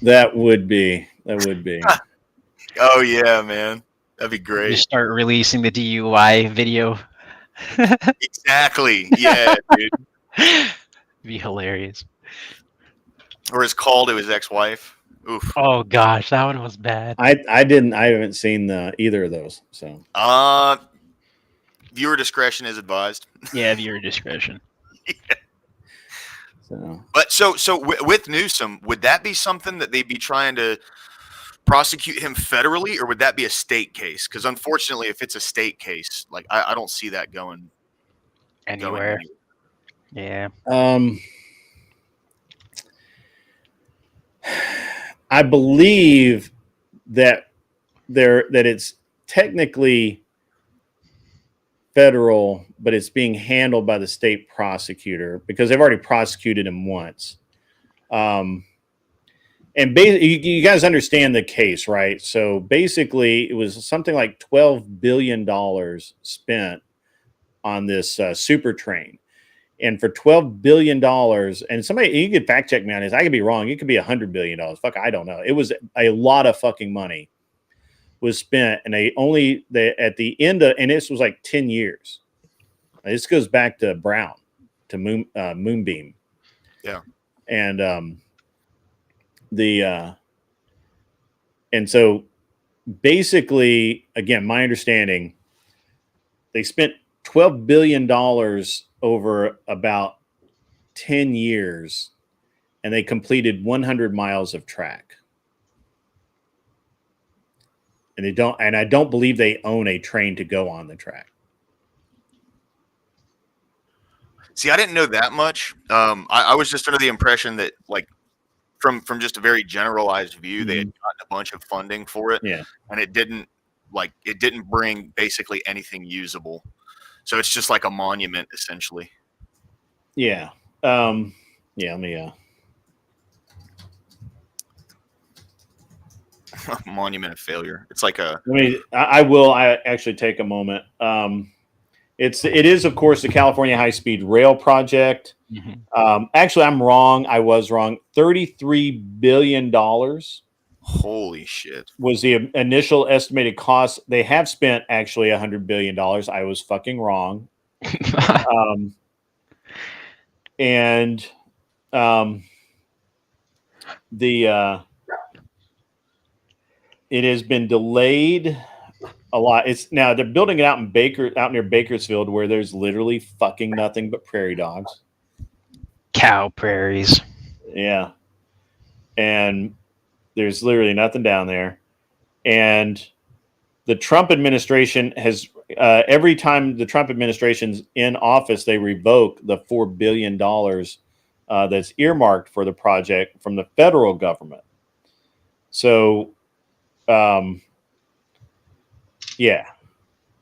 That would be. Oh yeah, man, that'd be great. You start releasing the DUI video. Exactly. Yeah, dude. It'd be hilarious. Or his call to his ex-wife. Oof. Oh gosh, that one was bad. I haven't seen either of those. So viewer discretion is advised. Yeah, viewer discretion. Yeah. So. But so with Newsom, would that be something that they'd be trying to prosecute him federally, or would that be a state case? Because unfortunately, if it's a state case, like I don't see that going anywhere. Yeah. I believe that it's technically federal, but it's being handled by the state prosecutor because they've already prosecuted him once. And you guys understand the case, right? So basically, it was something like $12 billion spent on this super train. And for $12 billion, and somebody, you could fact check me on this, I could be wrong. It could be $100 billion. Fuck, I don't know. It was a lot of fucking money was spent. And at the end of, and this was like 10 years. This goes back to Brown, to Moonbeam. Yeah. And and so basically, again, my understanding, they spent $12 billion over about 10 years, and they completed 100 miles of track. And I don't believe they own a train to go on the track. See, I didn't know that much. I was just under the impression that, like, from just a very generalized view, they had gotten a bunch of funding for it, and it didn't bring basically anything usable. So it's just like a monument, essentially. Yeah. Let me. Monument of failure. It's like a. I actually take a moment. It is, of course, the California High-Speed Rail Project. Mm-hmm. Actually, I'm wrong. I was wrong. $33 billion Holy shit. Was the initial estimated cost. They have spent actually $100 billion. I was fucking wrong. And it has been delayed a lot. It's now they're building it out near Bakersfield, where there's literally fucking nothing but prairie dogs. Cow prairies. Yeah. And there's literally nothing down there. And the Trump administration has, every time the Trump administration's in office, they revoke the $4 billion that's earmarked for the project from the federal government. So, yeah.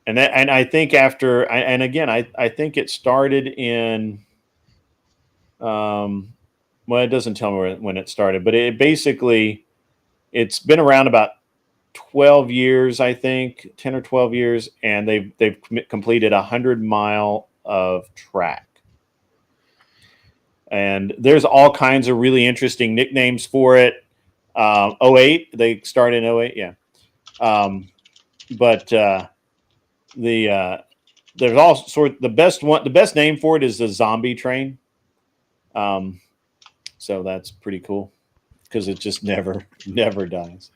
And I think after, and again, I think it started in, well, it doesn't tell me when it started, but it basically, it's been around about 12 years, I think, 10 or 12 years, and they've completed 100 mile of track. And there's all kinds of really interesting nicknames for it. 08, they started in 08, yeah. But there's all sorts. The best name for it is the zombie train. So that's pretty cool because it just never dies.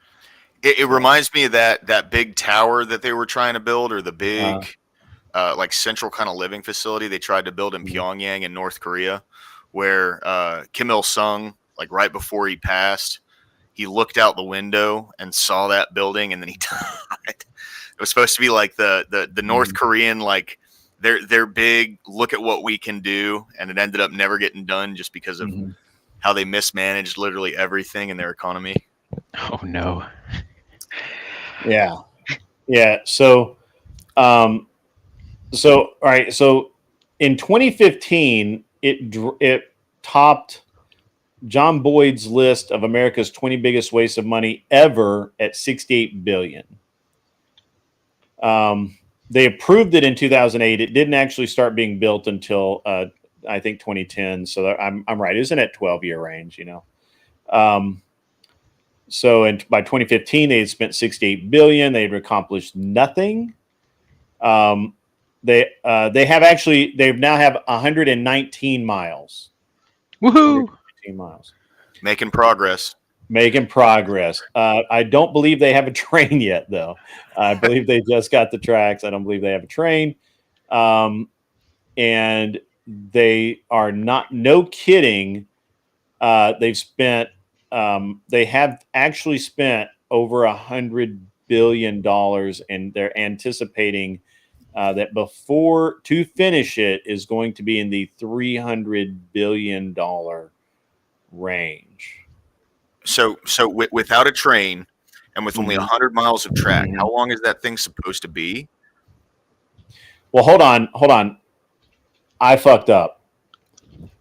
It reminds me of that big tower that they were trying to build, or the big like central kind of living facility they tried to build in Pyongyang in North Korea, where Kim Il-sung, like right before he passed, he looked out the window and saw that building, and then he died. It was supposed to be like the North Korean, like they're big, look at what we can do, and it ended up never getting done just because of how they mismanaged literally everything in their economy. Oh no. Yeah. So, all right. So, in 2015, it topped John Boyd's list of America's 20 biggest wastes of money ever at $68 billion. They approved it in 2008. It didn't actually start being built until I think 2010. So I'm right. It was in that 12-year range, you know. So by 2015, they had spent $68 billion. They had accomplished nothing. They now have 119 miles. Woohoo! 119 miles. Making progress. I don't believe they have a train yet, though. I believe they just got the tracks. I don't believe they have a train. And they are not, no kidding. They have actually spent over $100 billion, and they're anticipating that to finish it is going to be in the $300 billion range. So without a train and with only 100 miles of track, how long is that thing supposed to be? Well, hold on. I fucked up.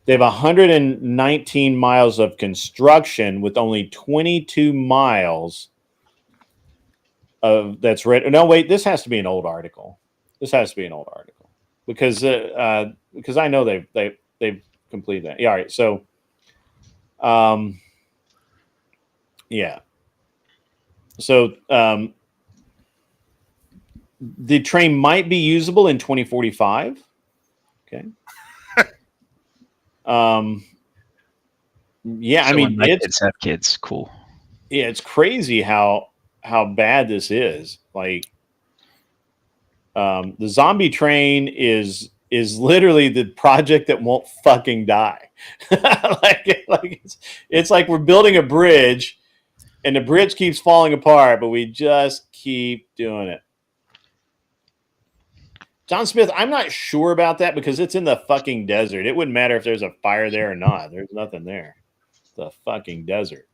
They have 119 miles of construction with only 22 miles of that's ready. No, wait, this has to be an old article. Because I know they've completed that. Yeah, all right. So, yeah. So the train might be usable in 2045. Okay. Yeah, So I mean, my kids have kids. Cool. Yeah, it's crazy how bad this is. Like, the zombie train is literally the project that won't fucking die. It's like we're building a bridge, and the bridge keeps falling apart, but we just keep doing it. John Smith, I'm not sure about that because it's in the fucking desert. It wouldn't matter if there's a fire there or not. There's nothing there. It's the fucking desert.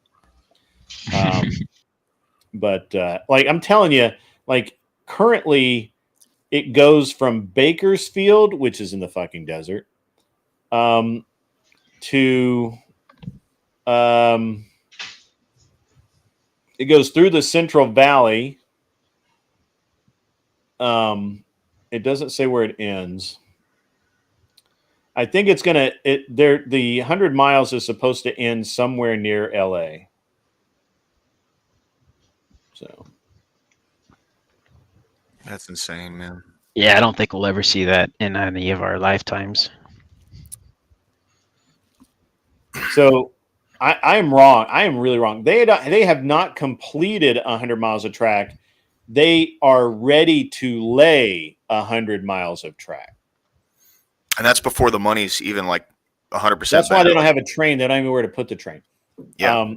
But like I'm telling you, like currently it goes from Bakersfield, which is in the fucking desert, to it goes through the Central Valley. It doesn't say where it ends. I think it's gonna. The 100 miles is supposed to end somewhere near LA. So That's insane, man. Yeah, I don't think we'll ever see that in any of our lifetimes. So I am wrong. I am really wrong. They have not completed 100 miles of track. They are ready to lay 100 miles of track. And that's before the money's even like 100%. That's why they don't have a train. They don't even know where to put the train. Yeah.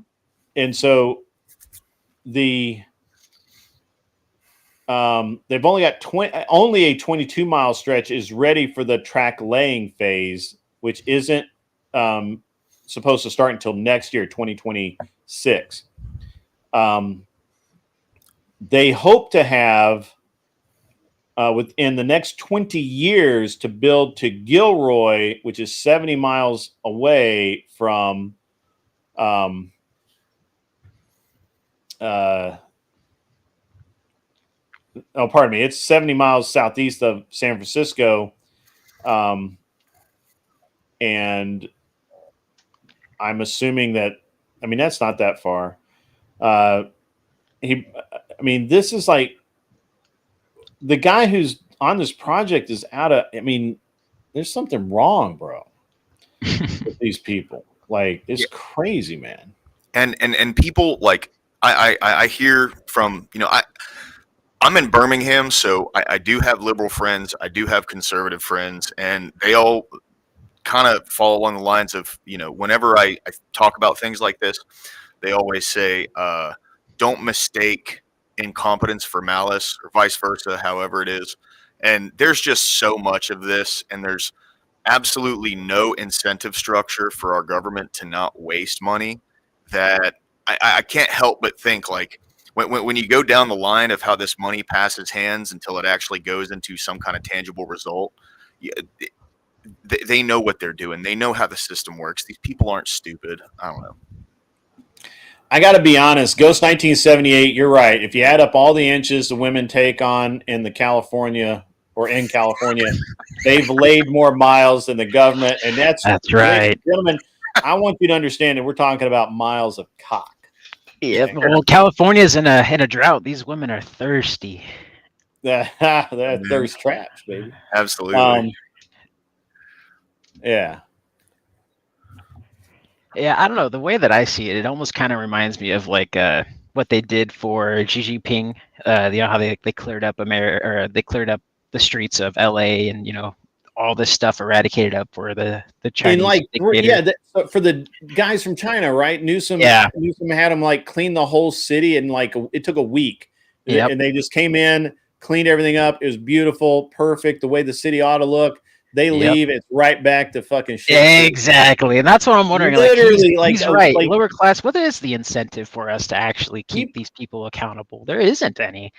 And so they've only got only a 22-mile stretch is ready for the track laying phase, which isn't supposed to start until next year, 2026. They hope to have within the next 20 years to build to Gilroy, which is 70 miles away from pardon me. It's 70 miles southeast of San Francisco. And I'm assuming that, that's not that far. This is like the guy who's on this project is there's something wrong, bro, with these people. Like, it's crazy, man. And people, like, I hear from, I'm in Birmingham, so I do have liberal friends. I do have conservative friends, and they all kind of fall along the lines of, whenever I talk about things like this, they always say, don't mistake incompetence for malice, or vice versa, however it is. And there's just so much of this, and there's absolutely no incentive structure for our government to not waste money, that I can't help but think, like, when you go down the line of how this money passes hands until it actually goes into some kind of tangible result, they know what they're doing. They know how the system works. These people aren't stupid. I don't know. I got to be honest. Ghost 1978, you're right. If you add up all the inches the women take on in California, they've laid more miles than the government. And that's right. Gentlemen, I want you to understand that we're talking about miles of cock. Yeah, well, California's in a drought. These women are thirsty. They're thirst traps, baby. Absolutely. Yeah. Yeah, I don't know. The way that I see it, it almost kind of reminds me of like what they did for Xi Jinping. How they cleared up they cleared up the streets of LA, and all this stuff eradicated up for the Chinese dictator. For the guys from China, right? Newsom had them like clean the whole city, and like it took a week. Yep. And they just came in, cleaned everything up. It was beautiful, perfect, the way the city ought to look. They leave, it's right back to fucking shit. Exactly, and that's what I'm wondering. Literally, he's right. Lower class. What is the incentive for us to actually keep these people accountable? There isn't any.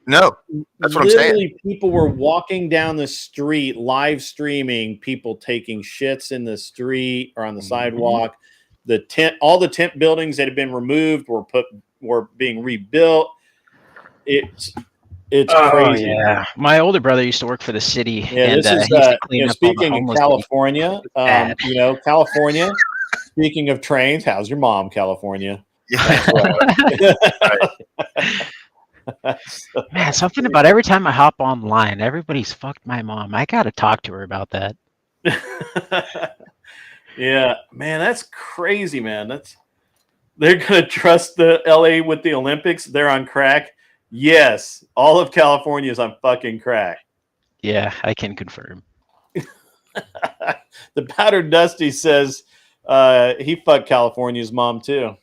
No, that's what I'm saying. People were walking down the street, live streaming people taking shits in the street or on the sidewalk. All the tent buildings that had been removed were being rebuilt. It's crazy. Yeah, my older brother used to work for the city. Yeah, and, this is he used to clean up speaking all the of California. California. Speaking of trains, how's your mom, California? Yeah. Man, something about every time I hop online, everybody's fucked my mom. I gotta talk to her about that. Yeah, man, that's crazy, man. They're gonna trust the LA with the Olympics. They're on crack. Yes, all of California is on fucking crack. Yeah, I can confirm. The Powdered Dusty says he fucked California's mom too.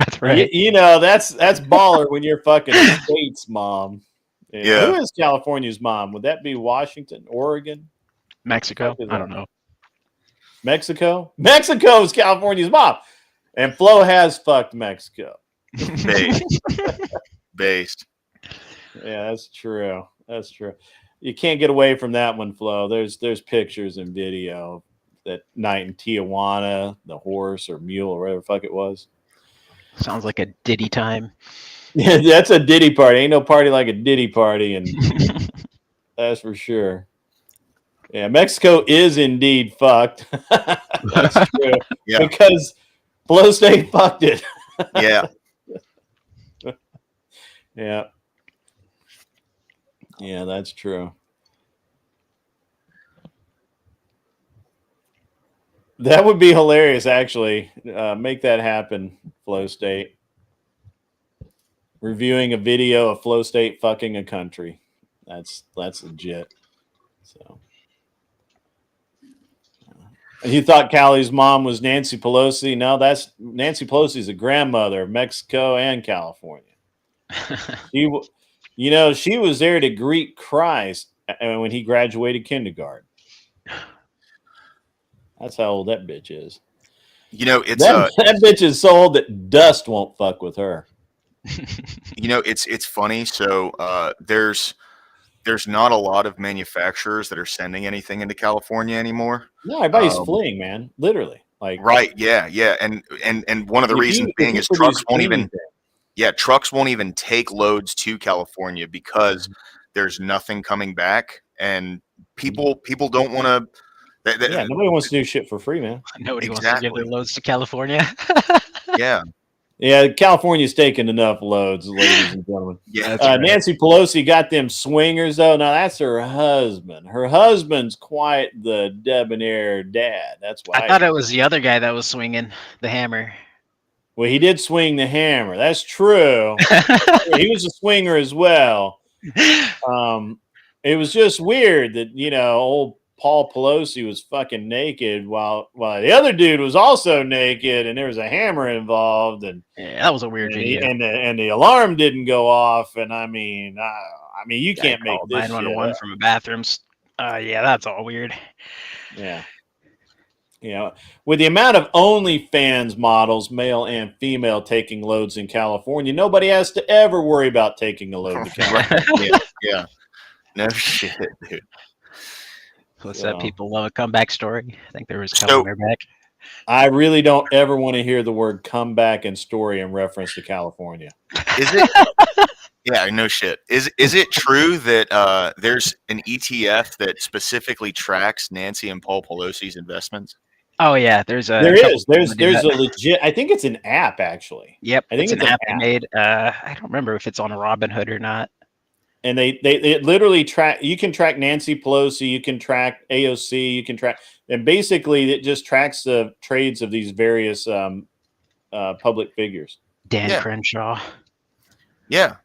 That's right. That's baller when you're fucking state's mom. Yeah. Who is California's mom? Would that be Washington, Oregon, Mexico? I don't know. Mexico? Mexico is California's mom, and Flo has fucked Mexico. Based. Yeah, that's true. That's true. You can't get away from that one, Flo. There's pictures and video that night in Tijuana, the horse or mule or whatever the fuck it was. Sounds like a Diddy time. Yeah, that's a Diddy party. Ain't no party like a Diddy party, and that's for sure. Yeah, Mexico is indeed fucked. That's true. Yeah. Because Flo State fucked it. Yeah. Yeah. Yeah, that's true. That would be hilarious, actually. Make that happen, Flow State. Reviewing a video of Flow State fucking a country. That's legit. So, you thought Callie's mom was Nancy Pelosi? No, that's Nancy Pelosi's a grandmother of Mexico and California. She was there to greet Christ when he graduated kindergarten. That's how old that bitch is. That bitch is so old that dust won't fuck with her. It's funny. So there's not a lot of manufacturers that are sending anything into California anymore. No, everybody's fleeing, man. Literally, right? Yeah. And one of the reasons being is trucks won't even take loads to California because there's nothing coming back, and people don't want to. Nobody wants to do shit for free, man. Nobody wants to give their loads to California. Yeah, California's taking enough loads, ladies and gentlemen. Yeah, right. Nancy Pelosi got them swingers, though. Now, that's her husband. Her husband's quite the debonair dad. That's why I thought it was the other guy that was swinging the hammer. Well, he did swing the hammer. That's true. He was a swinger as well. It was just weird that, old Paul Pelosi was fucking naked while the other dude was also naked, and there was a hammer involved, and that was a weird video. And the alarm didn't go off, and I mean you can't make this 911 from a bathroom. Yeah, that's all weird. Yeah. With the amount of OnlyFans models, male and female, taking loads in California, nobody has to ever worry about taking a load to California. Yeah. No shit, dude. What's that? People love a comeback story. I think there was a comeback. I really don't ever want to hear the word comeback and story in reference to California. Is it? Yeah, no shit. Is it true that there's an ETF that specifically tracks Nancy and Paul Pelosi's investments? Oh yeah, there's a legit. I think it's an app actually. Yep, I think it's an app they made. I don't remember if it's on a Robinhood or not. And they literally track. You can track Nancy Pelosi. You can track AOC. You can track, and basically it just tracks the trades of these various public figures. Dan Crenshaw. Yeah,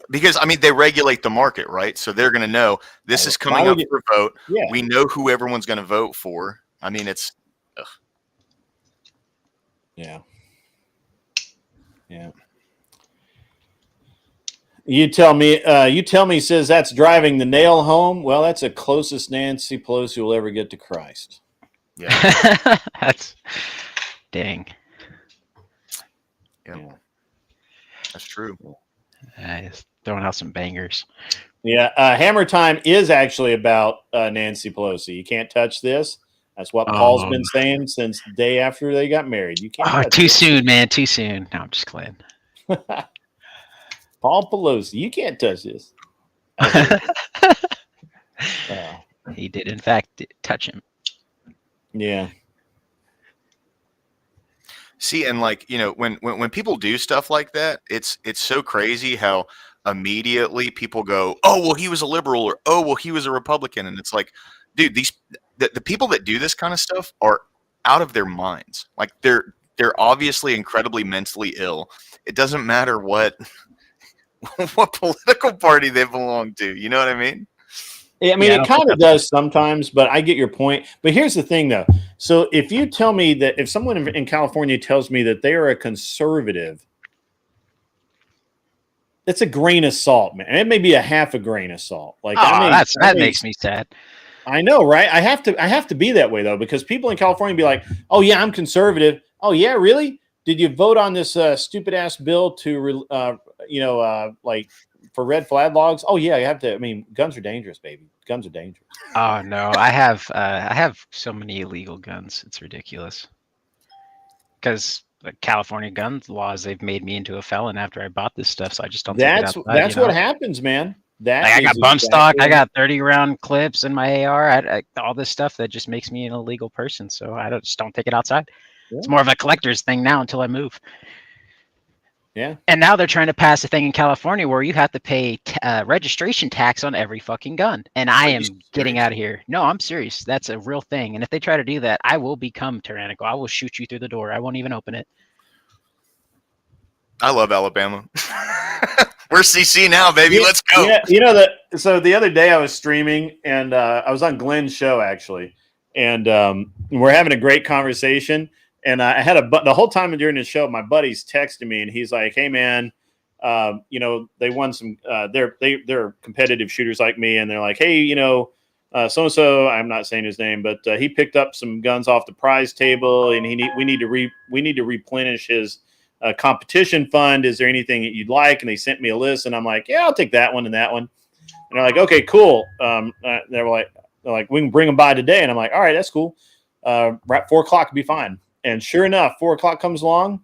because they regulate the market, right? So they're going to know this is coming up for vote. Yeah. We know who everyone's going to vote for. It's. Ugh. Yeah. You tell me, says that's driving the nail home. Well, that's the closest Nancy Pelosi will ever get to Christ. Yeah. That's dang. Yeah. That's true. Just throwing out some bangers. Yeah. Hammer Time is actually about Nancy Pelosi. You can't touch this. That's what Paul's been saying since the day after they got married. You can't. Oh, too soon, man. Too soon. No, I'm just playing. Paul Pelosi, you can't touch this. He did, in fact, touch him. Yeah. See, and when people do stuff like that, it's so crazy how immediately people go, "Oh, well, he was a liberal," or "Oh, well, he was a Republican," and it's like, dude, the people that do this kind of stuff are out of their minds. Like they're obviously incredibly mentally ill. It doesn't matter what political party they belong to. You know what I mean? Yeah, it kind of does sometimes, but I get your point. But here's the thing, though. So if you tell me that if someone in California tells me that they are a conservative, it's a grain of salt, man. It may be a half a grain of salt. That makes me sad. I know, right? I have to be that way though, because people in California be like, "Oh yeah, I'm conservative." Oh yeah, really? Did you vote on this stupid ass bill to for red flag laws? Oh yeah, you have to. Guns are dangerous, baby. Guns are dangerous. Oh no, I have so many illegal guns. It's ridiculous. Because the California gun laws, they've made me into a felon after I bought this stuff, so I just don't. That's what happens, man. I got bump stock. I got 30-round clips in my AR. All this stuff that just makes me an illegal person. So I just don't take it outside. Yeah. It's more of a collector's thing now until I move. Yeah. And now they're trying to pass a thing in California where you have to pay registration tax on every fucking gun. And I am getting out of here. No, I'm serious. That's a real thing. And if they try to do that, I will become tyrannical. I will shoot you through the door. I won't even open it. I love Alabama. We're CC now, baby. Let's go. Yeah, you know that. So the other day I was streaming and I was on Glenn's show actually, and we're having a great conversation. And I had the whole time during the show, my buddy's texting me, and he's like, "Hey, man, you know, they won some. They're competitive shooters like me, and they're like, hey, you know, so and so. I'm not saying his name, but he picked up some guns off the prize table, and we need to replenish his competition fund. Is there anything that you'd like?" And they sent me a list, and I'm like, "Yeah, I'll take that one and that one." And they're like, "Okay, cool." They're like, "We can bring them by today," and I'm like, "All right, that's cool. Right, 4 o'clock would be fine." And sure enough, 4 o'clock comes along,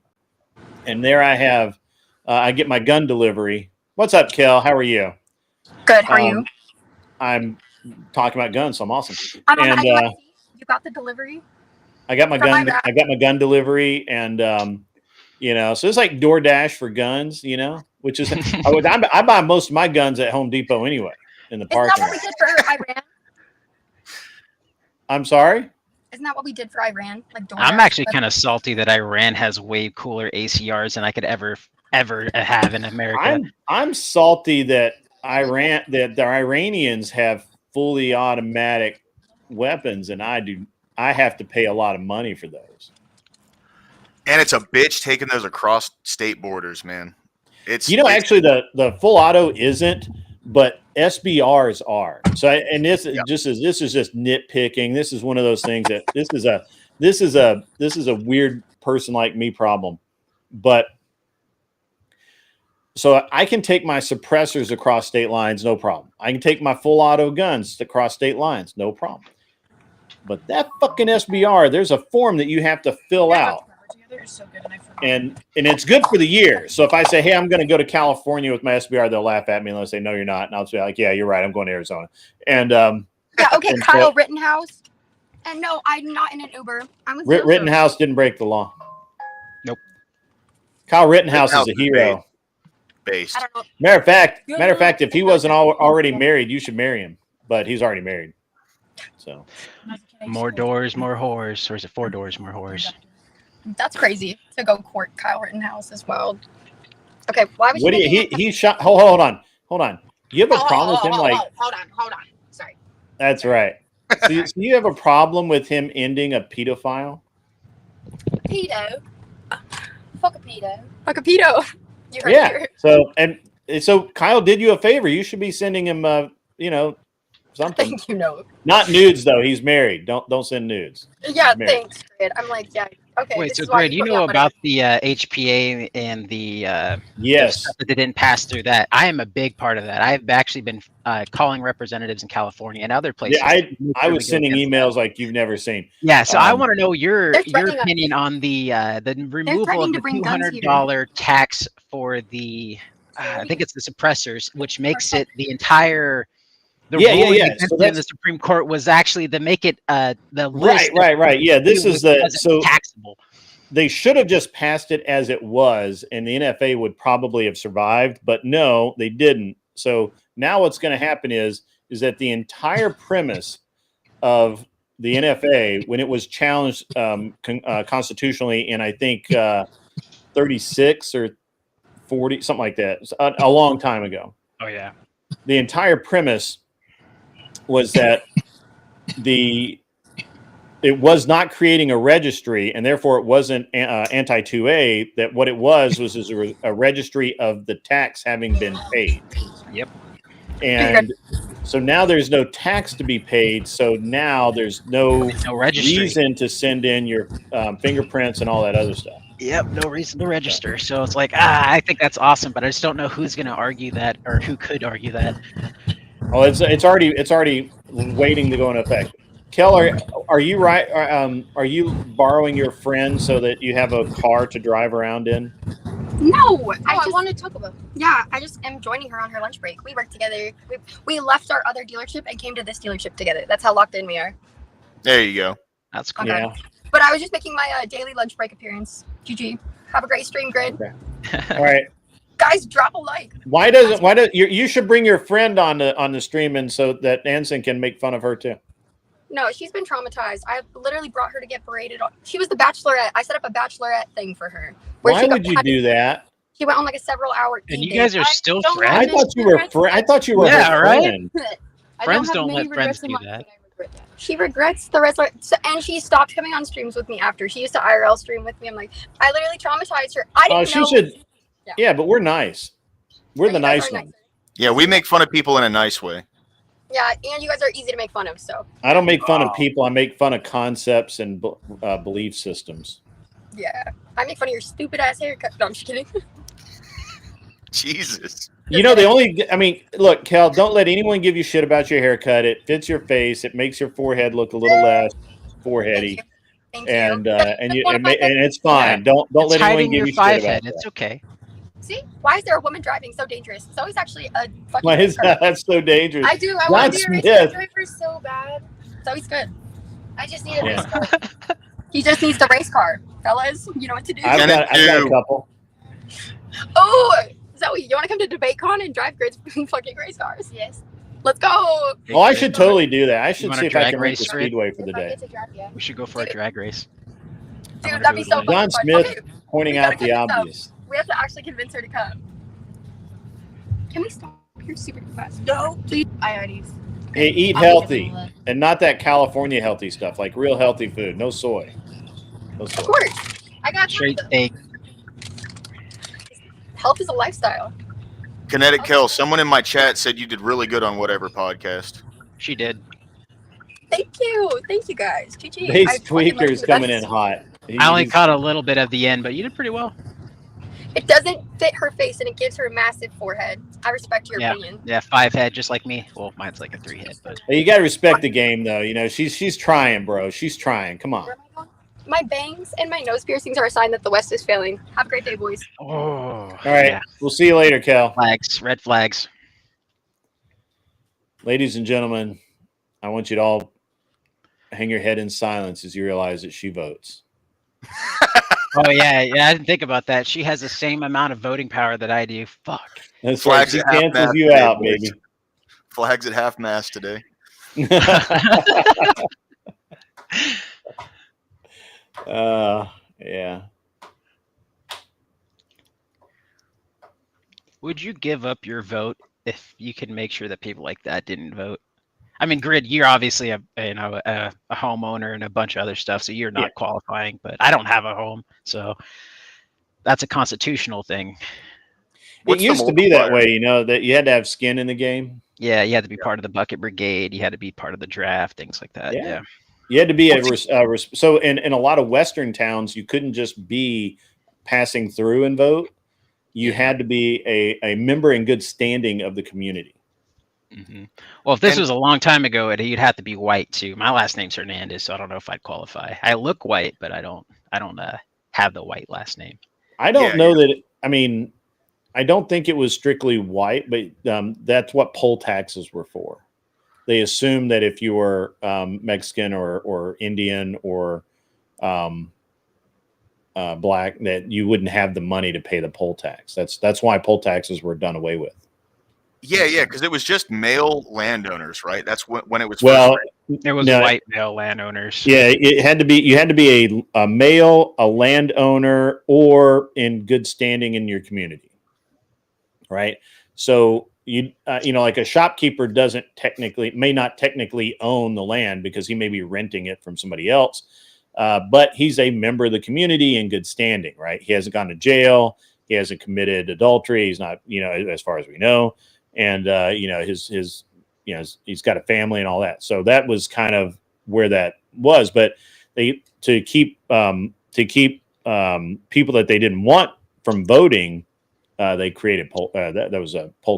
and there I have, I get my gun delivery. What's up, Kel? How are you? Good. How are you? I'm talking about guns, so I'm awesome. You got the delivery? I got my gun delivery, and you know, so it's like DoorDash for guns, you know, which is I buy most of my guns at Home Depot anyway in the parking lot. Isn't that what we did for Iran? I'm sorry? Isn't that what we did for Iran? Like DoorDash? I'm actually kind of salty that Iran has way cooler ACRs than I could ever have in America. I'm salty that the Iranians have fully automatic weapons, and I have to pay a lot of money for those. And it's a bitch taking those across state borders, man. Actually the full auto isn't, but SBRs are. So this is just nitpicking. This is one of those things that this is a weird person like me problem. But so I can take my suppressors across state lines, no problem. I can take my full auto guns across state lines, no problem. But that fucking SBR, there's a form that you have to fill out. And it's good for the year. So if I say, hey, I'm going to go to California with my SBR, they'll laugh at me and they'll say, no, you're not. And I'll say, like, yeah, you're right. I'm going to Arizona. And Kyle Rittenhouse. And no, I'm not in an Uber. I'm with Rittenhouse didn't break the law. Nope. Kyle Rittenhouse is a hero. Based. Matter of fact, if he wasn't already married, you should marry him. But he's already married. So more doors, more whores, or is it 4 doors, more whores? That's crazy to go court Kyle Rittenhouse as well. Okay, why was he shot? Hold on. You have a problem with him? Hold on. Sorry. That's right. So you have a problem with him ending a pedophile? Pedo. Fuck a pedo. Fuck a pedo. You heard here. So Kyle did you a favor. You should be sending him something. Thank you, no. Not nudes though. He's married. Don't send nudes. Yeah, thanks, Grid. I'm like, yeah. Okay. Wait, so Grid, you know about the HPA and the yes stuff that they didn't pass through that? I am a big part of that. I've actually been calling representatives in California and other places. Yeah, I was sending emails like you've never seen. Yeah, so I want to know your opinion on the removal of the $200 tax for the I think it's the suppressors, which makes it the entire. The ruling in the Supreme Court was actually to make it the list. Right. Yeah, this is taxable. They should have just passed it as it was, and the NFA would probably have survived. But no, they didn't. So now what's going to happen is that the entire premise of the NFA, when it was challenged constitutionally in I think 36 or 40, something like that, a long time ago. Oh yeah. The entire premise was that it was not creating a registry, and therefore it wasn't anti-2A. That what it was a registry of the tax having been paid. Yep. And so now there's no tax to be paid. So now there's no reason to send in your fingerprints and all that other stuff. Yep, no reason to register. So it's like, I think that's awesome, but I just don't know who's going to argue that or who could argue that. Oh, it's already waiting to go into effect. Keller, are you right? Are you borrowing your friend so that you have a car to drive around in? No, I want to talk about. Yeah, I just am joining her on her lunch break. We work together. We left our other dealership and came to this dealership together. That's how locked in we are. There you go. That's cool. Okay. Yeah. But I was just making my daily lunch break appearance. GG. Have a great stream, Grid. Okay. All right. Guys, drop a like. Why does you should bring your friend on the stream and so that Anson can make fun of her too. No, she's been traumatized. I literally brought her to get paraded on. She was the bachelorette. I set up a bachelorette thing for her. Why would you do that? She went on like a several-hour. And you guys are still friends. I thought you were I thought you were her friend. Friends don't let friends do that. She regrets the rest of it. And she stopped coming on streams with me after. She used to IRL stream with me. I'm like, I literally traumatized her. I didn't know. She should. Yeah, but we're nice. We're the nice ones. Yeah, we make fun of people in a nice way. Yeah, and you guys are easy to make fun of. So I don't make fun of people. I make fun of concepts and belief systems. Yeah, I make fun of your stupid ass haircut. No, I'm just kidding. Jesus. You know, look, Kel, don't let anyone give you shit about your haircut. It fits your face. It makes your forehead look a little less foreheady. Thank and you. and it's fine. Don't let anyone give you shit about it. It's okay. See, why is there a woman driving so dangerous? Zoe's actually a fucking. Why is that so dangerous? I do. I want to be a race car driver so bad. Zoe's good. I just need a race car. He just needs the race car, fellas. You know what to do. I've got a couple. Oh, Zoe, you want to come to DebateCon and drive great fucking race cars? Yes. Let's go. Oh, I should totally do that. I should see if I can race the speedway for the day. We should go for a drag race. Dude, that'd be so fun. John Smith pointing out the obvious. We have to actually convince her to come. Can we stop here super fast? No, please. I already. Hey, eat healthy and not that California healthy stuff, like real healthy food. No soy. No soy. Of course. I got straight steak. Health is a lifestyle. Kinetic Kill, someone in my chat said you did really good on whatever podcast. She did. Thank you. Thank you guys. GG. Base Tweaker's coming in hot. I only caught a little bit of the end, but you did pretty well. It doesn't fit her face and it gives her a massive forehead. I respect your opinion. Yeah, 5 head, just like me. Well, mine's like a 3 head, but you gotta respect the game though. You know, she's trying, bro. She's trying. Come on. My bangs and my nose piercings are a sign that the West is failing. Have a great day, boys. Oh, all right. Yeah. We'll see you later, Cal. Flags, red flags. Ladies and gentlemen, I want you to all hang your head in silence as you realize that she votes. Oh yeah, I didn't think about that. She has the same amount of voting power that I do. Fuck. That's Flags right. She cancels you today, out, baby. Flags at half mast today. Yeah. Would you give up your vote if you could make sure that people like that didn't vote? I mean, Grid, you're obviously a homeowner and a bunch of other stuff, so you're not qualifying. But I don't have a home, so that's a constitutional thing. It used to be that way, you know, that you had to have skin in the game. Yeah, you had to be part of the bucket brigade. You had to be part of the draft, things like that. Yeah. You had to be so in a lot of Western towns, you couldn't just be passing through and vote. You had to be a member in good standing of the community. Mm-hmm. Well, if this was a long time ago, you'd have to be white too. My last name's Hernandez, so I don't know if I'd qualify. I look white, but I don't have the white last name. I don't know that. I mean, I don't think it was strictly white, but that's what poll taxes were for. They assumed that if you were Mexican or Indian or black, that you wouldn't have the money to pay the poll tax. That's why poll taxes were done away with. Yeah, because it was just male landowners, right? That's when it was. It was white male landowners. Yeah, it had to be. You had to be a male, a landowner, or in good standing in your community, right? So you know, like a shopkeeper may not technically own the land because he may be renting it from somebody else, but he's a member of the community in good standing, right? He hasn't gone to jail. He hasn't committed adultery. He's not, you know, as far as we know. And, you know, he's got a family and all that. So that was kind of where that was. But to keep people that they didn't want from voting, they created poll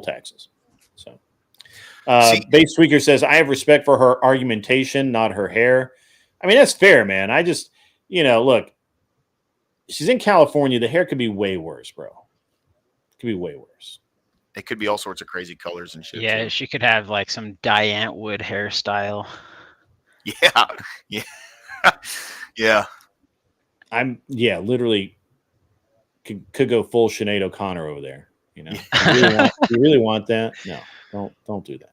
taxes. So Base Tweaker says, I have respect for her argumentation, not her hair. I mean, that's fair, man. I just, you know, look, she's in California. The hair could be way worse, bro. It could be way worse. It could be all sorts of crazy colors and shit. Yeah, too. She could have like some Diane Wood hairstyle. Yeah. Yeah. Literally. could go full Sinead O'Connor over there. You know, you really want that? No, don't do that.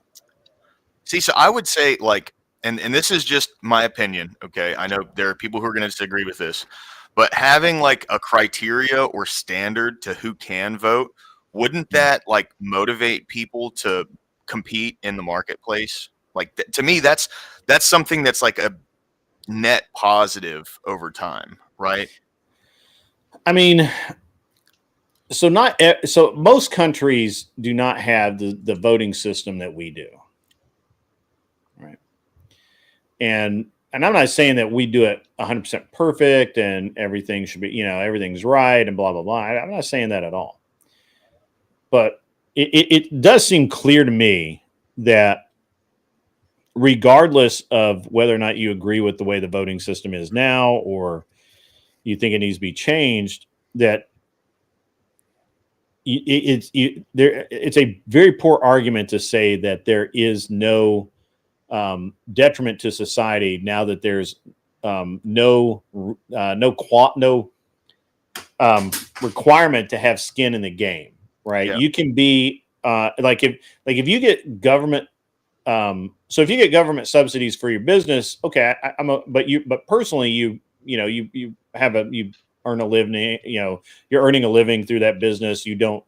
See, so I would say like, and this is just my opinion. Okay, I know there are people who are going to disagree with this, but having like a criteria or standard to who can vote, wouldn't that like motivate people to compete in the marketplace? Like to me, that's something that's like a net positive over time, right? I mean, so most countries do not have the voting system that we do, right? And I'm not saying that we do it 100% perfect and everything should be, you know, everything's right and blah blah blah. I'm not saying that at all, but it does seem clear to me that regardless of whether or not you agree with the way the voting system is now or you think it needs to be changed, that it's a very poor argument to say that there is no detriment to society now that there's no requirement to have skin in the game, right? Yeah. You can be like if you get government. So if you get government subsidies for your business, okay, but personally, you earn a living, you know, you're earning a living through that business. You don't,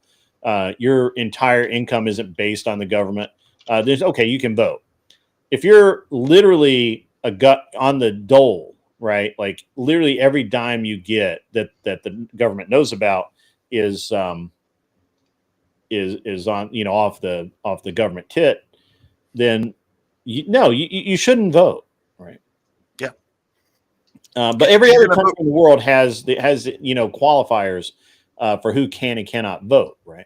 your entire income isn't based on the government. Okay, you can vote. If you're literally on the dole, right? Like literally every dime you get that the government knows about is on, you know, off the government tit, then you shouldn't vote, right? Yeah. But every other country in the world has you know, qualifiers for who can and cannot vote, right?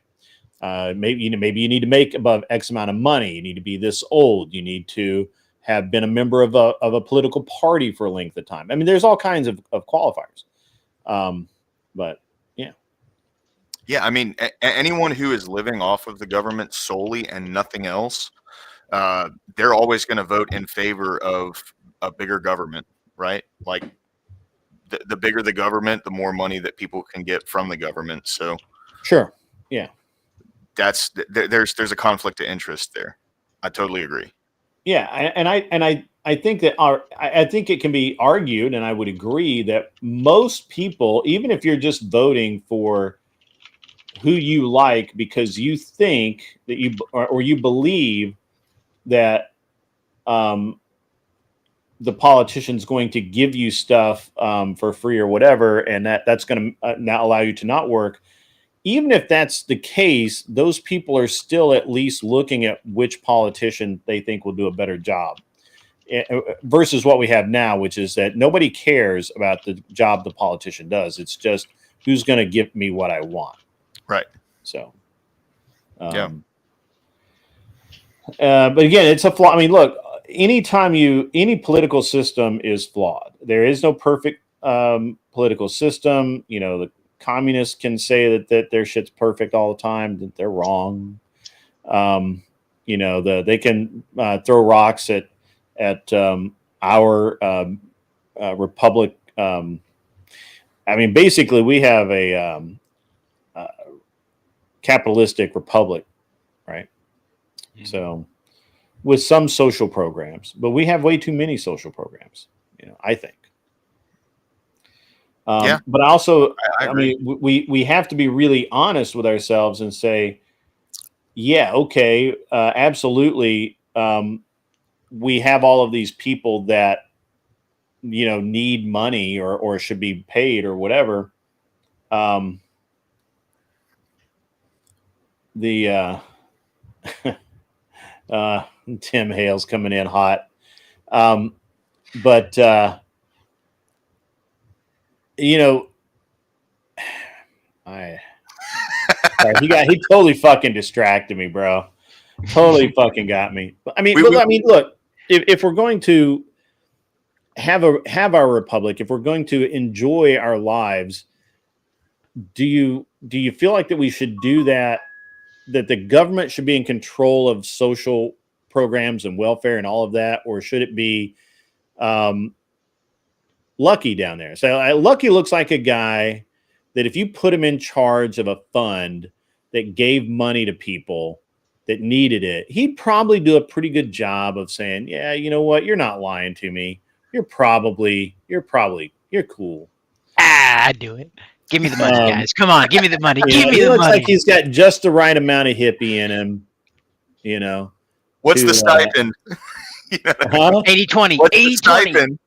Maybe you need to make above X amount of money. You need to be this old. You need to have been a member of a political party for a length of time. I mean, there's all kinds of qualifiers. But yeah. Yeah, I mean, anyone who is living off of the government solely and nothing else, they're always going to vote in favor of a bigger government, right? Like the bigger the government, the more money that people can get from the government. So sure, yeah, there's a conflict of interest there. I totally agree. Yeah, I think that I think it can be argued, and I would agree that most people, even if you're just voting for who you like because you think that or you believe that the politician's going to give you stuff for free or whatever, and that's going to not allow you to not work. Even if that's the case, those people are still at least looking at which politician they think will do a better job versus what we have now, which is that nobody cares about the job the politician does. It's just who's going to give me what I want. Right. So, yeah. But again, it's a flaw. I mean, look, any political system is flawed. There is no perfect political system. You know, the communists can say that their shit's perfect all the time, that they're wrong. You know, they can throw rocks at our republic. I mean, basically, we have a capitalistic republic, right? Mm-hmm. So, with some social programs, but we have way too many social programs. You know, I think. Yeah. But also, I mean, we have to be really honest with ourselves and say, yeah, okay, absolutely. We have all of these people that, you know, need money or should be paid or whatever. Tim Hale's coming in hot. But you know, he totally fucking distracted me, bro. Totally fucking got me. I mean, look, if we're going to have our republic, if we're going to enjoy our lives, do you feel like that we should do that the government should be in control of social programs and welfare and all of that, or should it be Lucky down there? So Lucky looks like a guy that if you put him in charge of a fund that gave money to people that needed it, he'd probably do a pretty good job of saying, yeah, you know what? You're not lying to me. You're cool. I'd do it. Give me the money, guys. Come on, give me the money. Give me the money. He looks money. like he's got just the right amount of hippie in him, you know. What's the stipend? 80-20. What's the stipend?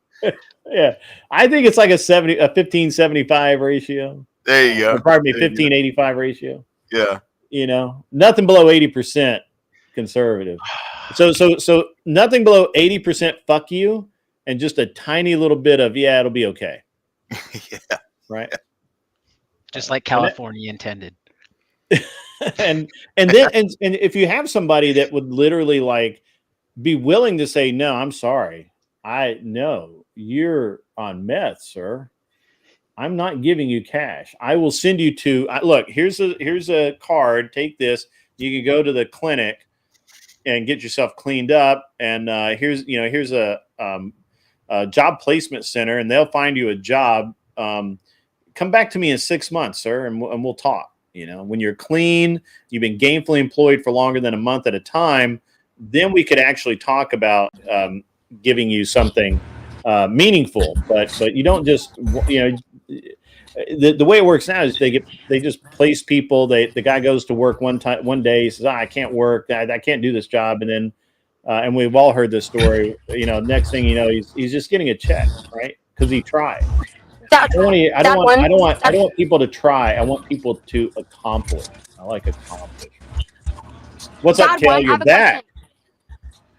Yeah. I think it's like a 15-75 ratio. There you go. Or pardon me, 15-85 ratio. Yeah. You know, nothing below 80% conservative. So nothing below 80% fuck you, and just a tiny little bit of it'll be okay. Yeah. Right. Just like California intended. and then if you have somebody that would literally like be willing to say, no, I'm sorry, you're on meth, sir. I'm not giving you cash. I will send you to look. Here's a card. Take this. You can go to the clinic and get yourself cleaned up. And here's a job placement center, and they'll find you a job. Come back to me in 6 months, sir, and we'll talk. You know, when you're clean, you've been gainfully employed for longer than a month at a time, then we could actually talk about giving you something meaningful. But you don't just, the way it works now is they just place people. The guy goes to work one day, he says, I can't work, I can't do this job, and then and we've all heard this story. You know, next thing you know, he's just getting a check, right? Because he tried. I don't want people to try. I want people to accomplish. I like accomplish. What's up, Kale? You're back.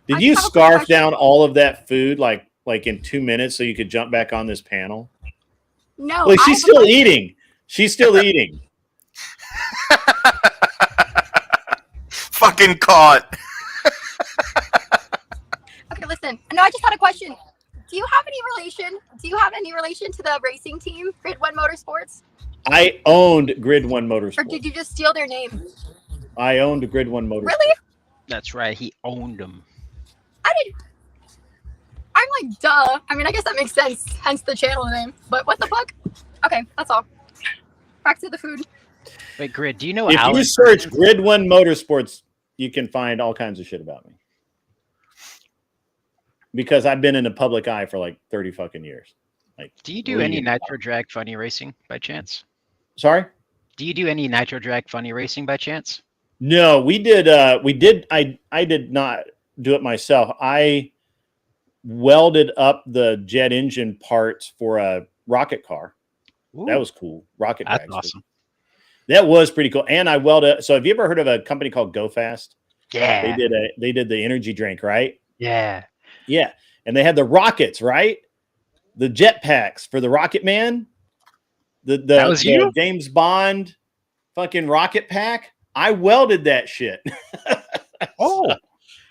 Did you scarf down all of that food like in 2 minutes so you could jump back on this panel? No. Like, she's still eating. She's still eating. Fucking caught. Okay, listen. No, I just had a question. Do you have any relation to the racing team, Grid One Motorsports? I owned Grid One Motorsports. Or did you just steal their name? I owned Grid One Motorsports. Really? That's right. He owned them. I'm like, duh. I mean, I guess that makes sense. Hence the channel name. But what the fuck? Okay, that's all. Back to the food. Wait, Grid, do you know if Alan you search Grid One Motorsports, you can find all kinds of shit about me. Because I've been in the public eye for like 30 fucking years. Like, do you do any Nitro Drag funny racing by chance? Sorry? Do you do any Nitro Drag funny racing by chance? No, we did. I did not do it myself. I welded up the jet engine parts for a rocket car. Ooh, that was cool. Rocket. That's awesome. That was pretty cool. And I welded. So have you ever heard of a company called Go Fast? Yeah. They did the energy drink, right? Yeah. Yeah. And they had the rockets, right? The jet packs for the Rocket Man. That was the James Bond fucking rocket pack. I welded that shit. Oh.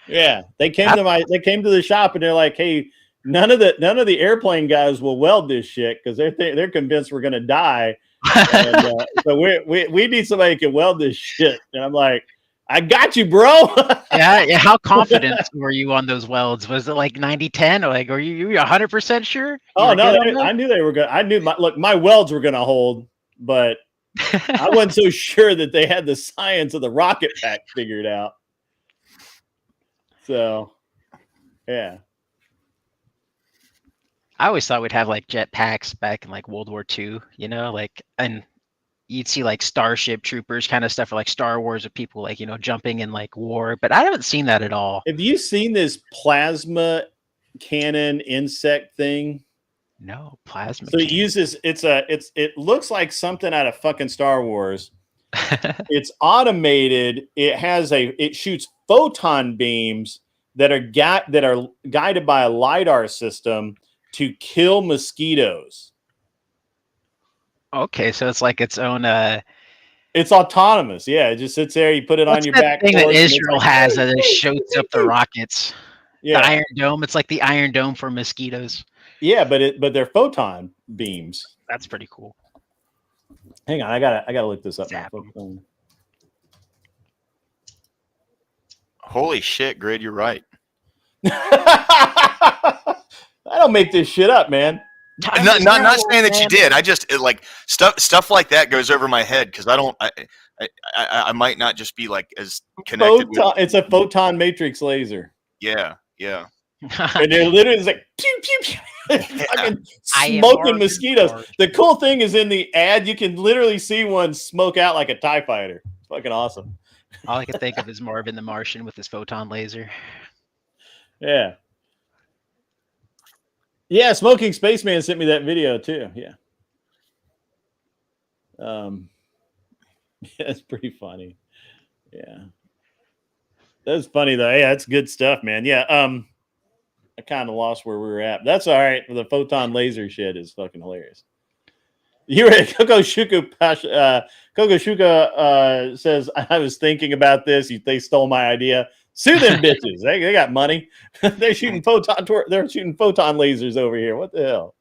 Yeah. They came to the shop and they're like, hey, none of the airplane guys will weld this shit because they're convinced we're gonna die. And, so we need somebody who can weld this shit. And I'm like, I got you, bro. Yeah. How confident were you on those welds? Was it like 90-10? Or like, are you 100% sure? Oh no, I knew they were good. I knew my welds were gonna hold, but I wasn't so sure that they had the science of the rocket pack figured out. So, yeah. I always thought we'd have like jet packs back in like World War II, and you'd see like Starship Troopers kind of stuff, or like Star Wars, of people like, jumping in like war, but I haven't seen that at all. Have you seen this plasma cannon insect thing? No, plasma. So it uses it looks like something out of fucking Star Wars. It's automated. It shoots photon beams that are guided by a LiDAR system to kill mosquitoes. Okay, so it's like its own. It's autonomous. Yeah, it just sits there. You put it on your back. Thing that Israel has that it shoots up the rockets. Yeah, the Iron Dome. It's like the Iron Dome for mosquitoes. Yeah, but they're photon beams. That's pretty cool. Hang on, I gotta look this up now. Holy shit, Grid, you're right. I don't make this shit up, man. Not saying that you did. I just like stuff like that goes over my head because I might not just be like as connected. It's a photon matrix laser. Yeah. And they're literally like pew pew pew, fucking smoking mosquitoes. The cool thing is in the ad, you can literally see one smoke out like a TIE fighter. It's fucking awesome. All I can think of is Marvin the Martian with his photon laser. Yeah. Yeah, Smoking Spaceman sent me that video too. Yeah. That's pretty funny. Yeah. That's funny though. Yeah, that's good stuff, man. Yeah. I kind of lost where we were at. That's all right. The photon laser shit is fucking hilarious. You were Coco Shuka. Coco Shuka says, I was thinking about this. They stole my idea. Sue them bitches. They got money. They're shooting photon lasers over here. What the hell?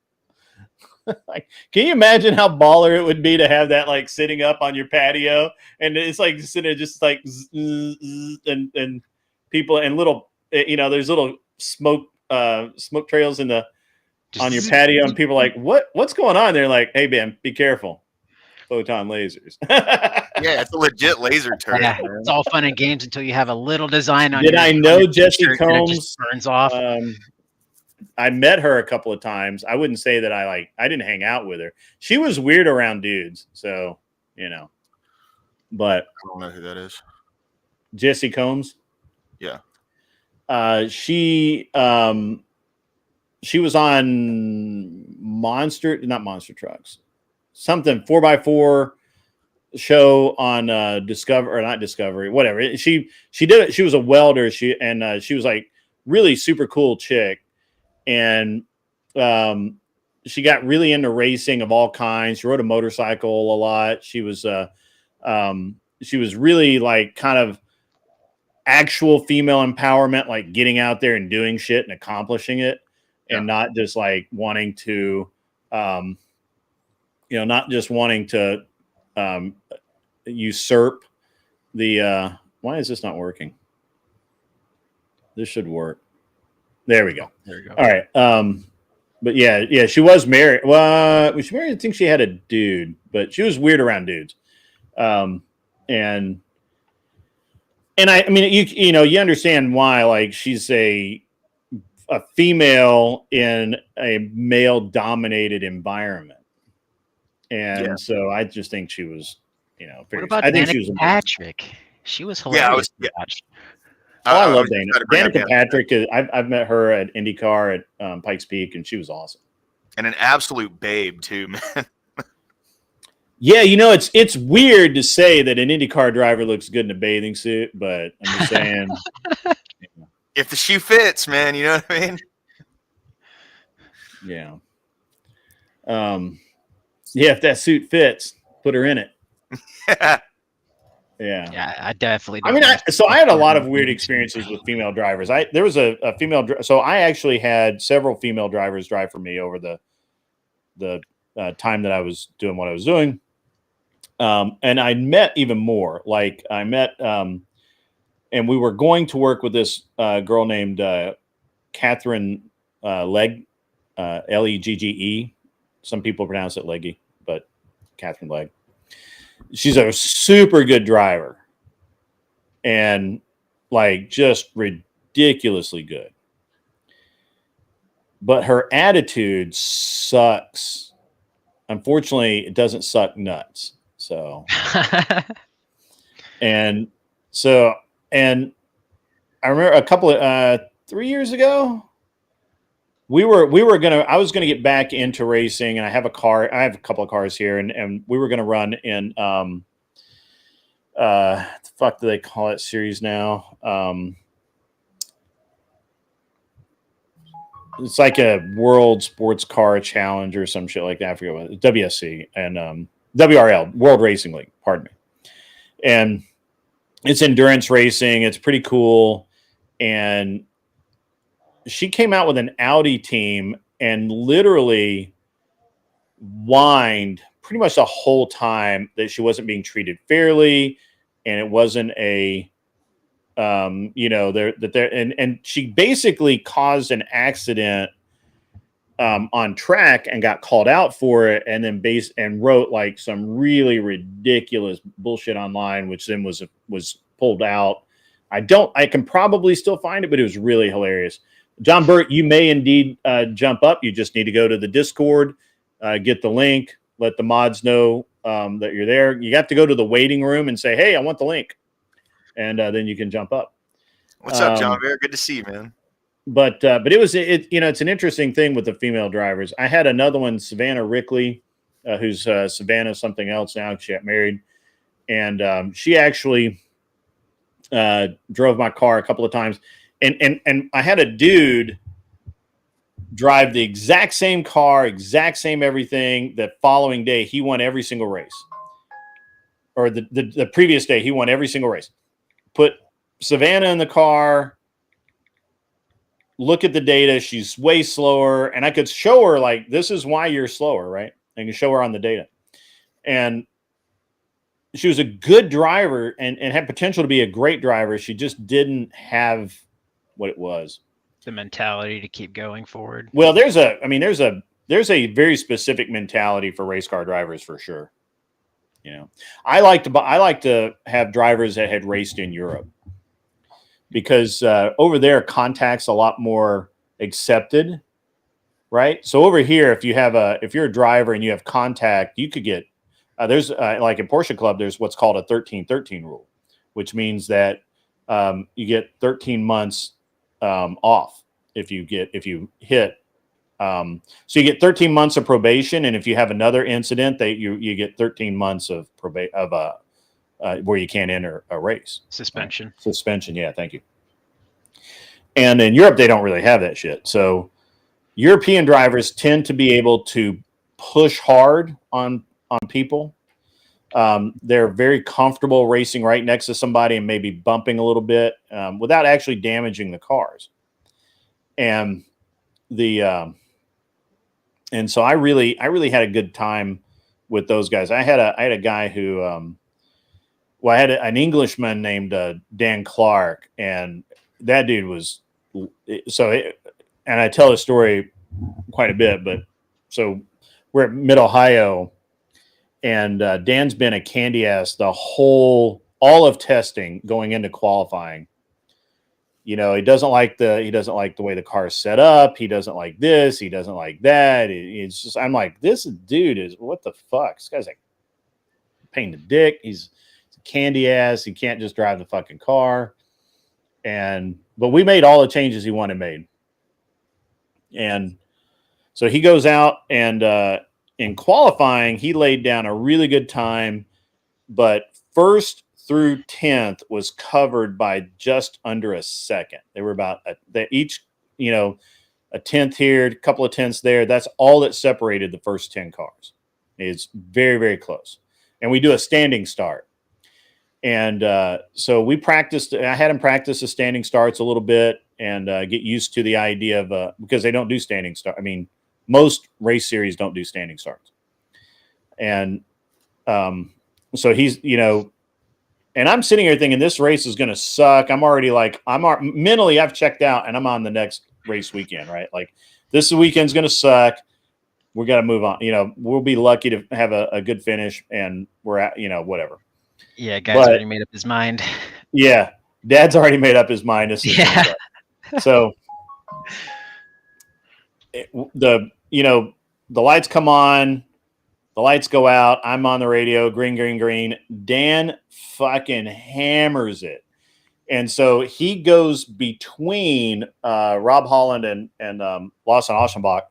Like, can you imagine how baller it would be to have that like sitting up on your patio and it's like sitting just like and people and little there's little smoke trails in the on your patio and people are like what's going on? They're like, hey man, be careful. Photon lasers. Yeah, it's a legit laser turret. Yeah, it's all fun and games until you have a little design on. Did I know Jesse Combs just burns off? I met her a couple of times. I wouldn't say that I didn't hang out with her. She was weird around dudes, so but I don't know who that is. Jesse Combs. Yeah. She was on not Monster Trucks. Something 4x4 show on not Discovery, whatever. She did it. She was a welder. She was like really super cool chick. And she got really into racing of all kinds. She rode a motorcycle a lot. She was really like kind of actual female empowerment, like getting out there and doing shit and accomplishing it, and not just like wanting to, not just wanting to usurp the. Why is this not working? This should work. There we go. There you go. All right. But yeah, she was married. Well, was she married? I think she had a dude, but she was weird around dudes. And I mean, you understand why, like, she's a female in a male dominated environment. And so I just think she was, what about Danica Patrick? She was hilarious. I love Danica Patrick. I've met her at IndyCar at Pikes Peak, and she was awesome. And an absolute babe too, man. Yeah, it's weird to say that an IndyCar driver looks good in a bathing suit, but I'm just saying. If the shoe fits, man, you know what I mean? Yeah. Yeah, if that suit fits, put her in it. Yeah, I definitely. I mean, I had a lot of weird experiences with female drivers. There was a female, so I actually had several female drivers drive for me over the time that I was doing what I was doing, and I met even more. Like I met, and we were going to work with this girl named Catherine Legge, Legge. Some people pronounce it Leggy, but Catherine Legge. She's a super good driver and like just ridiculously good. But her attitude sucks. Unfortunately, it doesn't suck nuts. So, and I remember a couple of 3 years ago, I was gonna get back into racing, and I have a couple of cars here, and we were gonna run in the fuck do they call it series now? It's like a World Sports Car Challenge or some shit like that. I forget what WSC and WRL, World Racing League, pardon me. And it's endurance racing. It's pretty cool. And she came out with an Audi team and literally whined pretty much the whole time that she wasn't being treated fairly, and it wasn't a, and she basically caused an accident on track and got called out for it, and then wrote like some really ridiculous bullshit online, which then was pulled out. I can probably still find it, but it was really hilarious. John Burt, you may indeed jump up. You just need to go to the Discord, get the link, let the mods know that you're there. You have to go to the waiting room and say, "Hey, I want the link," and then you can jump up. What's up, John? Very good to see you, man. But it's an interesting thing with the female drivers. I had another one, Savannah Rickley, who's Savannah something else now. She got married, and she actually drove my car a couple of times. And I had a dude drive the exact same car, exact same everything. The following day, he won every single race. Or the previous day, he won every single race. Put Savannah in the car, look at the data. She's way slower. And I could show her, like, this is why you're slower, right? I can show her on the data. And she was a good driver and had potential to be a great driver. She just didn't have what it was. The mentality to keep going forward. Well, there's a very specific mentality for race car drivers for sure. You know, I like to have drivers that had raced in Europe, because over there contact's a lot more accepted, right? So over here, if you're a driver and you have contact, you could get there's like in Porsche Club, there's what's called a 13-13 rule, which means that you get 13 months off if you hit. So you get 13 months of probation, and if you have another incident, you get 13 months of where you can't enter a race. Suspension. Suspension, yeah, thank you. And in Europe, they don't really have that shit. So European drivers tend to be able to push hard on people. They're very comfortable racing right next to somebody and maybe bumping a little bit without actually damaging the cars. And and so I really had a good time with those guys. I had a guy who, I had an Englishman named Dan Clark, and that dude was and I tell the story quite a bit, but so we're at Mid Ohio, and Dan's been a candy ass all of testing going into qualifying. You know, he doesn't like the way the car is set up. He doesn't like this. He doesn't like that. It's just, I'm like, this dude is, what the fuck? This guy's like pain in the dick. He's a candy ass. He can't just drive the fucking car. But we made all the changes he wanted made. And so he goes out, and in qualifying, he laid down a really good time, but first through 10th was covered by just under a second. They were about each, a 10th here, a couple of tenths there. That's all that separated the first 10 cars. It's very, very close. And we do a standing start. And so we practiced. I had him practice the standing starts a little bit and get used to the idea of because they don't do standing start. I mean, most race series don't do standing starts. And so he's, and I'm sitting here thinking this race is going to suck. I'm already like, mentally I've checked out, and I'm on the next race weekend, right? Like, this weekend's going to suck. We got to move on. We'll be lucky to have a good finish, and we're at, whatever. Yeah, guy's already made up his mind. Yeah, Dad's already made up his mind. Yeah. So the lights come on. The lights go out. I'm on the radio. Green, green, green. Dan fucking hammers it. And so he goes between Rob Holland and Lawson Aschenbach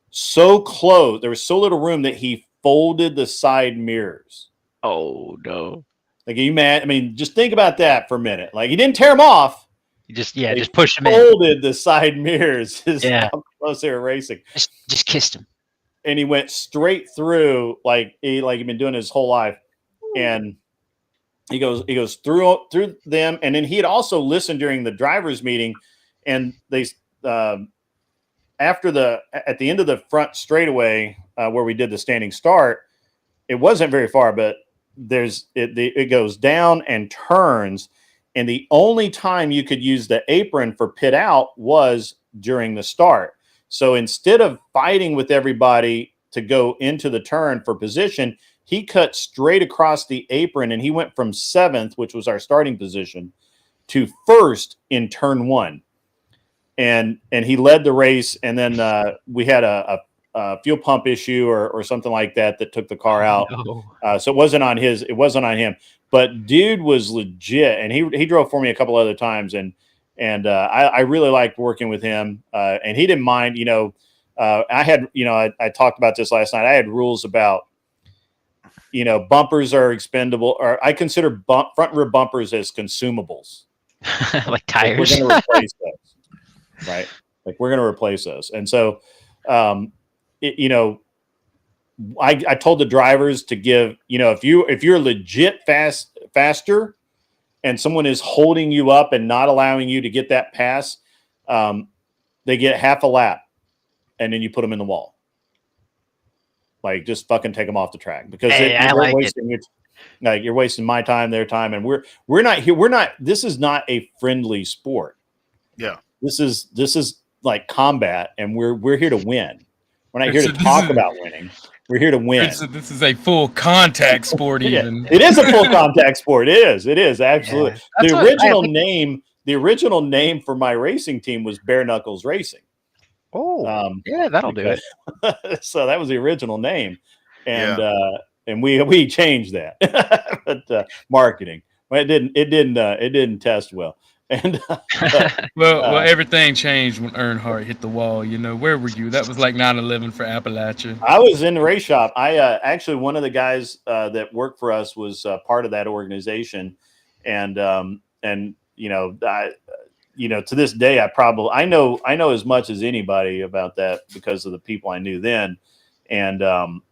so close. There was so little room that he folded the side mirrors. Oh, no. Like, are you mad? I mean, just think about that for a minute. Like, he didn't tear them off. He just pushed him in. Folded the side mirrors. How close they were racing. Just kissed him. And he went straight through like he'd been doing his whole life. And he goes through them. And then he had also listened during the drivers meeting, and they at the end of the front straightaway where we did the standing start, it wasn't very far, but it goes down and turns. And the only time you could use the apron for pit out was during the start. So instead of fighting with everybody to go into the turn for position, he cut straight across the apron, and he went from 7th, which was our starting position, to 1st in turn 1. And he led the race. And then we had a fuel pump issue or something like that took the car out. So it wasn't on him. But dude was legit, and he drove for me a couple other times, and I really liked working with him. And he didn't mind. I had, I talked about this last night. I had rules about, bumpers are expendable, or I consider front rear bumpers as consumables, like tires. We're going to replace those, right? Like we're going to replace those, and so, I told the drivers to give, if you're legit faster, and someone is holding you up and not allowing you to get that pass, they get half a lap, and then you put them in the wall. Like, just fucking take them off the track, because you're wasting my time, their time, and we're not here. This is not a friendly sport. Yeah, this is like combat, and we're here to win. We're not here to talk about winning. We're here to win. This is a full contact sport. Even it is a full contact sport. It is absolutely. Yeah. The original name for my racing team was Bare Knuckles Racing. Oh, that'll do it. So that was the original name, and we changed that. But marketing, well, it didn't test well. And well, everything changed when Earnhardt hit the wall. Where were you? That was like 9/11 for Appalachia. I was in the race shop. I actually, one of the guys that worked for us was part of that organization, and to this day, I know as much as anybody about that because of the people I knew then, and I'm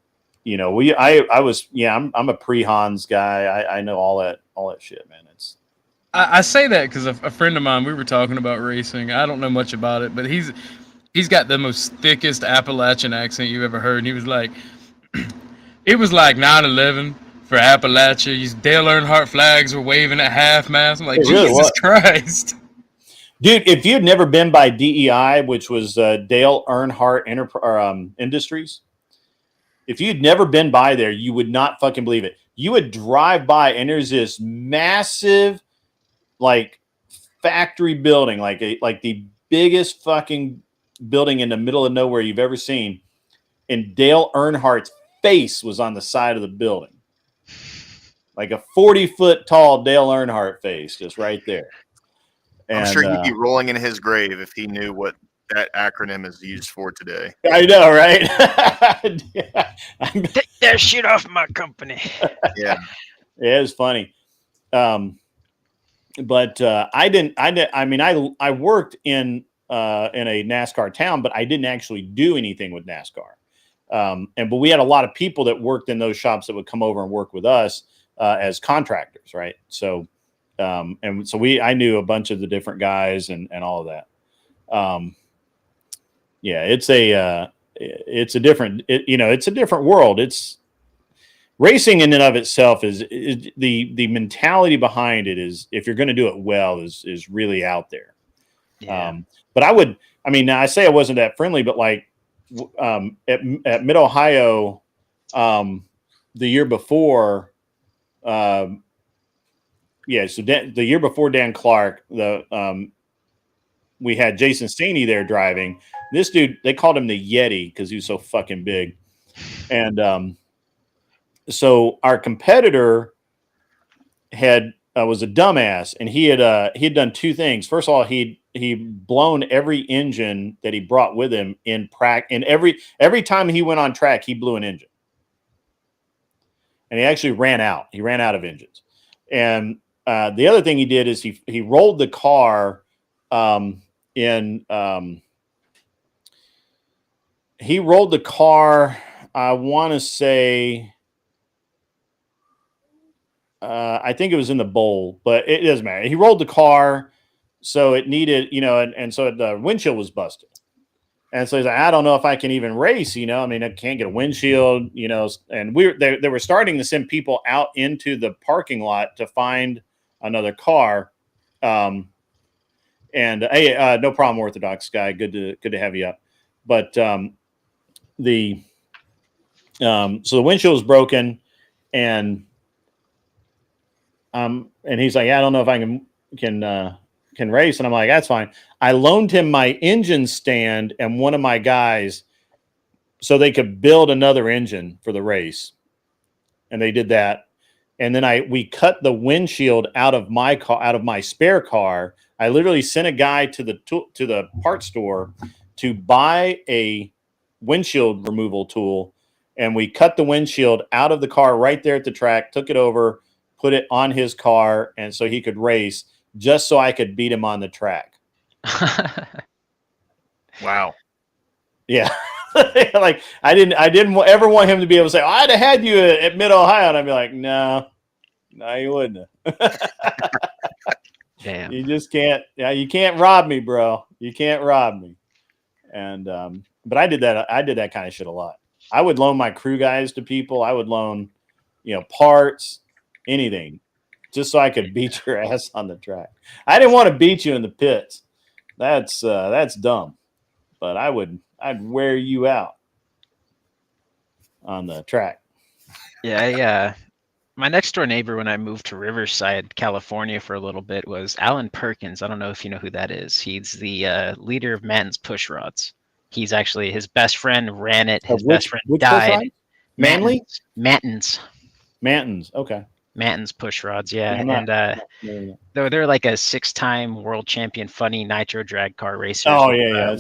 a pre-Hans guy. I know all that shit, man. I say that because a friend of mine, we were talking about racing. I don't know much about it, but he's got the most thickest Appalachian accent you've ever heard. And he was like, it was like 9/11 for Appalachia. Dale Earnhardt flags were waving at half mast. I'm like, Jesus Christ. Dude, if you'd never been by DEI, which was Dale Earnhardt Industries, if you'd never been by there, you would not fucking believe it. You would drive by, and there's this massive, like, factory building, like the biggest fucking building in the middle of nowhere you've ever seen. And Dale Earnhardt's face was on the side of the building, like a 40-foot tall Dale Earnhardt face, just right there. And, I'm sure he'd be rolling in his grave if he knew what that acronym is used for today. I know, right? Take that shit off my company. Yeah, it was funny. But I worked in a NASCAR town, but I didn't actually do anything with NASCAR. But we had a lot of people that worked in those shops that would come over and work with us as contractors, right? So, I knew a bunch of the different guys and all of that. It's a different world. It's racing in and of itself is the mentality behind it is, if you're going to do it well, is really out there. Yeah. But I say I wasn't that friendly, but like at Mid-Ohio the year before, the year before Dan Clark, we had Jason Staney there driving. This dude, they called him the Yeti because he was so fucking big. And so our competitor was a dumbass, and he had done two things. First of all, he'd blown every engine that he brought with him in practice. And every time he went on track, he blew an engine. And he actually ran out. He ran out of engines. And the other thing he did is he rolled the car he rolled the car, I want to say, I think it was in the bowl, but it doesn't matter. He rolled the car, so it needed, and so the windshield was busted. And so he's like, I don't know if I can even race, I can't get a windshield, and they were starting to send people out into the parking lot to find another car. Hey, no problem, Orthodox guy. Good to have you up. But so the windshield was broken, and he's like, I don't know if I can race. And I'm like, that's fine. I loaned him my engine stand and one of my guys so they could build another engine for the race. And they did that. And then we cut the windshield out of my car, out of my spare car. I literally sent a guy to the parts store to buy a windshield removal tool. And we cut the windshield out of the car right there at the track, took it over, put it on his car, and so he could race, just so I could beat him on the track. Wow. Yeah. Like I didn't ever want him to be able to say, I'd have had you at Mid Ohio, and I'd be like, no, you wouldn't have. Damn. You just can't. Yeah, you can't rob me, bro. You can't rob me. And but I did that. I did that kind of shit a lot. I would loan my crew guys to people. I would loan, parts, anything, just so I could beat your ass on the track. I didn't want to beat you in the pits. That's dumb. But I'd wear you out on the track. Yeah, my next door neighbor when I moved to Riverside, California for a little bit was Alan Perkins. I don't know if you know who that is. He's the leader of Manton's Push Rods. He's actually, his best friend ran it. His best friend died. Manly? Manton's. Okay. Manton's Push Rods, yeah. And they're like a 6-time world champion funny nitro drag car racer. Oh, yeah.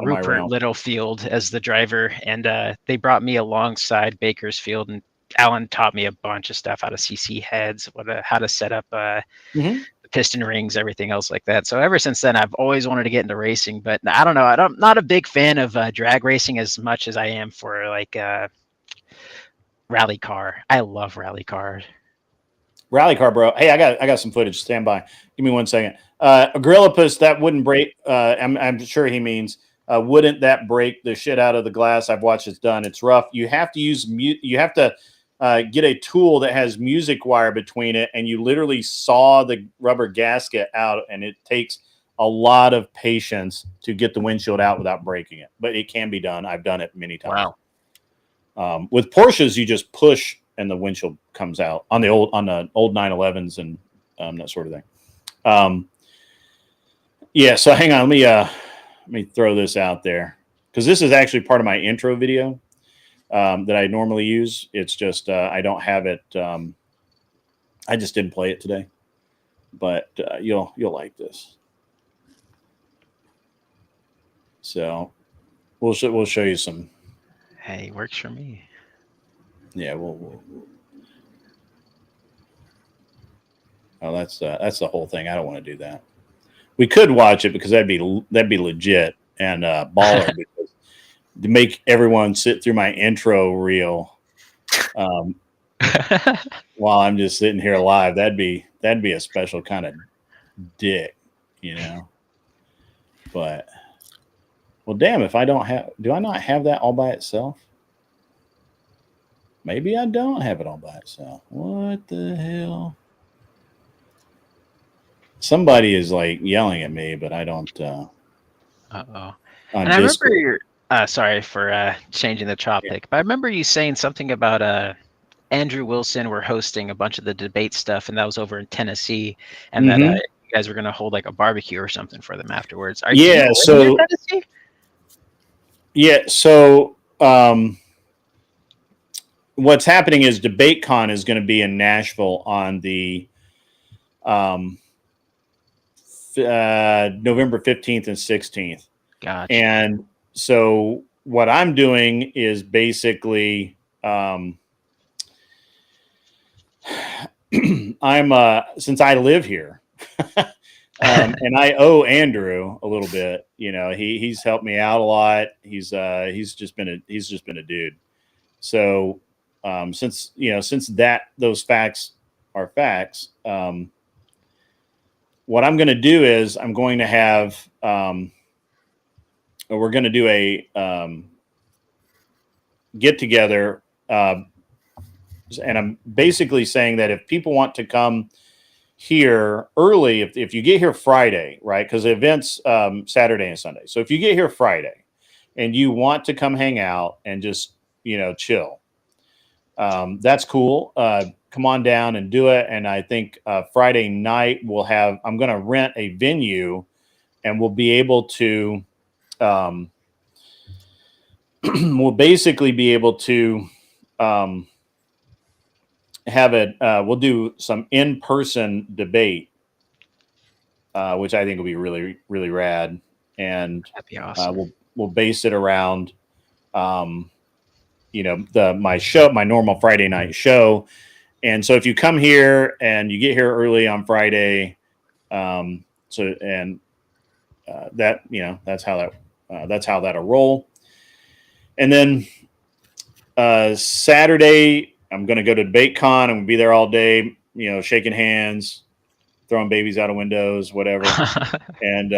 Rupert Littlefield as the driver. And they brought me alongside Bakersfield, and Alan taught me a bunch of stuff, how to CC heads, how to set up the piston rings, everything else like that. So ever since then, I've always wanted to get into racing, but I don't know. I'm not a big fan of drag racing as much as I am for like rally car. I love rally car. Rally car, bro. Hey, I got some footage. Stand by. Give me 1 second. Gorillapus, that wouldn't break. I'm sure he means wouldn't that break the shit out of the glass? I've watched it's done. It's rough. You have to use you have to get a tool that has music wire between it, and you literally saw the rubber gasket out, and it takes a lot of patience to get the windshield out without breaking it. But it can be done. I've done it many times. Wow. With Porsches, you just push and the windshield comes out on the old 911s and that sort of thing. Yeah. So hang on. Let me throw this out there, because this is actually part of my intro video that I normally use. It's just I don't have it. I just didn't play it today, but you'll like this. So we'll show you some. Hey, works for me. Yeah, oh, that's the whole thing. I don't want to do that. We could watch it because that'd be legit and baller because to make everyone sit through my intro reel while I'm just sitting here live, that'd be a special kind of dick, But well, damn, if I do I not have that all by itself? Maybe I don't have it all by itself. What the hell? Somebody is like yelling at me, but I don't. Uh-oh. And I remember your. Sorry for changing the topic, but I remember you saying something about Andrew Wilson were hosting a bunch of the debate stuff, and that was over in Tennessee, and that you guys were going to hold like a barbecue or something for them afterwards. Are you in Tennessee? Yeah. So what's happening is DebateCon is going to be in Nashville on the November 15th and 16th. Gotcha. And so what I'm doing is basically I'm since I live here and I owe Andrew a little bit, he's helped me out a lot. He's just been a dude. So since those facts are facts, what I'm going to do is I'm going to have we're going to do a get together, and I'm basically saying that if people want to come here early, if you get here Friday, right? Because the event's Saturday and Sunday. So if you get here Friday, and you want to come hang out and just, chill, that's cool. Come on down and do it. And I think Friday night I'm going to rent a venue, and we'll be able to, we'll basically be able to have it. We'll do some in-person debate, which I think will be really, really rad. And that'd be awesome. We'll base it around, my normal Friday night show. And so if you come here and you get here early on Friday, that's how that'll roll. And then Saturday, I'm going to go to DebateCon. I'm going to be there all day, shaking hands, throwing babies out of windows, whatever, and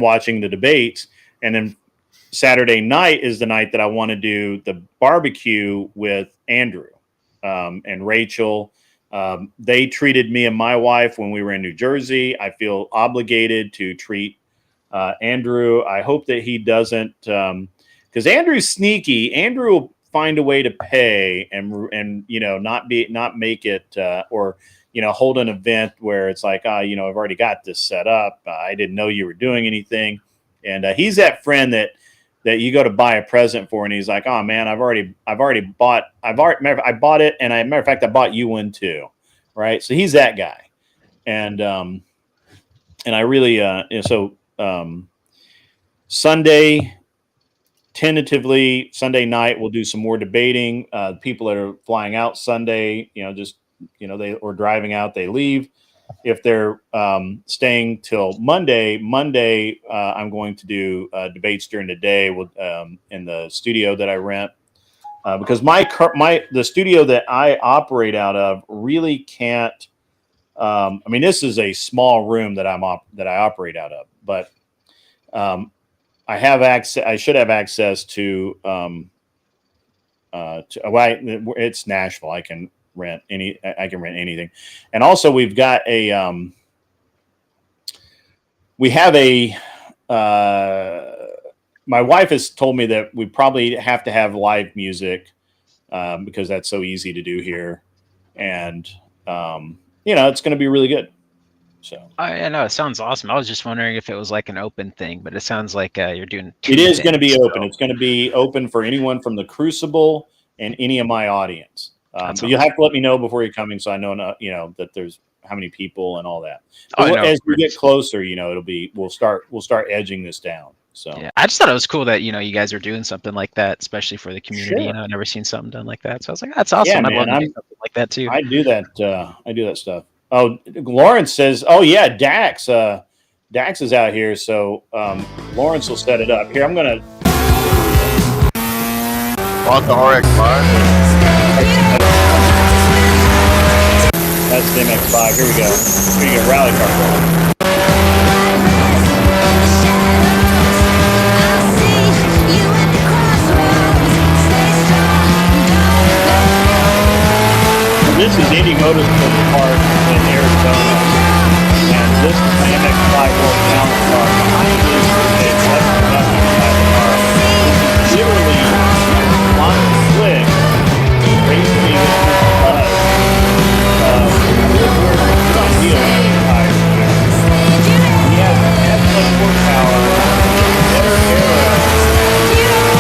watching the debates. And then Saturday night is the night that I want to do the barbecue with Andrew and Rachel. They treated me and my wife when we were in New Jersey. I feel obligated to treat Andrew. I hope that he doesn't, because Andrew's sneaky. Andrew will find a way to pay and not make it or hold an event where it's like, I've already got this set up. I didn't know you were doing anything. And he's that friend that you go to buy a present for, and he's like, oh man, I bought it. And matter of fact, I bought you one too. Right. So he's that guy. And I really, Sunday, tentatively Sunday night, we'll do some more debating. People that are flying out Sunday, they or driving out, they leave. If they're staying till Monday, I'm going to do debates during the day in the studio that I rent, because the studio that I operate out of really can't. This is a small room that I operate out of, but I have access. I should have access to. It's Nashville. I can rent anything. And also we've got my wife has told me that we probably have to have live music because that's so easy to do here. And, it's going to be really good. So I know it sounds awesome. I was just wondering if it was like an open thing, but it sounds like you're doing. It is going to be open. It's going to be open for anyone from the Crucible and any of my audience. But you'll have to let me know before you're coming, so I know that there's how many people and all that. As we get closer, we'll start edging this down. So yeah, I just thought it was cool that you guys are doing something like that, especially for the community. Sure. I've never seen something done like that, so I was like, that's awesome. Yeah, I'd love to do something like that too. I do that stuff. Oh, Lawrence says, oh yeah, Dax is out here, so Lawrence will set it up. Here, I'm gonna want the RX-5. That's the MX-5. Here we go. Rally car. This is Indy Motorsports Park in Arizona, and this is my MX-5 World Challenge car. Behind this is a production car. This is literally on the slick, racing He has as much horsepower, better aero,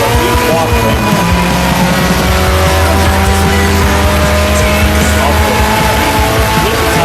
but he's walking. This is not a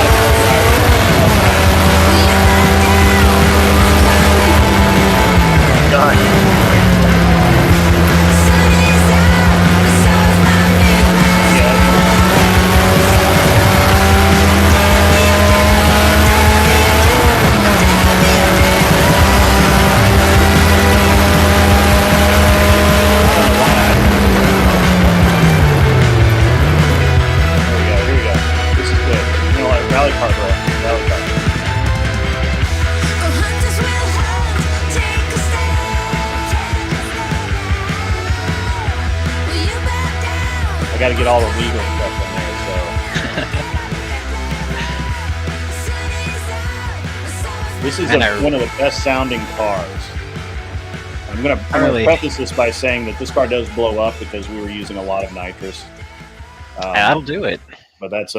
I got to get all the legal stuff in there, so. This is one of the best sounding cars. I'm gonna preface this by saying that this car does blow up because we were using a lot of nitrous. That'll do it. But that's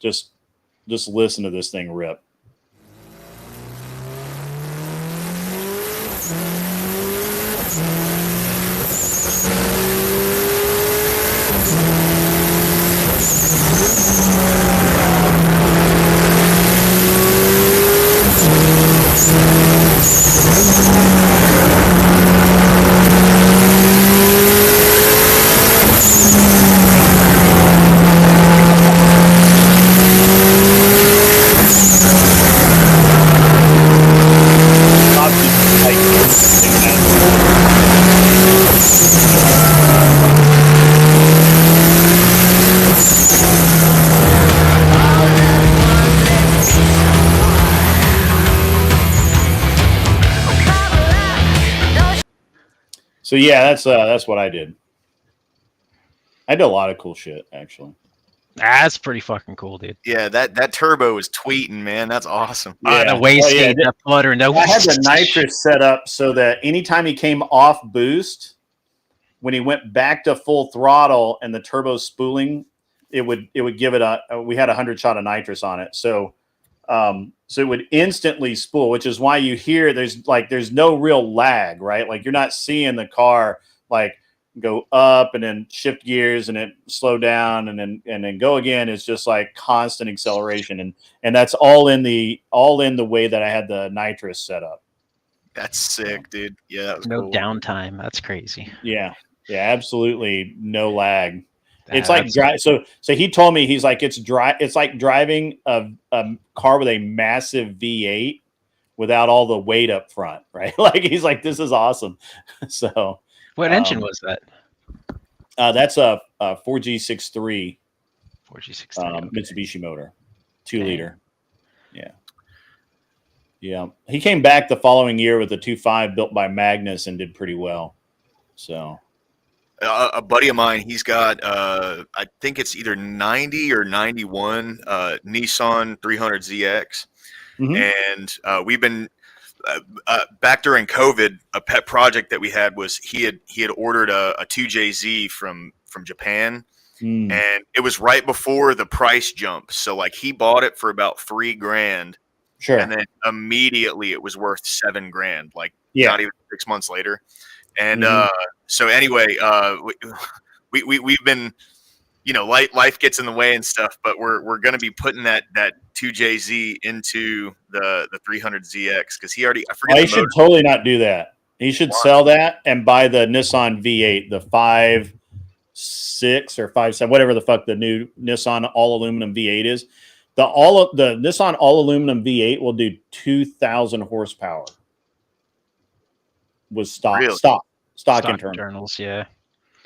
just listen to this thing rip. So yeah, that's what I did. I did a lot of cool shit, actually. That's pretty fucking cool, dude. Yeah, that turbo was tweeting, man. That's awesome. Yeah. The wastegate, that flutter, no. I had the nitrous set up so that anytime he came off boost, when he went back to full throttle and the turbo spooling, it would give it we had 100 shot of nitrous on it, so it would instantly spool, which is why you hear there's no real lag, right? Like you're not seeing the car like go up and then shift gears and then slow down and then go again. It's just like constant acceleration, and that's all in the way that I had the nitrous set up. That's sick, dude. Yeah, that was no cool. downtime. That's crazy. Yeah, absolutely no lag. It's like so he told me, he's like, it's like driving a car with a massive V8 without all the weight up front, right? Like he's like, this is awesome. So what engine was that? That's a 4G63 okay. Mitsubishi motor, 2 liter. Yeah. He came back the following year with a 2.5 built by Magnus and did pretty well. So a buddy of mine, he's got I think it's either 90 or 91 Nissan 300ZX, and we've been back during COVID. A pet project that we had was he had ordered a 2JZ from Japan, and it was right before the price jump. So like he bought it for about $3,000, sure, and then immediately it was worth $7,000. Like not even 6 months later. And so anyway, we've been, life gets in the way and stuff, but we're going to be putting that 2JZ into the 300ZX because he already, I forget. He should totally not do that. He should sell that and buy the Nissan V8, the 5.6 or 5.7, whatever the fuck the new Nissan all aluminum V8 is. The Nissan all aluminum V8 will do 2,000 horsepower. Was stock internals, yeah.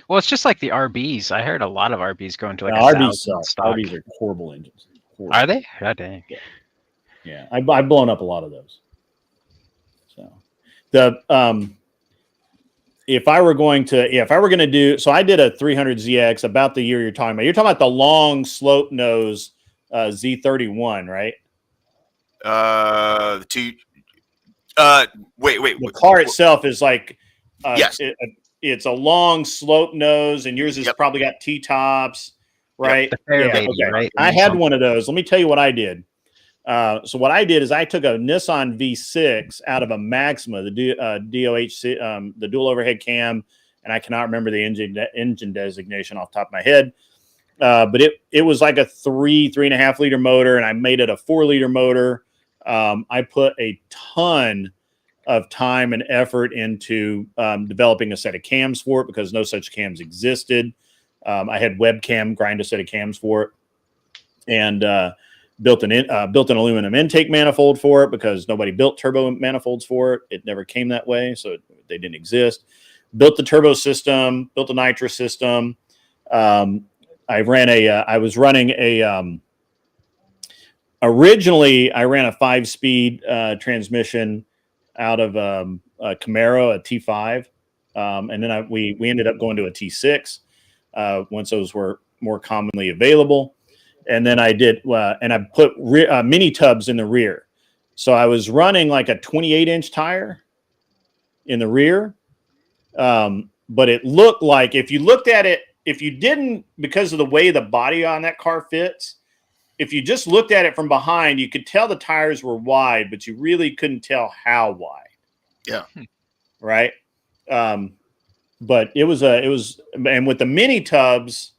Well, it's just like the RBs. I heard a lot of RBs going to like RBs suck. RBs are horrible engines. Horrible. Are they? God dang. Yeah. I've blown up a lot of those. So if I were going to do, so I did a 300ZX about the year you're talking about. You're talking about the long slope nose Z31, right? Wait. The car itself is like, yes, it's a long slope nose, and yours has probably got T-tops, right? Baby, right? I had one of those. Let me tell you what I did. So what I did is I took a Nissan V6 out of a Maxima, the DOHC, the dual overhead cam, and I cannot remember the engine designation off the top of my head. But it was like a 3.5 liter motor, and I made it a 4 liter motor. I put a ton of time and effort into developing a set of cams for it because no such cams existed. I had webcam grind a set of cams for it, and built an aluminum intake manifold for it because nobody built turbo manifolds for it. It never came that way, so they didn't exist. Built the turbo system, built a nitrous system. Originally, I ran a 5-speed transmission out of a Camaro, a T5, and then we ended up going to a T6 once those were more commonly available. And then I did, and I put mini tubs in the rear. So I was running like a 28-inch tire in the rear. But it looked like if you looked at it, if you didn't, because of the way the body on that car fits, if you just looked at it from behind, you could tell the tires were wide, but you really couldn't tell how wide. Yeah. Right. But it was, and with the mini tubs,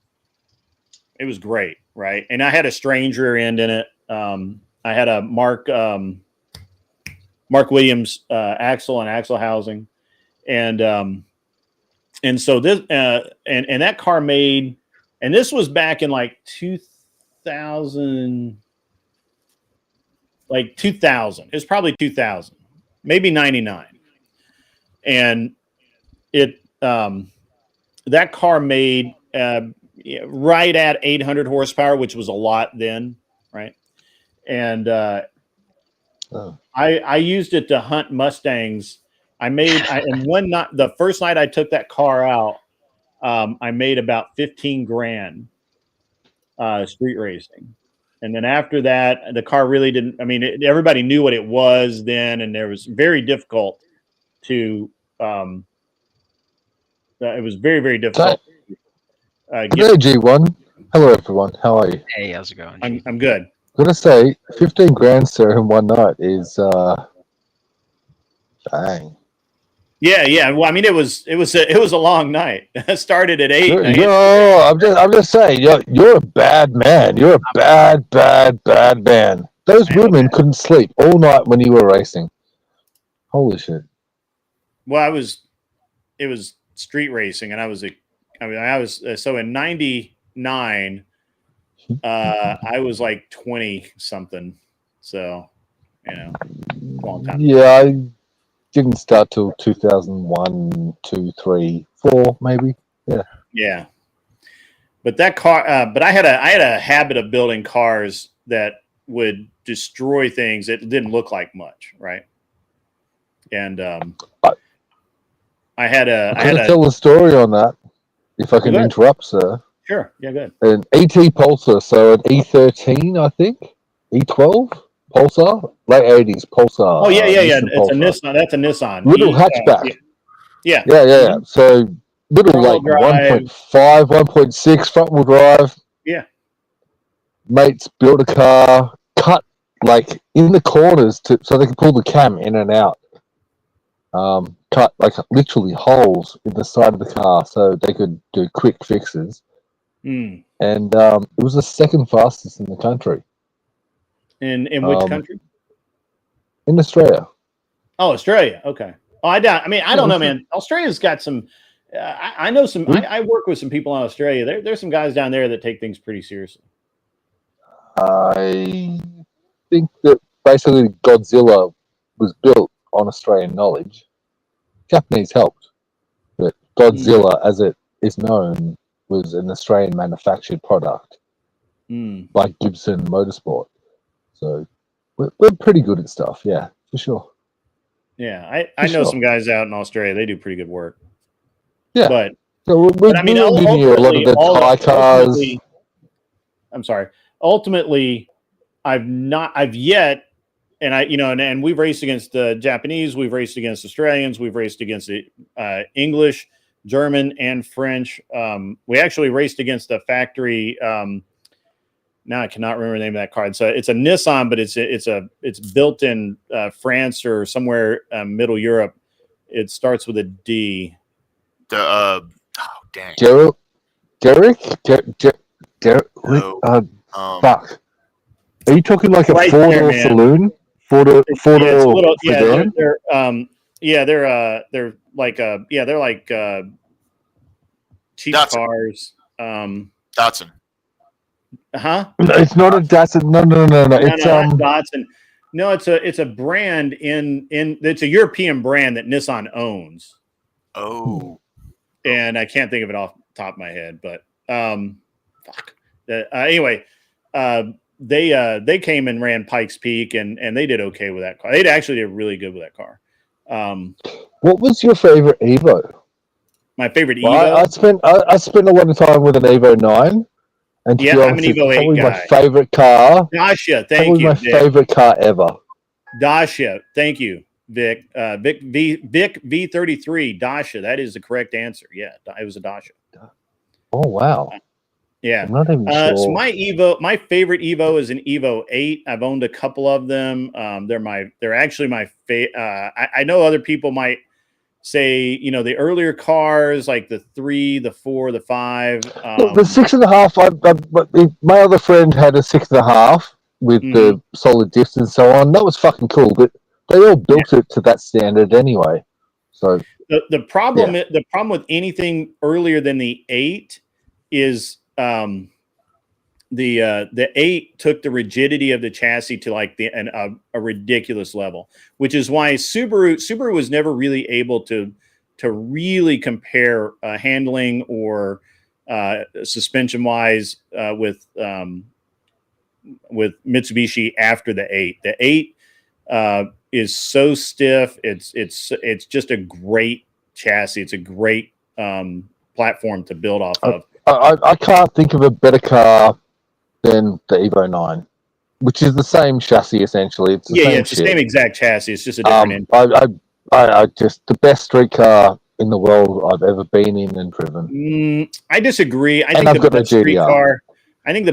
it was great. Right. And I had a strange rear end in it. I had a Mark Williams axle and axle housing. And so this, and that car made, and this was back in like 2000. It was probably 2000, maybe 99. And it, that car made right at 800 horsepower, which was a lot then. Right. And I used it to hunt Mustangs. And one night, the first night I took that car out, I made about 15 grand street racing. And then after that, the car really didn't, I mean, everybody knew what it was then, and it was very difficult to, it was very, very difficult. Hello, G1. Hello, everyone. How are you? Hey, how's it going? I'm good. I'm going to say 15 grand, sir, in one night is, dang. Yeah. Well, I mean, it was a long night. It started at 8. I'm just saying, you're a bad man. You're a bad man. Those women couldn't sleep all night when you were racing. Holy shit. Well, it was street racing, and I was so in 99, I was like 20 something. So, a long time. Yeah, I didn't start till 2001, 2, 3, 4, maybe. Yeah. Yeah. But that car, but I had a habit of building cars that would destroy things. It didn't look like much, right? And I had to tell a story on that, if I can interrupt, sir. Sure. Yeah, good. An ET Pulsar, so an E13, I think, E12 Pulsar, late 80s Pulsar. Oh yeah. It's Pulsar. A Nissan. That's a Nissan. Little hatchback. Yeah. So little like 1.5, 1.6 front wheel drive. Yeah. Mates built a car, cut like in the corners so they could pull the cam in and out. Cut like literally holes in the side of the car so they could do quick fixes. And it was the second fastest in the country. In which country? In Australia. Oh, Australia. Okay. Oh, I don't know, man. Australia's got some. I know some. I work with some people in Australia. There's some guys down there that take things pretty seriously. I think that basically Godzilla was built on Australian knowledge. Japanese helped, but Godzilla, as it is known, was an Australian manufactured product by Gibson Motorsport. So we're pretty good at stuff, yeah, for sure. Yeah, I know some guys out in Australia. They do pretty good work. Yeah, but I mean, ultimately, a lot of the Thai cars. I'm sorry. Ultimately, I've yet, and and we've raced against the Japanese, we've raced against Australians, we've raced against the English, German, and French. We actually raced against a factory. Now I cannot remember the name of that car. It's a Nissan, but it's built in France or somewhere Middle Europe. It starts with a D. Dang. Derek? Fuck. Are you talking like a four-door saloon? Four-door sedan? They're like cheap Datsun. Cars. Datsun. Huh? No, it's not a Datsun. No. It's not Datsun. No, it's a brand it's a European brand that Nissan owns. Oh. And I can't think of it off the top of my head, but anyway, they came and ran Pikes Peak and they did okay with that car. They actually did really good with that car. What was your favorite Evo? My favorite Evo? Evo? I spent a lot of time with an Evo 9. And to be honest, I'm an Evo 8 probably guy. my favorite car. Gotcha, thank probably you. My favorite car ever. Dacia. Thank you, Vic. Vic V33 Dacia. That is the correct answer. Yeah, it was a Dacia. Oh wow. Yeah. I'm not even sure. So my favorite Evo is an Evo 8. I've owned a couple of them. They're actually my favorite. I know other people might say, the earlier cars like the 3, the 4, the 5. Look, the 6.5. My other friend had a 6.5 with the solid diffs and so on. That was fucking cool, but they all built it to that standard anyway. So the problem with anything earlier than the 8 is the 8 took the rigidity of the chassis to like a ridiculous level, which is why Subaru was never really able to really compare handling or suspension wise with Mitsubishi after the 8. The 8 is so stiff. It's just a great chassis. It's a great platform to build off of. I can't think of a better car than the Evo 9, which is the same chassis essentially. It's the same it's the same exact chassis. It's just a different engine. I just the best street car in the world I've ever been in and driven. I disagree. I think the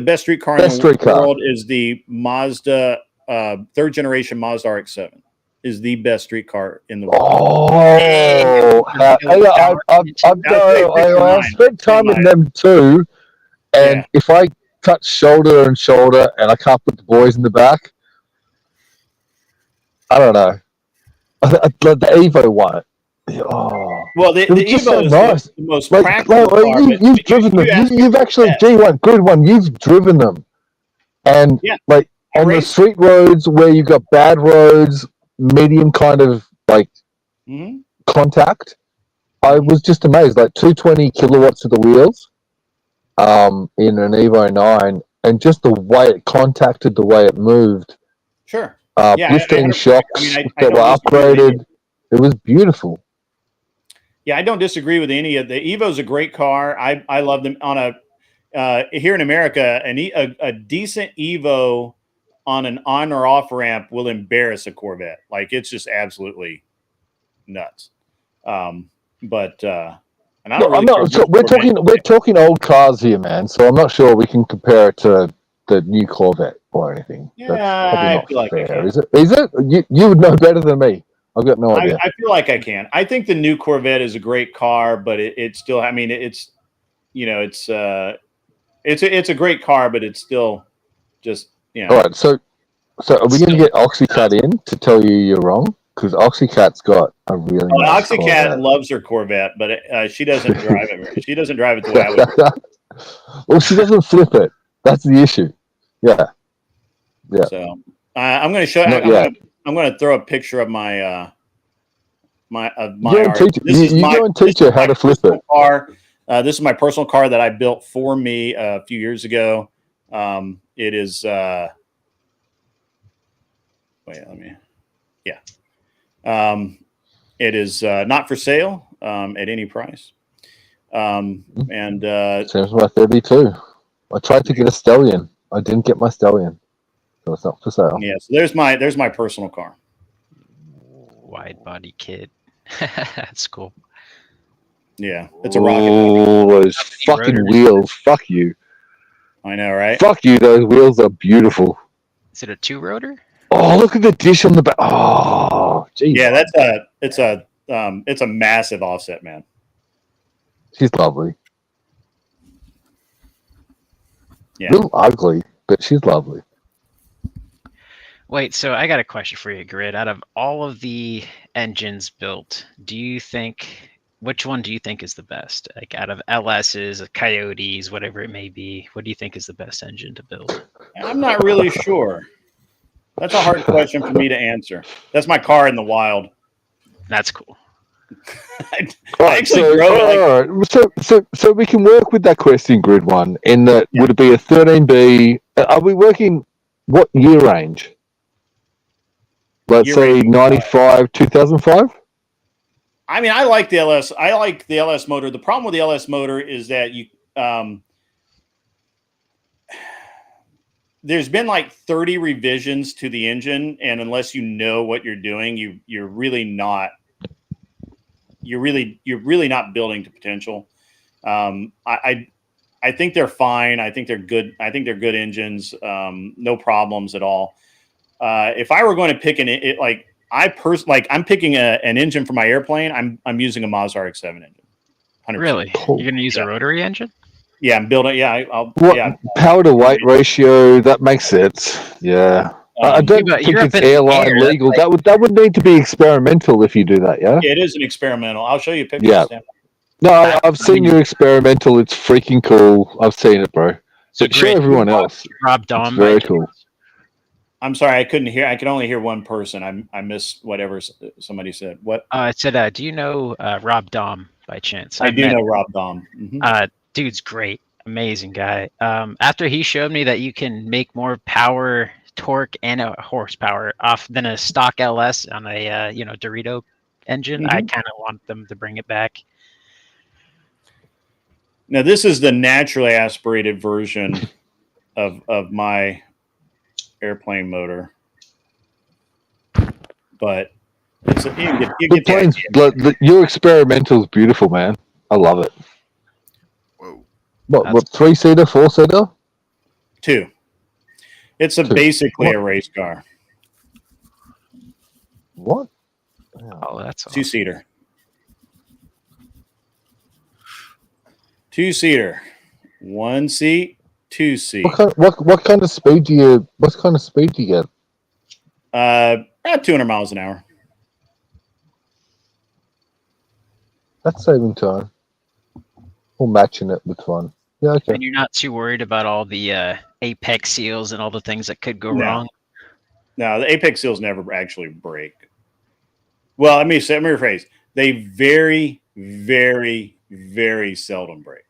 best street car in the world is the Mazda 3rd generation Mazda RX-7 is the best street car in the world. I spent time in them too, and if I touch shoulder and shoulder and I can't put the boys in the back, I don't know. The Evo one. Oh. Well, the Evo is nice. the most practical car. You've driven them. You've actually, G1, good one. You've driven them. And on the street roads where you've got bad roads, medium kind of contact, I was just amazed. Like 220 kilowatts to the wheels in an Evo 9, and just the way it contacted, the way it moved. Sure. Lifting shocks that were upgraded. It was beautiful. Yeah, I don't disagree with any of the Evo's a great car. I love them on here in America. A decent Evo on an on or off ramp will embarrass a Corvette. Like it's just absolutely nuts. And I don't we're talking old cars here, man. So I'm not sure we can compare it to the new Corvette or anything. Yeah, That's I feel like fair, is it? Is it? You would know better than me. I've got no idea. I feel like I can. I think the new Corvette is a great car, but it's still. I mean, it's a great car, but it's still just All right, so are we going to get Oxycat in to tell you you're wrong? Because Oxycat's got a really nice Oxycat Corvette. loves her Corvette, but she doesn't drive it. She doesn't drive it the way I would. Well, she doesn't flip it. That's the issue. Yeah. So I'm going to show. I'm going to throw a picture of my my art. You go and teach her how to flip it. Car. This is my personal car that I built for me a few years ago. It is. It is not for sale at any price. Same as my 32. I tried to get a Stallion. I didn't get my Stallion, so it's not for sale. Yeah, so there's my personal car. Wide body kit. That's cool. Yeah, it's a rocket. Oh, those fucking wheels! Fuck you. I know, right? Fuck you. Those wheels are beautiful. Is it a 2-rotor? Oh, look at the dish on the back. Oh, geez. Yeah, it's a massive offset, man. She's lovely. Yeah. A little ugly, but she's lovely. Wait, so I got a question for you, Grid. Out of all of the engines built, which one do you think is the best? Like out of LS's, Coyotes, whatever it may be, what do you think is the best engine to build? I'm not really sure. That's a hard question for me to answer. That's my car in the wild. That's cool. So we can work with that question, Grid one, in that would it be a 13B? Are we working what year range? Let's say 95, 2005? I mean, I like the LS. I like the LS motor. The problem with the LS motor is that there's been like 30 revisions to the engine, and unless you know what you're doing, you're really not building to potential. I think they're fine. I think they're good. I think they're good engines. No problems at all. If I were going to pick I'm picking an engine for my airplane. I'm using a Mazda RX-7 engine. 100%. Really? You're going to use a rotary engine? Yeah, I'm building. Yeah, power to weight ratio, that makes sense. Yeah. I don't think it's airline legal. That would need to be experimental if you do that. Yeah. Yeah, it is an experimental. I'll show you pictures. Yeah. No, I've seen your experimental. It's freaking cool. I've seen it, bro. So show everyone else. Rob Dom. It's very cool. I'm sorry, I couldn't hear. I could only hear one person. I missed whatever somebody said. What? It said, do you know Rob Dom by chance? I do know Rob Dom. Mm-hmm. Dude's great. Amazing guy. After he showed me that you can make more power, torque, and horsepower off than a stock LS on a Dorito engine, I kind of want them to bring it back. Now, this is the naturally aspirated version of my airplane motor, but your experimental is beautiful, man. I love it. Whoa! What 3-seater, 4-seater? 2. It's basically a race car. What? Oh, that's 2-seater. 2-seater, 1 seat, 2 seat. What kind of speed do you get? About 200 miles an hour. That's saving time. Or matching it with fun. Yeah, okay. And you're not too worried about all the apex seals and all the things that could go wrong? No, the apex seals never actually break. Well, let me rephrase. They very, very, very seldom break.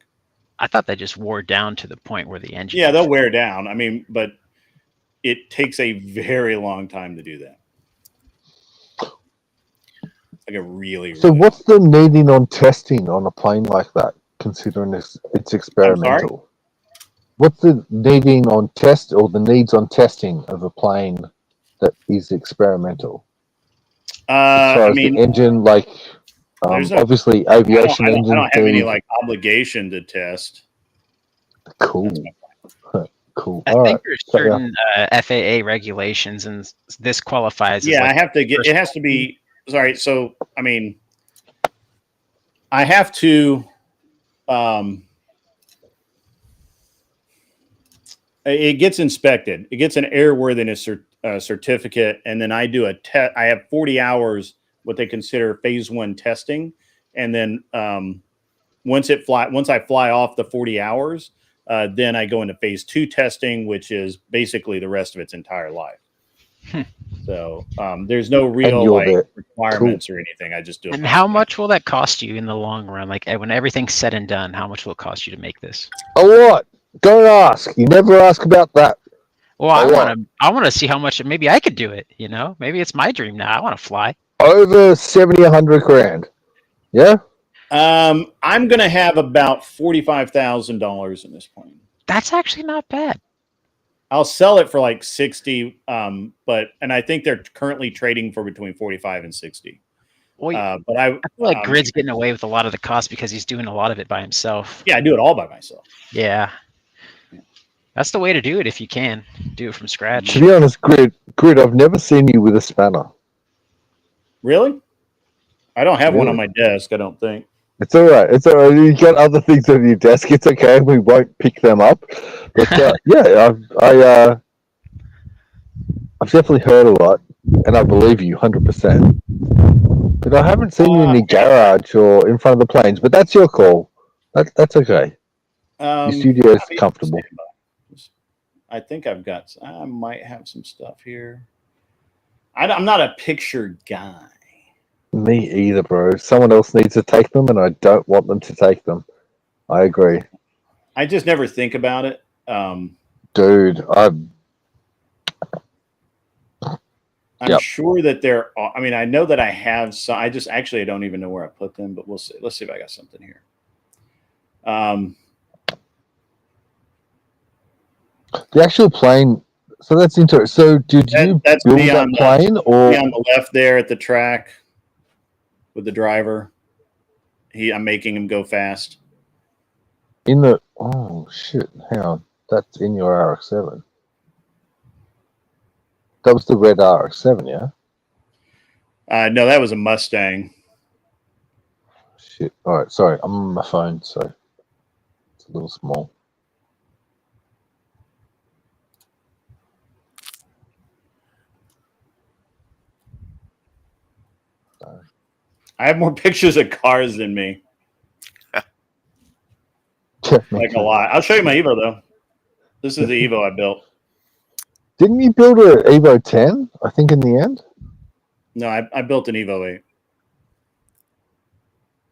I thought they just wore down to the point where the engine... Yeah, they'll wear down. I mean, but it takes a very long time to do that. It's like a really... So what's the needing on testing on a plane like that, considering it's experimental? What's the needing on test or the needs on testing of a plane that is experimental? As far as the engine, like... obviously, aviation engine. I don't have any obligation to test. Cool. Cool. I think there's certain FAA regulations, and this qualifies. Yeah, I have to get. It has to be. Sorry. So, I mean, I have to. It gets inspected. It gets an airworthiness certificate, and then I do a test. I have 40 hours. What they consider phase 1 testing, and then once I fly off the 40 hours, then I go into phase 2 testing, which is basically the rest of its entire life. So there's no real requirements or anything. I just do it. And how much will that cost you in the long run? Like when everything's said and done, how much will it cost you to make this? A lot. Don't ask. You never ask about that. Well, I want to see how much. Maybe I could do it. Maybe it's my dream now. I want to fly. Over 70, 100 grand. Yeah. I'm gonna have about $45,000 in this plane. That's actually not bad. I'll sell it for like 60, and I think they're currently trading for between 45 and 60. Well, but I feel like Grid's getting away with a lot of the cost because he's doing a lot of it by himself. Yeah, I do it all by myself. Yeah. That's the way to do it if you can. Do it from scratch. To be honest, Grid, I've never seen you with a spanner. Really? I don't have one on my desk, I don't think. It's all right. It's all right. You got other things on your desk. It's okay. We won't pick them up. But yeah, I've definitely heard a lot, and I believe you 100%. But I haven't seen you in the garage or in front of the planes. But that's your call. That's okay. Your studio is comfortable. I think I might have some stuff here. I'm not a picture guy. Me either, bro. Someone else needs to take them, and I don't want them to take them. I agree. I just never think about it. Dude, I'm sure that there are. I mean, I know that I have some. I don't even know where I put them, but we'll see. Let's see if I got something here. The actual plane So that's interesting. So did you That's build me that on plane, me or on the left there at the track with the driver? I'm making him go fast. in the? Oh shit! Hang on, that's in your RX-7. That was the red RX-7, yeah. No, that was a Mustang. Shit. All right. Sorry, I'm on my phone, so it's a little small. I have more pictures of cars than me. Like a lot. I'll show you my Evo though. This is the Evo I built. Didn't you build an Evo 10? I think in the end. No, I built an Evo 8.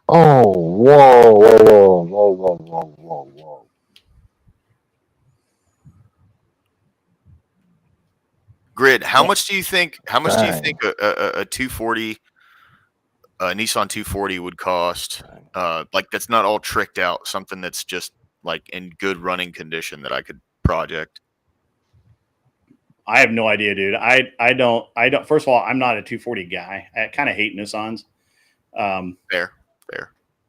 Oh, whoa, whoa, whoa, whoa, whoa, whoa, whoa, whoa. Grid, how much do you think? How much do you Dang. think a 240, Nissan 240 would cost? Like that's not all tricked out. Something that's just like in good running condition that I could project. I have no idea, dude. I don't. First of all, I'm not a 240 guy. I kind of hate Nissans. Fair.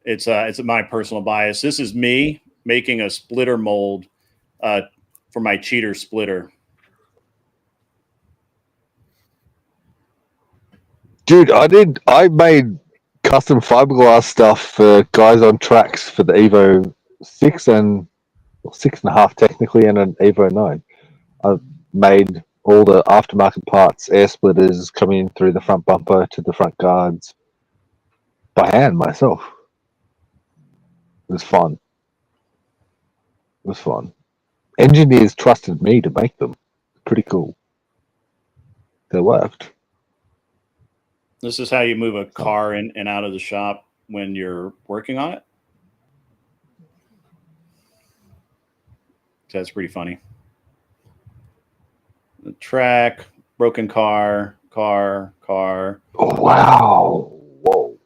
It's my personal bias. This is me making a splitter mold for my cheater splitter. Dude, I made custom fiberglass stuff for guys on tracks for the Evo 6 and 6.5 technically, and an Evo 9. I made all the aftermarket parts, air splitters coming in through the front bumper to the front guards by hand myself. It was fun. Engineers trusted me to make them. Pretty cool. They worked. This is how you move a car in and out of the shop when you're working on it. So that's pretty funny. The track, broken car. Oh, wow. Whoa.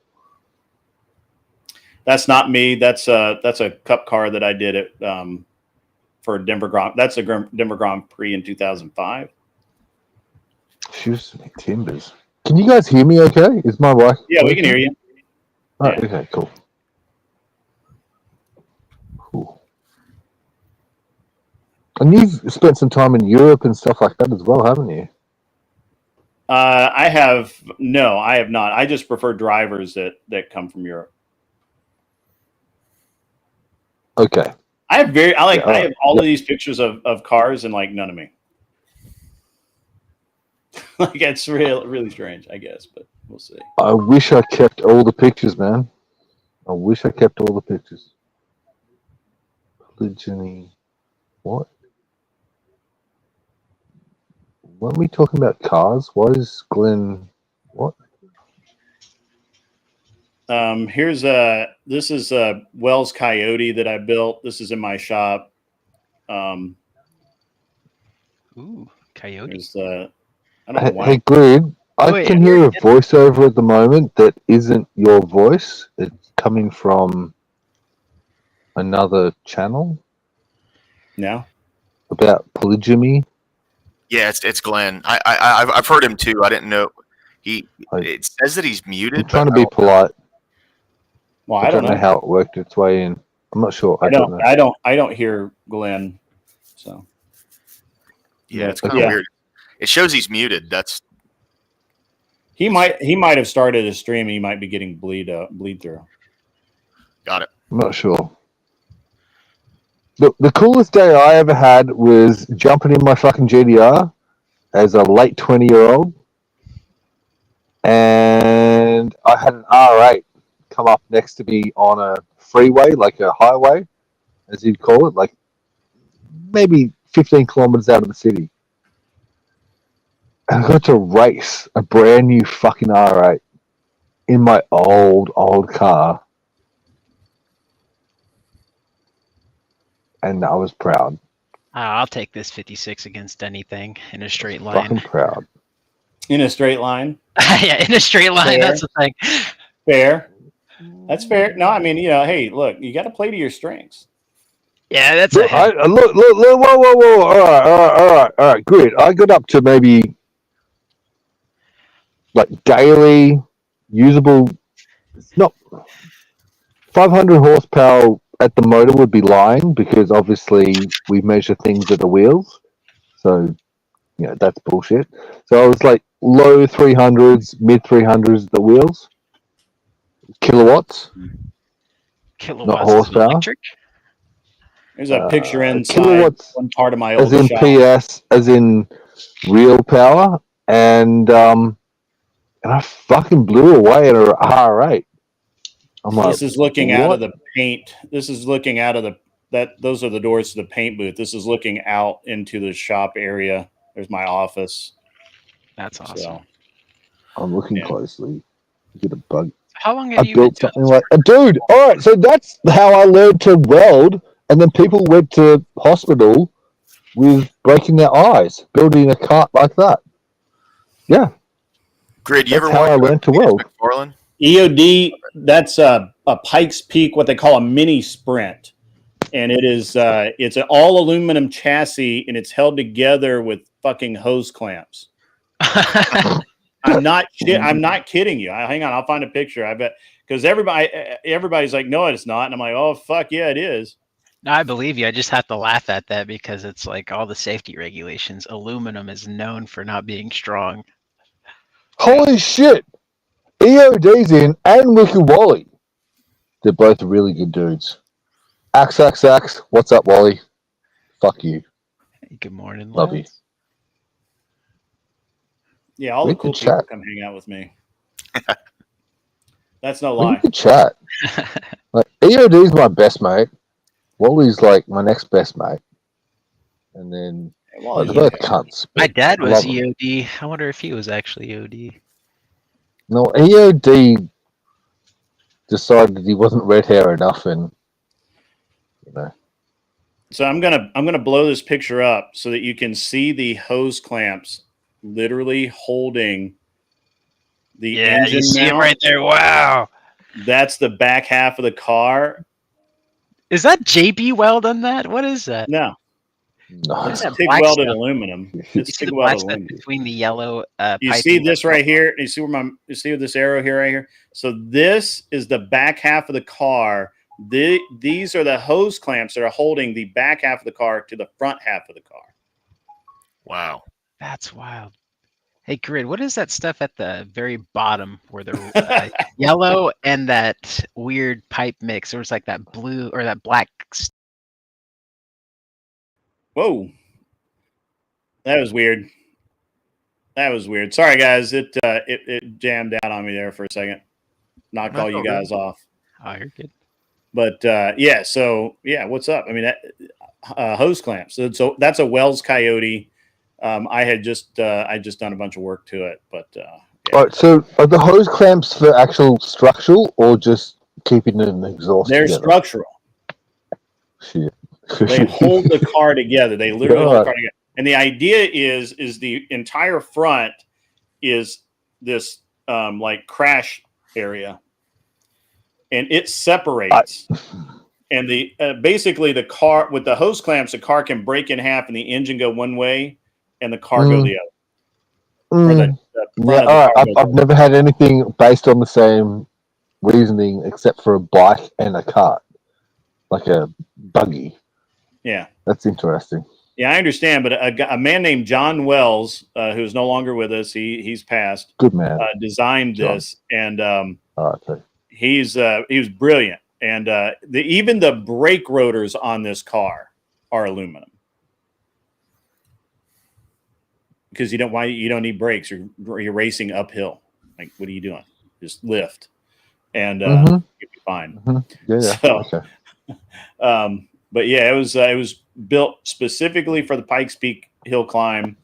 That's not me. That's a cup car that I did it for Denver Grand. That's a Denver Grand Prix in 2005. Shoes timbers. Can you guys hear me okay? Is my wife? Yeah, we can hear you. Oh, yeah. Okay, cool. And you've spent some time in Europe and stuff like that as well, haven't you? I have not. I just prefer drivers that come from Europe. Okay. I have all of these pictures of cars and like none of me. Like it's really strange, I guess, but we'll see. I wish I kept all the pictures, man. I wish I kept all the pictures. Polygyny. What? Weren't we talking about cars? Why is Glenn? What? This is a Wells Coyote that I built. This is in my shop. Ooh, Coyote. I don't know why. Hey, Grid, I can hear a voiceover at the moment that isn't your voice. It's coming from another channel. No. About polygamy. Yeah, it's Glenn. I've heard him too. I didn't know it says that he's muted. I'm trying to be polite. Well, I don't know how it worked its way in. I'm not sure. I don't know. I don't hear Glenn. So. Yeah, it's kind of weird. It shows he's muted. He might have started a stream and he might be getting bleed through. Got it. I'm not sure. The coolest day I ever had was jumping in my fucking GDR as a late 20-year-old, and I had an R8 come up next to me on a freeway, like a highway, as you'd call it, like maybe 15 kilometers out of the city. And I got to race a brand new fucking R8 in my old car. And I was proud. I'll take this 56 against anything in a straight line. Fucking proud. In a straight line? Yeah, in a straight line. Fair. That's the thing. Fair. That's fair. No, I mean, hey, look, you got to play to your strengths. Yeah, that's Look, look, whoa. All right. Good. I got up to maybe like daily usable. It's not 500 horsepower at the motor would be lying because obviously we measure things at the wheels. So, that's bullshit. So I was like low 300s, mid 300s at the wheels. Kilowatts, not Kilowatts is horsepower. electric. There's a picture inside Kilowatts one part of my as old in shop. PS, as in real power. And I fucking blew away at a R8. I'm like, This is looking out of what? the paint. This is looking out of those are the doors to the paint booth. This is looking out into the shop area. There's my office. That's awesome. So, I'm looking closely. Get a bug. How long I have you built been something like dude. All right, so that's how I learned to weld, and then people went to hospital with breaking their eyes building a cart like that. Yeah, Grid, you that's ever how I watch learned to weld. McFarlane? EOD, that's a Pikes Peak, what they call a mini sprint. And it is it's an all aluminum chassis and it's held together with fucking hose clamps. I'm not kidding you. Hang on, I'll find a picture. I bet because everybody's like, no, it's not. And I'm like, oh fuck yeah, it is. No, I believe you. I just have to laugh at that because it's like all the safety regulations. Aluminum is known for not being strong. Holy shit! EOD's in and Wiki Wally. They're both really good dudes. Axe. What's up, Wally? Fuck you. Hey, good morning, Love you. Yeah, all We the cool could people chat. come hang out with me. That's no We lie. could chat. Like EOD's my best mate. Wally's like my next best mate. And then Wally's they're both okay. cunts. My but dad I was love 'em. EOD. I wonder if he was actually EOD. No, EOD decided he wasn't red hair enough, and So I'm gonna blow this picture up so that you can see the hose clamps literally holding the engine you see him mount. right there. Wow. That's the back half of the car. Is that JB Weld on that? What is that? No, What is it's that TIG black welded stuff? aluminum. You It's see TIG the black welded stuff aluminum. between the yellow You piping see this that's right here? You see this arrow here, right here? So this is the back half of the car. These are the hose clamps that are holding the back half of the car to the front half of the car. Wow. That's wild. Hey, Grid, what is that stuff at the very bottom where the yellow and that weird pipe mix? There was like that blue or that black. Whoa. That was weird. Sorry, guys. It jammed out on me there for a second. Knocked all you guys off. Oh, you're good. But yeah, so yeah, what's up? I mean, hose clamps. So that's a Wells Coyote. I had just done a bunch of work to it, but yeah. All right. So are the hose clamps for actual structural or just keeping an exhaust? They're together? structural. Shit. They hold the car together. They literally hold the car together. And the idea is the entire front is this like crash area, and it separates. And the basically the car with the hose clamps, the car can break in half, and the engine go one way, and the car go the other. Or the front of the car goes I've never had anything based on the same reasoning except for a bike and a cart, like a buggy. Yeah, that's interesting. Yeah, I understand, but a man named John Wells, who's no longer with us, he's passed. Good man. Designed John. this, and okay. he was brilliant. And even the brake rotors on this car are aluminum because you don't need brakes. You're racing uphill. Like, what are you doing? Just lift, and you'll be fine. Yeah. So, okay. But yeah, it was built specifically for the Pikes Peak hill climb,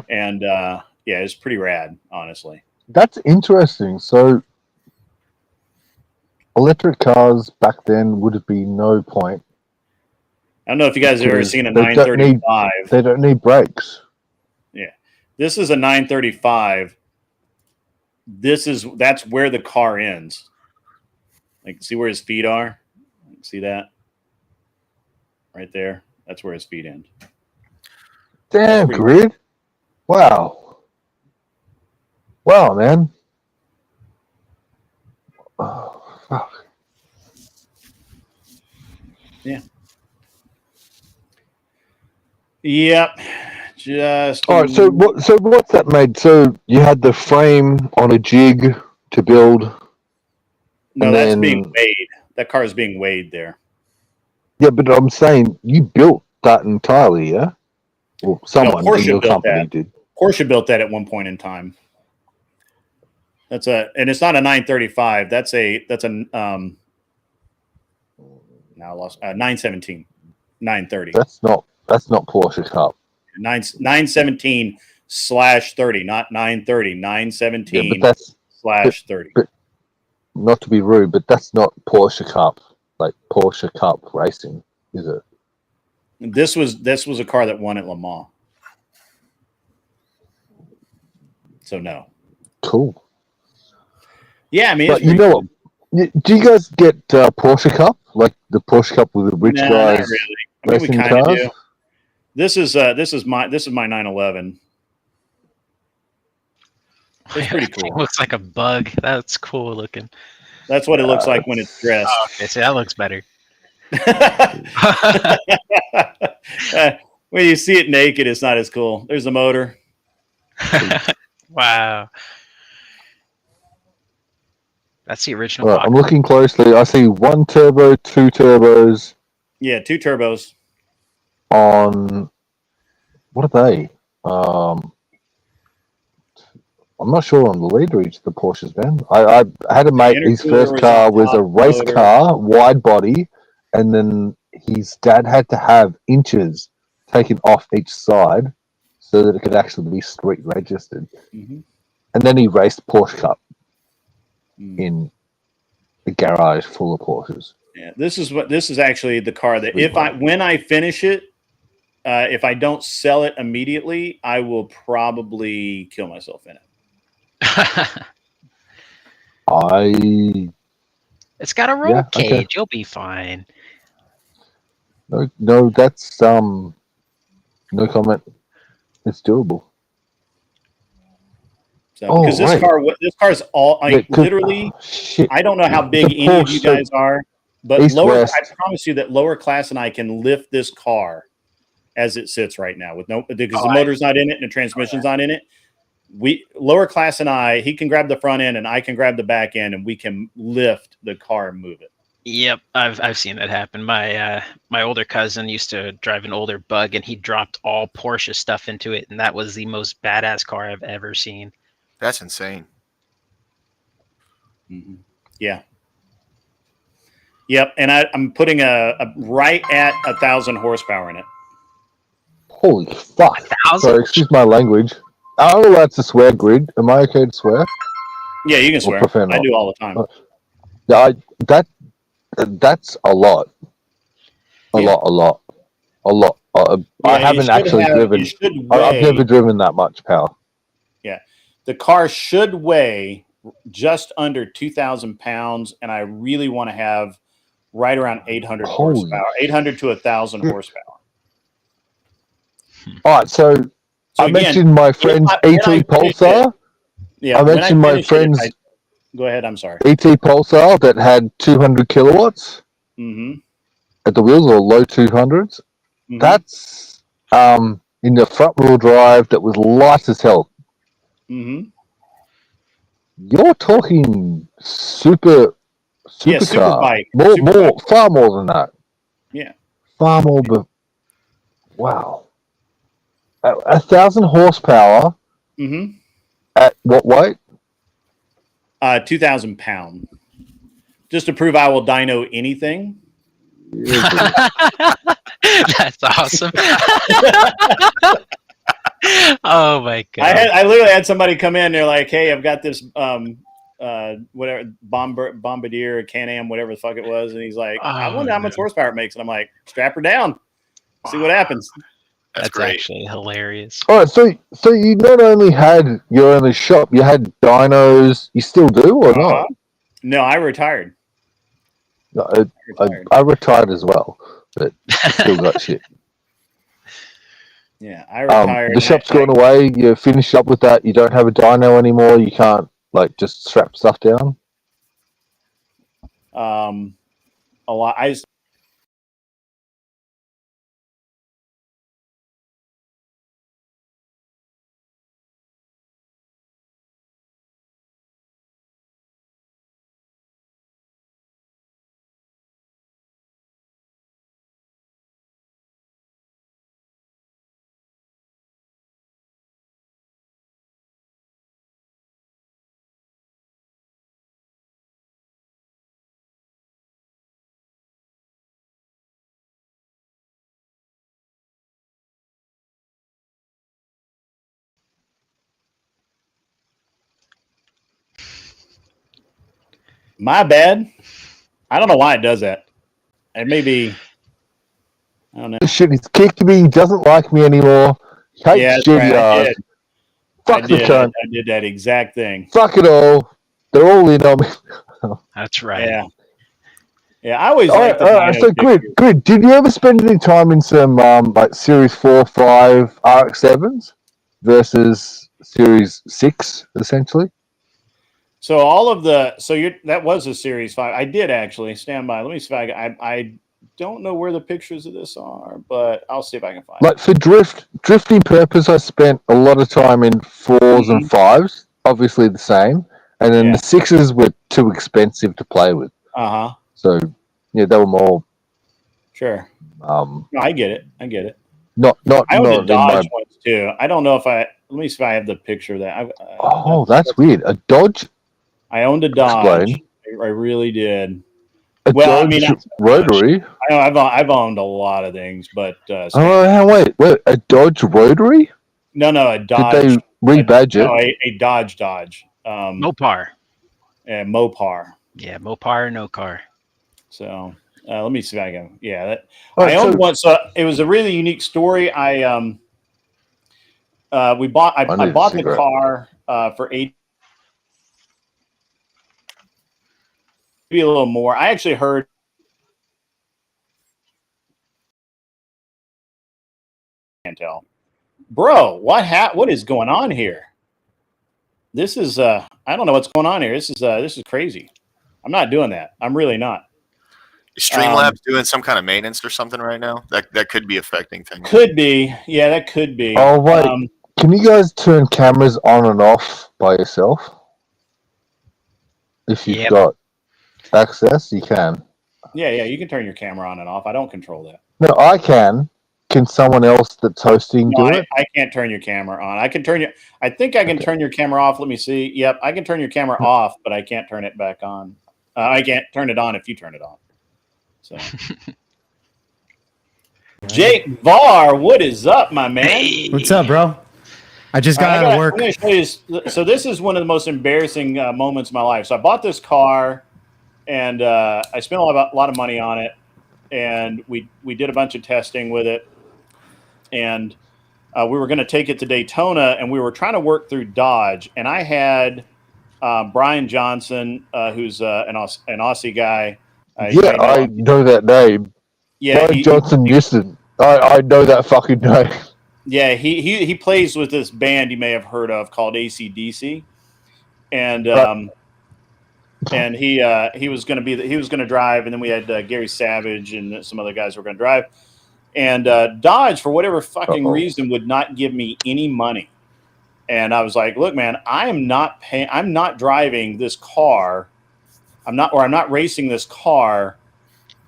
and yeah, it's pretty rad, honestly. That's interesting. So, electric cars back then would have been no point. I don't know if you guys have ever seen a 935. They don't need brakes. Yeah, this is a 935. That's where the car ends. Like, see where his feet are? See that? right there. That's where his feet end. Damn, pretty Grid. Wow. Wow, man. Oh, fuck. Yeah. Yep. Just. All right. So what? So what's that made? So you had the frame on a jig to build. No, and that's then, being weighed. That car is being weighed there. Yeah, but I'm saying you built that entirely, yeah? Well, someone in Porsche your built company that. did. Porsche built that at one point in time. And it's not a 935. That's a now I lost 917, 930. That's not Porsche Cup. 917/30, not 930. 917 Yeah, but that's /30. But not to be rude, but that's not Porsche Cup, like Porsche Cup racing, is it? This was a car that won at Le Mans. So no. Cool. Yeah, I mean, but you know what? Do you guys get Porsche Cup, like the Porsche Cup with the rich No, guys? not really. I mean, we racing kind of cars? do. This is my 911. It's pretty cool. It looks like a bug. That's cool looking. That's what it looks like when it's dressed. Oh, okay, so that looks better. When you see it naked, it's not as cool. There's the motor. Wow. That's the original. Right, I'm looking closely. I see 1 turbo, 2 turbos. Yeah, 2 turbos. On what are they? I'm not sure on the leader each of the Porsches, man. I had a mate. His first car was a race car, wide body, and then his dad had to have inches taken off each side so that it could actually be street registered. Mm-hmm. And then he raced Porsche Cup in a garage full of Porsches. Yeah, this is actually the car that when I finish it, if I don't sell it immediately, I will probably kill myself in it. It's got a roll cage. Okay. You'll be fine. No, that's no comment. It's doable. So, because this car is all literally. I don't know how big any of you guys are, but I promise you that lower class and I can lift this car as it sits right now because the motor's not in it and the transmission's not in it. Lower class and he can grab the front end and I can grab the back end and we can lift the car and move it. Yep, I've seen that happen. My older cousin used to drive an older Bug and he dropped all Porsche stuff into it, and that was the most badass car I've ever seen. That's insane. Mm-hmm. Yeah. Yep, and I'm putting a right at 1,000 horsepower in it. Holy fuck! 1,000? Sorry, excuse my language. I'm allowed to swear, Grid. Am I okay to swear? Yeah, you can swear. I do all the time. Yeah, that's a lot. A lot. I haven't actually driven. I've never driven that much power. Yeah, the car should weigh just under 2,000 pounds, and I really want to have right around 800 horsepower, 800 to 1,000 horsepower. All right, so I mentioned my friend's ET Pulsar. Yeah, I mentioned my friend's. Go ahead. I'm sorry. ET Pulsar that had 200 kilowatts at the wheels, or low 200s. Mm-hmm. That's in the front wheel drive that was light as hell. Mm-hmm. You're talking super bike. Far more than that. Yeah. Far more, but wow. 1,000 horsepower. Mm-hmm. At what weight? 2,000 pounds. Just to prove I will dyno anything. That's awesome. Oh my god! I literally had somebody come in. They're like, "Hey, I've got this whatever Bombardier, Can-Am, whatever the fuck it was," and he's like, "I wonder how much horsepower it makes." And I'm like, "Strap her down, see what happens." That's actually hilarious. All right, so you not only had your own shop, you had dynos. You still do, or not? No, I retired. No, I retired as well. but still got shit. Yeah, I retired. The shop's gone away. You finish up with that. You don't have a dyno anymore. You can't like just strap stuff down. A lot. My bad. I don't know why it does that. It may be. I don't know. This shit, he's kicked me. He doesn't like me anymore. Hates Yeah, that's shitty right. I ass. did. Fuck the cunt. I did that exact thing. Fuck it all. They're all in on me. That's right. Yeah. Yeah, I always like the so Grid, did you ever spend any time in some like Series 4, 5 RX-7s versus Series 6, essentially? So all of the that was a Series 5. I did actually. Stand by. Let me see if I don't know where the pictures of this are, but I'll see if I can find Like for drifting purpose, I spent a lot of time in 4s and 5s, obviously the same, and then the 6s were too expensive to play with. So yeah, they were more. Sure. No, I get it. I get it. Not I owned a in Dodge my. once too. I don't know if let me see if I have the picture of that. That's weird. A Dodge. I owned a Dodge. Explain. I really did. Dodge rotary. I've owned a lot of things, but wait, a Dodge rotary? No, a Dodge. Did they rebadge it? A Dodge. Mopar. Yeah, Mopar. Yeah, Mopar, no car. So let me see if I can. Yeah, that Right, I owned one. So it was a really unique story. I bought the car for $80. Maybe a little more. I actually heard. Can't tell, bro. What is going on here? This is I don't know what's going on here. This is crazy. I'm not doing that. I'm really not. Is Streamlabs doing some kind of maintenance or something right now? That could be affecting things. Could be. Yeah, that could be. Oh wait, can you guys turn cameras on and off by yourself? If you've got access, you can. Yeah, you can turn your camera on and off. I don't control that. No, I can. Can someone else that's hosting do it? I can't turn your camera on. I can turn your. I think I can turn your camera off. Let me see. Yep, I can turn your camera off, but I can't turn it back on. I can't turn it on if you turn it on. So, Jake Varr, what is up, my man? What's up, bro? I just got out of work. I'm going to show you. So this is one of the most embarrassing moments of my life. So I bought this car, and I spent a lot of money on it, and we did a bunch of testing with it, and we were going to take it to Daytona, and we were trying to work through Dodge, and I had Brian Johnson, who's an Aussie guy. Yeah, I know that name. Yeah, Brian Johnson Houston. I know that fucking name. Yeah, he plays with this band you may have heard of called AC/DC, and he was going to drive, and then we had Gary Savage and some other guys who were going to drive, and Dodge for whatever fucking reason would not give me any money, and I was like, look, man, I'm not driving this car, I'm not racing this car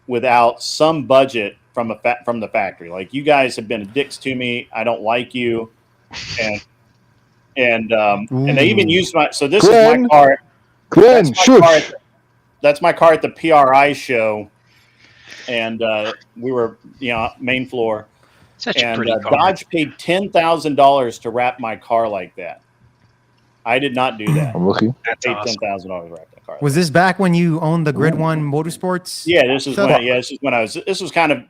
without some budget from the factory. Like, you guys have been dicks to me. I don't like you. And they even used my, so this is my car. Glenn, that's my car at the PRI show. And we were, main floor. Such a pretty car. Dodge paid $10,000 to wrap my car like that. I did not do that. I'm looking. I paid $10,000 to wrap that car. Was this back when you owned the Grid One Motorsports? Yeah, this is when this was kind of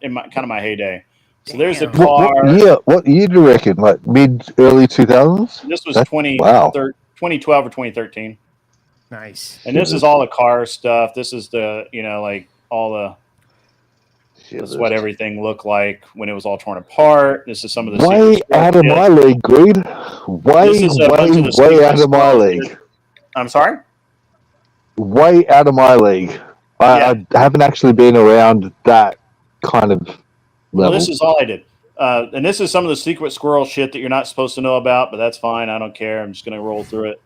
in my heyday. So there's the car. What year do you reckon? Like early 2000s? This was 2012 or 2013. Nice. And this is all the car stuff. This is the, like all the. That's what everything looked like when it was all torn apart. This is some of the way secret out of shit. my league, Greed. This is a bunch of the Way secret out of my squirrel league. shit. I'm sorry? Way out of my league. I haven't actually been around that kind of level. Well, this is all I did. And this is some of the secret squirrel shit that you're not supposed to know about, but that's fine. I don't care. I'm just going to roll through it.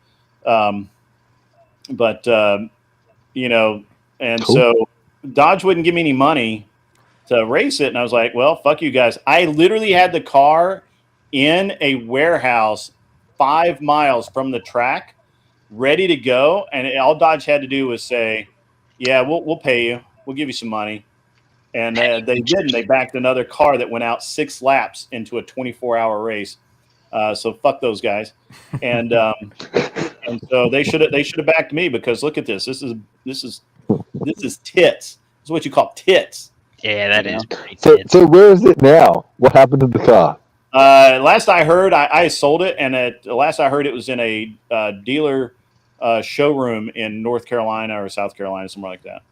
You know, and Cool. so Dodge wouldn't give me any money to race it. And I was like, well, fuck you guys. I literally had the car in a warehouse 5 miles from the track, ready to go. And all Dodge had to do was say, yeah, we'll pay you. We'll give you some money. And they didn't. They backed another car that went out 6 laps into a 24-hour race. So fuck those guys. And so they should have backed me, because look at this. This is tits. This is what you call tits. Yeah, that is pretty So where is it now? What happened to the car? Last I heard, I sold it, and last I heard, it was in a dealer showroom in North Carolina or South Carolina, somewhere like that.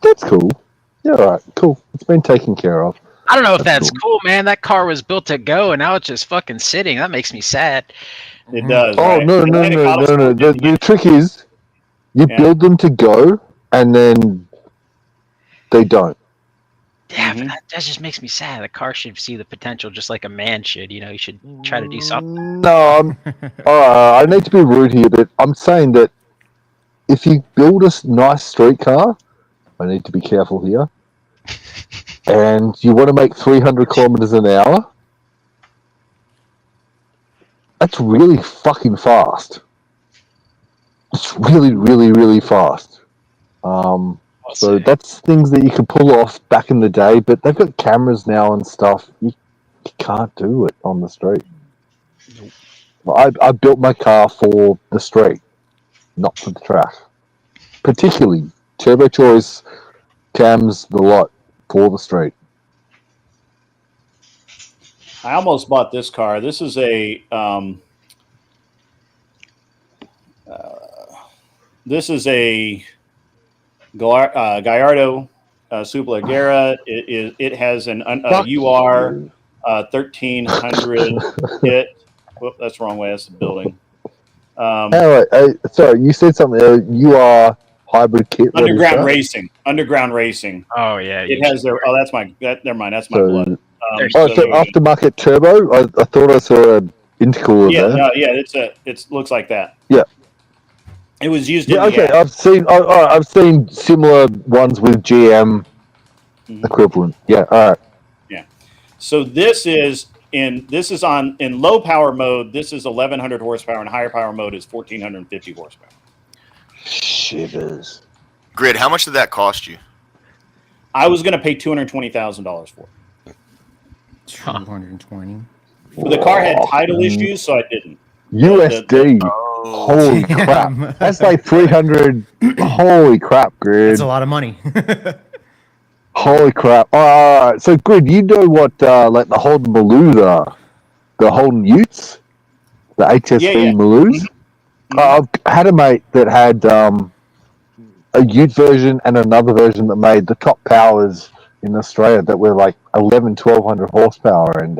That's cool. Yeah, all right, cool. It's been taken care of. I don't know if that's cool, man. That car was built to go, and now it's just fucking sitting. That makes me sad. It does. Oh, right? no. The trick is you build them to go, and then they don't. Yeah, but that just makes me sad. The car should see the potential just like a man should. You know, you should try to do something. No, I need to be rude here, but I'm saying that if you build a nice street car, I need to be careful here, and you want to make 300 kilometers an hour, that's really fucking fast. It's really, really, really fast. So that's things that you could pull off back in the day, but they've got cameras now and stuff. You can't do it on the street. I built my car for the street, not for the track. Particularly turbo choice, cams, the lot for the street. I almost bought this car. This is a Gallardo Superleggera. It has an UR 1300 kit. Whoop, that's the wrong way. That's the building. Sorry, you said something. You are hybrid kit. Underground racing. Underground racing. Oh yeah. It has their. Oh, that's my. Never mind. That's my blood. So aftermarket turbo. I thought I saw an intercooler Yeah, there. no, yeah. It looks like that. Yeah. It was used. Yeah. in the Okay. app. I've seen similar ones with GM equivalent. Yeah. All right. Yeah. So this is in low power mode. This is 1100 horsepower, and higher power mode is 1450 horsepower. Shivers. Grid, how much did that cost you? I was going to pay $220,000 for it. 220. The car had title issues, so I didn't. USD. Holy crap. That's like 300. Holy crap, Grid. That's a lot of money. Holy crap. All right. So, Grid, you know what like the Holden Maloos are? The Holden Utes? The HSV Maloos? I've had a mate that had a Ute version and another version that made the top powers in Australia that were like 1200 horsepower and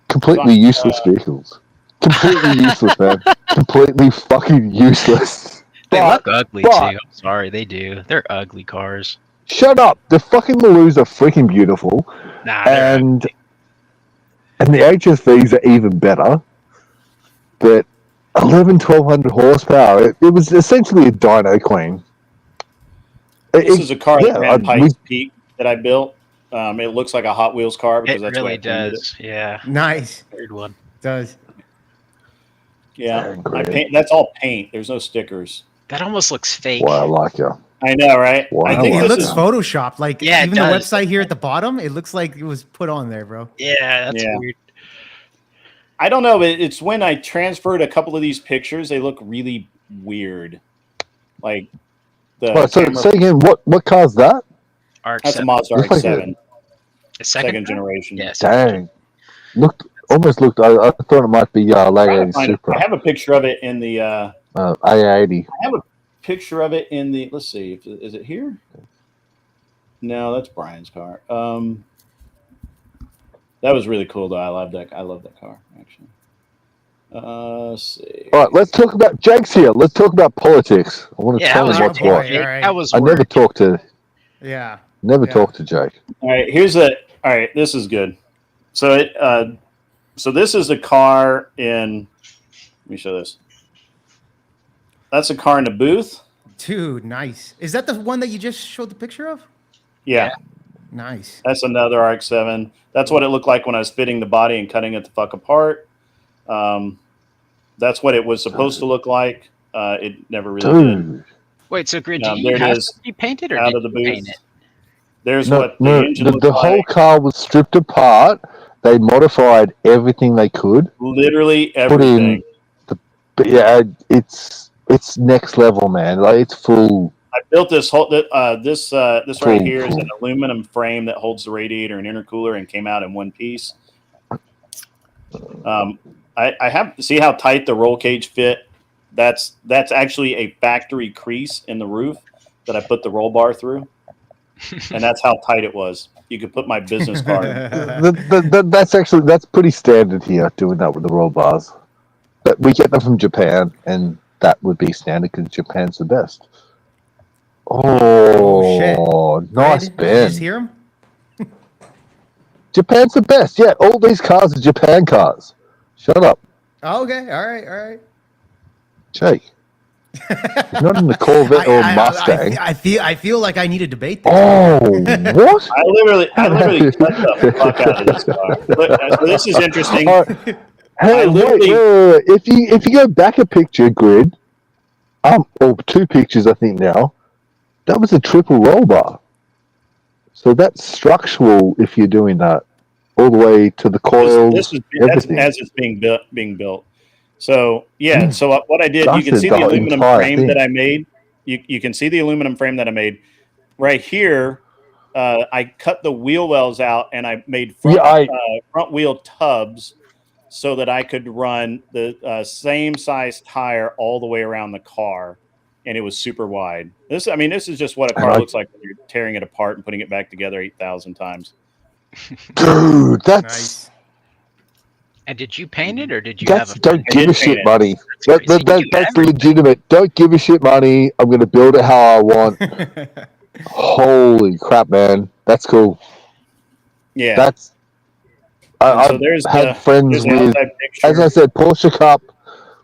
completely useless vehicles. Completely useless, man. Completely fucking useless. They look ugly too. I'm sorry, they do. They're ugly cars. Shut up. The fucking Maloos are freaking beautiful. Nah, and the HSVs are even better. But 1200 horsepower, it was essentially a dyno queen. This is a car that ran Pikes Peak that I built. It looks like a Hot Wheels car because that's really what I painted does. Yeah. Nice. Weird one. Does. Yeah. That's all paint. There's no stickers. That almost looks fake. Well, I like you. I know, right? Wow. I think It this looks is photoshopped. Like Yeah, it even the does. website here at the bottom, it looks like it was put on there, bro. Yeah, that's weird. I don't know. It's when I transferred a couple of these pictures, they look really weird. Like the Right, so say again, what car's that? That's a Mazda Looks like RX-7. The second generation. Yes. Dang. Almost looked. I thought it might be Lego I Supra. have a picture of it in the A80. picture of it in the. Let's see. Is it here? No, that's Brian's car. That was really cool though. I love that car actually. Let's see. All right, let's talk about Jake's here. Let's talk about politics. I want to tell him what's what. That was I never talk to. Yeah. Never talk to Jake. All right, all right, this is good. So so this is a car in. Let me show this. That's a car in the booth. Dude, nice. Is that the one that you just showed the picture of? Yeah. Nice. That's another RX-7. That's what it looked like when I was fitting the body and cutting it the fuck apart. That's what it was supposed to look like. It never really did. Wait, so Grid, There do you it have is, to be painted or out did of the you booth. paint it? There's what the engine looked the like. whole car was stripped apart. They modified everything they could. Literally everything. But yeah, it's next level, man. Like it's full. I built this whole this right here is Cool. an aluminum frame that holds the radiator and intercooler and came out in one piece. I have see how tight the roll cage fit. That's actually a factory crease in the roof that I put the roll bar through, and that's how tight it was. You could put my business card. That's pretty standard here, doing that with the roll bars. But we get them from Japan, and that would be standard because Japan's the best. Oh, nice Did you Ben. just hear him? Japan's the best. Yeah, all these cars are Japan cars. Shut up, Oh, okay. All right. Jake. You're not in the Corvette or Mustang. I feel like I need a debate this. Oh, what? I literally cut the fuck out of this car. Look, so this is interesting. Hey, wait. If you go back a picture, Grid, or two pictures, I think now, that was a triple roll bar. So that's structural if you're doing that all the way to the coils. That's everything. as it's being built. So yeah. So what I did, you can That's see the the aluminum entire frame thing. that I made. You can see the aluminum frame that I made right here. I cut the wheel wells out and I made front wheel tubs so that I could run the same size tire all the way around the car, and it was super wide. This is just what a car looks like when you're tearing it apart and putting it back together 8,000 times. Dude, that's Nice. And did you paint it or did you have a don't give a shit money. That's crazy. That's legitimate. Don't give a shit money. I'm gonna build it how I want. Holy crap, man, that's cool. Yeah, that's. so I've had friends the with, outside picture. as I said, Porsche Cup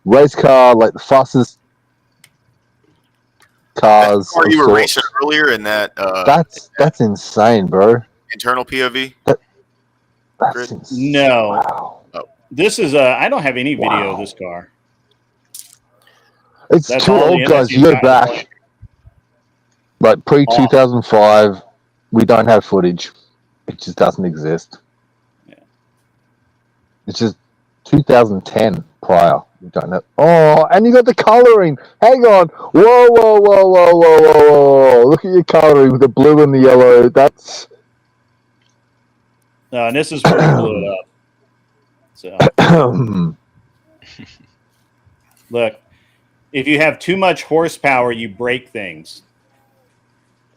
race car, like the fastest cars. Or of you were sorts. racing earlier in that That's insane, bro. internal POV. That's insane. No. Wow. This is I don't have any video of this car. It's That's too all the old, guys. energy You go got back, going. like pre-2005. We don't have footage. It just doesn't exist. Yeah. It's just 2010 prior. We don't know. Oh, and you got the coloring. Hang on. Whoa. Look at your coloring with the blue and the yellow. That's. And this is where we blew it up. So look, if you have too much horsepower, you break things.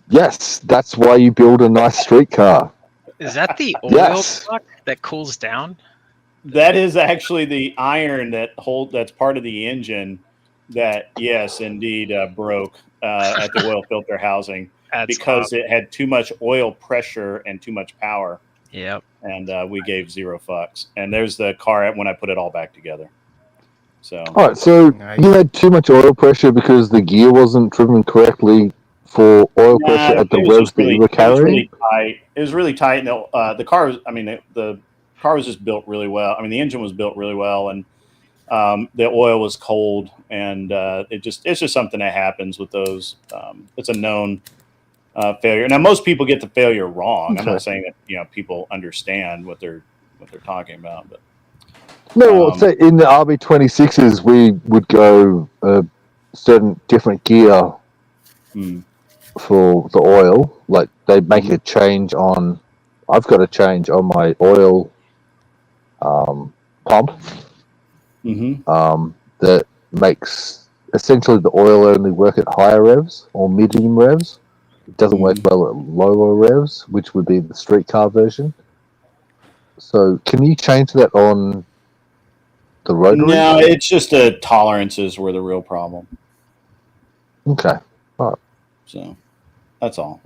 Yes, that's why you build a nice street car. Is that the oil Yes. block that cools down? That is actually the iron that's part of the engine that, yes, indeed, broke at the oil filter housing because it had too much oil pressure and too much power. Yep. And we gave 0 fucks. And there's the car when I put it all back together. So. All right, so you had too much oil pressure because the gear wasn't driven correctly for oil pressure at the revs that you were carrying. It was really tight. And the car was. I mean, the car was just built really well. I mean, the engine was built really well, and the oil was cold, and it's just something that happens with those. It's a known failure. Now, most people get the failure wrong. I'm not saying that people understand what they're talking about, but No, so in the RB26s, we would go certain different gear for the oil. Like they make a change on. I've got a change on my oil pump that makes essentially the oil only work at higher revs or medium revs. It doesn't work well at lower revs, which would be the street car version. So can you change that on the rotary? No, it's just the tolerances were the real problem. Okay. All right. So that's all.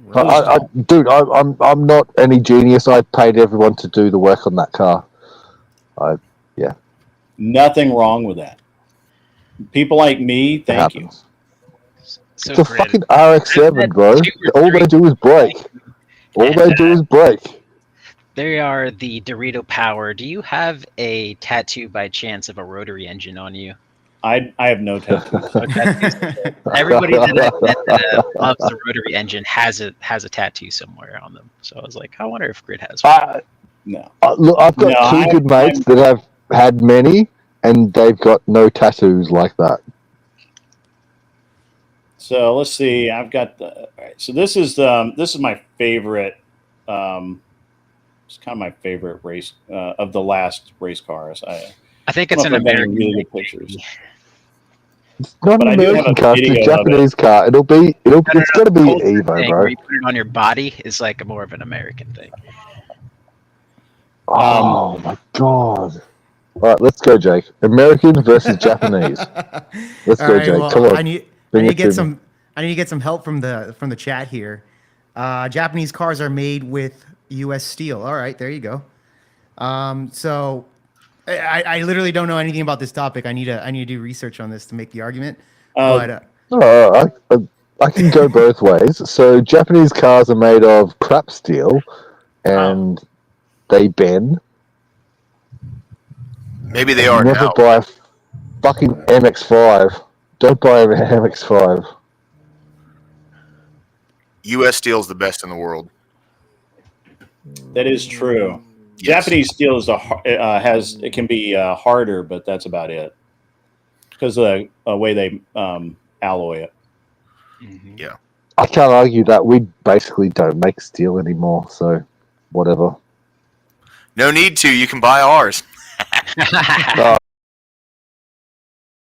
Dude, I'm not any genius. I paid everyone to do the work on that car. Nothing wrong with that. People like me, thank you. So it's a fucking RX-7, bro. All they do is brake. All they do is brake. They are the Dorito Power. Do you have a tattoo by chance of a rotary engine on you? I have no tattoos. Everybody that loves the rotary engine has a tattoo somewhere on them. So I was like, I wonder if Grid has one. No. Look, I've got two good mates that have had many, and they've got no tattoos like that. So let's see. I've got the. All right. So this is my favorite. It's kind of my favorite race of the last race cars. I think it's an American. Really good pictures. It's not an American car; it's a Japanese car. It's got to be Evo, bro. Where you put it on your body is like more of an American thing. Oh my god! All right, let's go, Jake. American versus Japanese. Let's go, Jake. Well, come on. I need to get some help from the chat here. Japanese cars are made with U.S. steel. All right, there you go. So I literally don't know anything about this topic. I need to do research on this to make the argument. I can go both ways. So Japanese cars are made of crap steel, and they bend. Maybe they are Never now. buy a fucking MX-5. Don't buy an MX-5. U.S. steel is the best in the world. That is true. Yes. Japanese steel is it can be harder, but that's about it because of the way they alloy it. Mm-hmm. Yeah. I can't argue that. We basically don't make steel anymore, so whatever. No need to. You can buy ours.